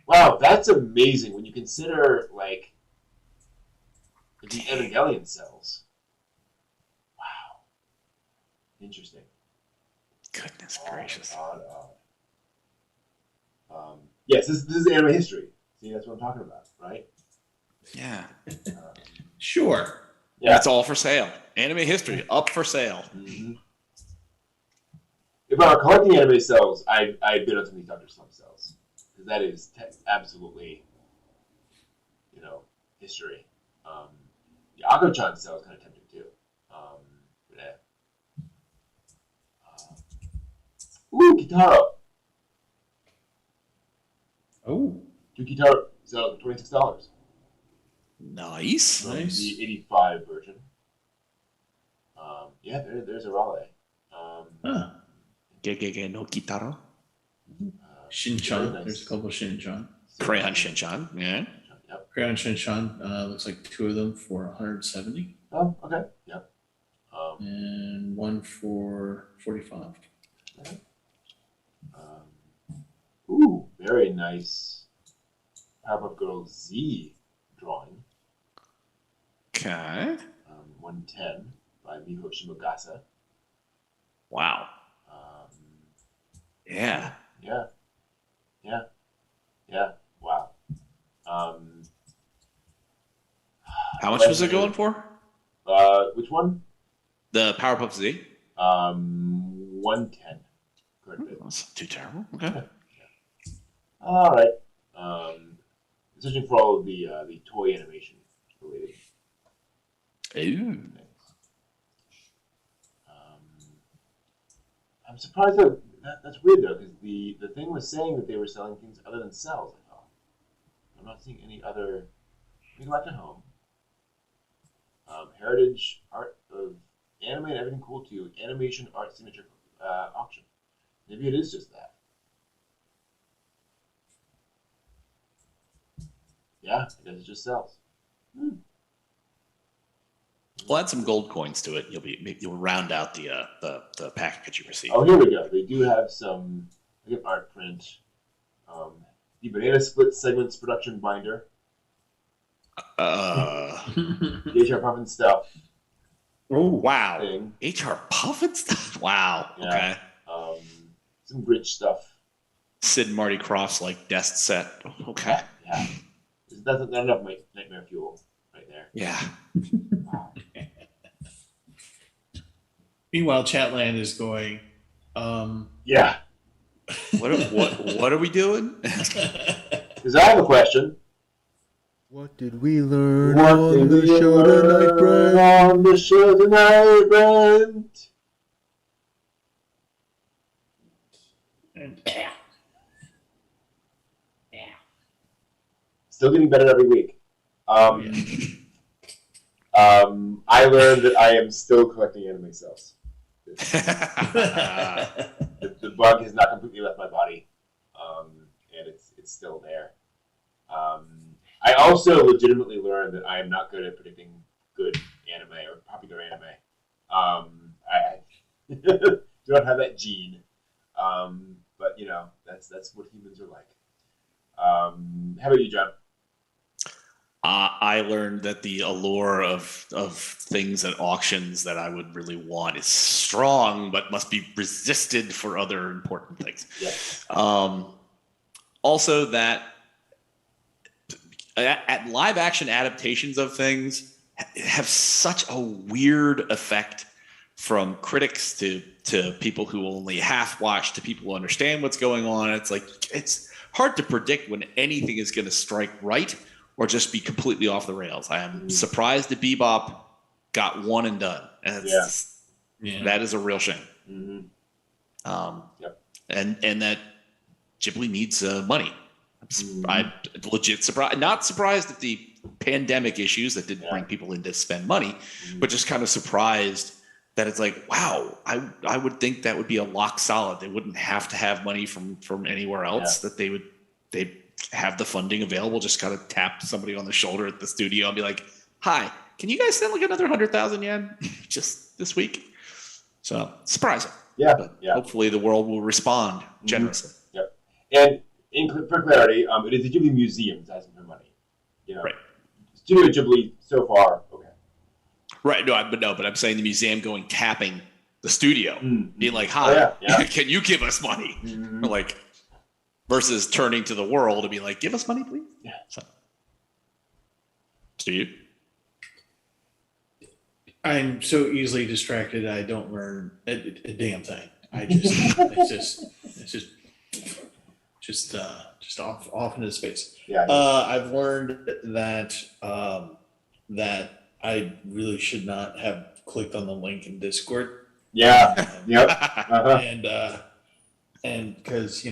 wow, that's amazing when you consider the Evangelion cells. Wow. Interesting.
Goodness gracious.
Yes, this is anime history. See, that's what I'm talking about, right?
Yeah.
Sure.
Yeah.
It's all for sale. Anime history, up for sale.
Mm-hmm. If I were collecting anime cells, I'd bid on some of these Dr. Slump cells. Because that is absolutely, history. The Ako-chan cell is kind of tempting too. Ooh, Kitaro.
Oh.
2 Kitaro cells for $26.
Nice.
The 85 version. There's a Raleigh.
Gege no Kitaro.
Shin-chan.
Nice.
There's a couple of Shin-chan.
Crayon Shin-chan. Yeah.
Yep.
Crayon Shin-chan looks like 2 of them for 170.
Oh, okay. Yep.
And 1 for 45.
Okay. Ooh, very nice Powerpuff Girls Z drawing.
Okay.
110 by Miho Shimogasa.
Wow. Yeah.
Yeah. Wow.
How much was it going for?
Which one?
The Powerpuff Z?
110.
That's not too terrible. Okay.
All right. Searching for all of the toy animation related.
Ooh.
I'm surprised that's weird though, because the thing was saying that they were selling things other than cells. I thought. I'm not seeing any other. We go back to home. Heritage art of anime and everything cool to you. Animation art signature auction. Maybe it is just that. Yeah, I guess it just sells.
We'll add some gold coins to it. You'll round out the package you receive.
Oh, here we go. They do have some art print. The Banana Split Segments production binder. The HR Puffin stuff.
Oh wow!
Thing.
HR Puffin stuff. Wow.
Yeah.
Okay.
Some Grinch stuff.
Sid and Marty Krofft's like desk set. Okay.
Yeah. That's not enough nightmare fuel right there.
Yeah.
Wow.
Meanwhile, Chatland is going.
Yeah.
What are we doing?
Because I have a question.
What did we learn
What
on
did
the
we
show tonight,
learn
Brent?
on the show tonight, Brent? Still getting better every week. I learned that I am still collecting anime cells. The bug has not completely left my body, and it's still there. I also legitimately learned that I am not good at predicting good anime or popular anime. I do not have that gene, but you know that's what humans are like. How about you, John?
I learned that the allure of things at auctions that I would really want is strong, but must be resisted for other important things.
Yes.
Also, that at live action adaptations of things have such a weird effect from critics to people who only half watch to people who understand what's going on. It's like it's hard to predict when anything is going to strike right or just be completely off the rails. I am surprised that Bebop got one and done, and that is a real shame.
Mm-hmm.
And that Ghibli needs money. I'm legit surprised. Not surprised at the pandemic issues that didn't bring people in to spend money, but just kind of surprised that it's like, wow, I would think that would be a lock solid. They wouldn't have to have money from anywhere else. That they'd have the funding available. Just kind of tap somebody on the shoulder at the studio and be like, "Hi, can you guys send like another 100,000 yen just this week?" So surprising. But hopefully the world will respond generously.
Yep. And for clarity, it is the Ghibli Museum that's asking for money. You know,
right.
Studio Ghibli so far, okay.
Right. But I'm saying the museum going tapping the studio, being like, "Hi, can you give us money?" Or like, versus turning to the world and be like, "Give us money, please."
Yeah.
So, Steve,
I'm so easily distracted. I don't learn a damn thing. I just it's just off into space.
Yeah.
I've learned that that I really should not have clicked on the link in Discord.
Yeah. Yep.
And because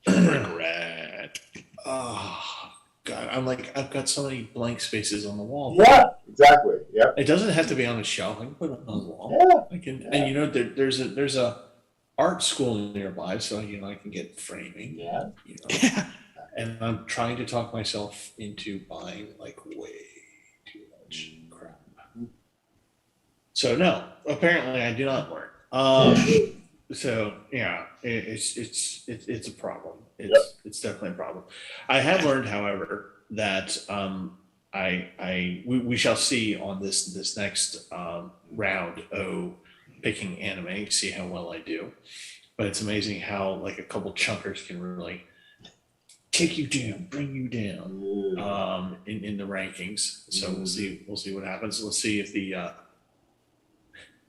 regret.
Oh God, I've got so many blank spaces on the wall.
Yeah. Exactly. Yep.
It doesn't have to be on the shelf. I can put it on the wall.
Yeah.
I can, and there's a art school nearby, so I can get framing.
Yeah.
And I'm trying to talk myself into buying like way too much crap. So no, apparently I do not learn. So yeah, it's a problem. It's definitely a problem. I have learned, however, that we shall see on this next round picking anime, see how well I do. But it's amazing how like a couple chunkers can really take you down, bring you down in the rankings. So we'll see what happens. Let's see if the I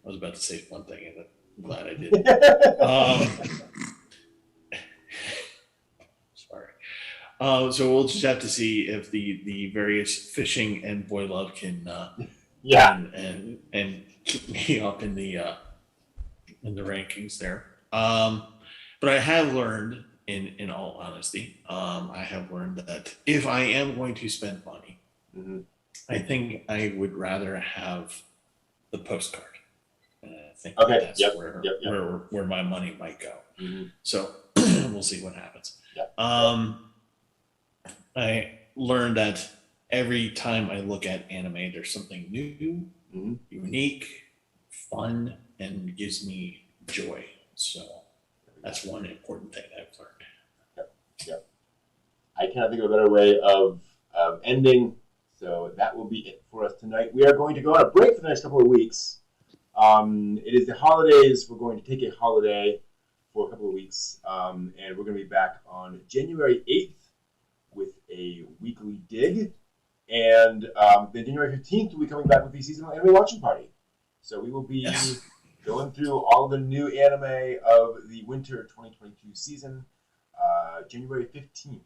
was about to say one thing, and I'm glad I did. Sorry. So we'll just have to see if the various fishing and boy love can and keep me up in the rankings there. But I have learned, in all honesty, I have learned that if I am going to spend money, I think I would rather have the postcard. I think that's where my money might go. So we'll see what happens. I learned that every time I look at anime, there's something new, unique, fun, and gives me joy. So that's one important thing I've learned.
Yep. I cannot think of a better way of ending. So that will be it for us tonight. We are going to go on a break for the next couple of weeks. It is the holidays. We're going to take a holiday for a couple of weeks, and we're going to be back on January 8th with a weekly dig, and then January 15th we'll be coming back with the seasonal anime watching party. So we will be going through all of the new anime of the winter 2022 season, January 15th.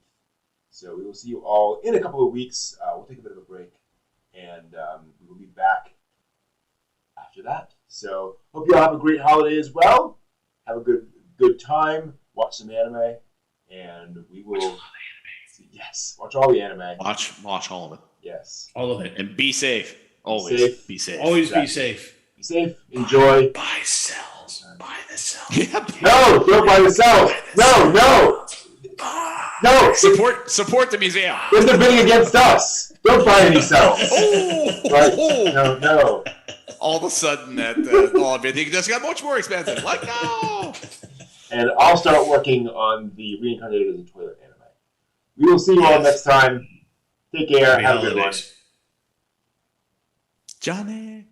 So we will see you all in a couple of weeks. We'll take a bit of a break, and we will be back after that. So hope you all have a great holiday as well. Have a good time. Watch some anime, and we will. Yes, watch all the anime.
Watch all of it.
Yes,
all of it,
and be safe. Always be safe.
Always be safe.
Be safe. Enjoy.
Buy cells. Buy the cells.
No, don't buy the cells. No.
Support the museum.
There's the bidding against us. Don't buy any cells. No.
All of a sudden, everything just got much more expensive. Like, no.
And I'll start working on the Reincarnated as a Toilet anime. We will see you all next time. Take care. Have a good one.
Johnny.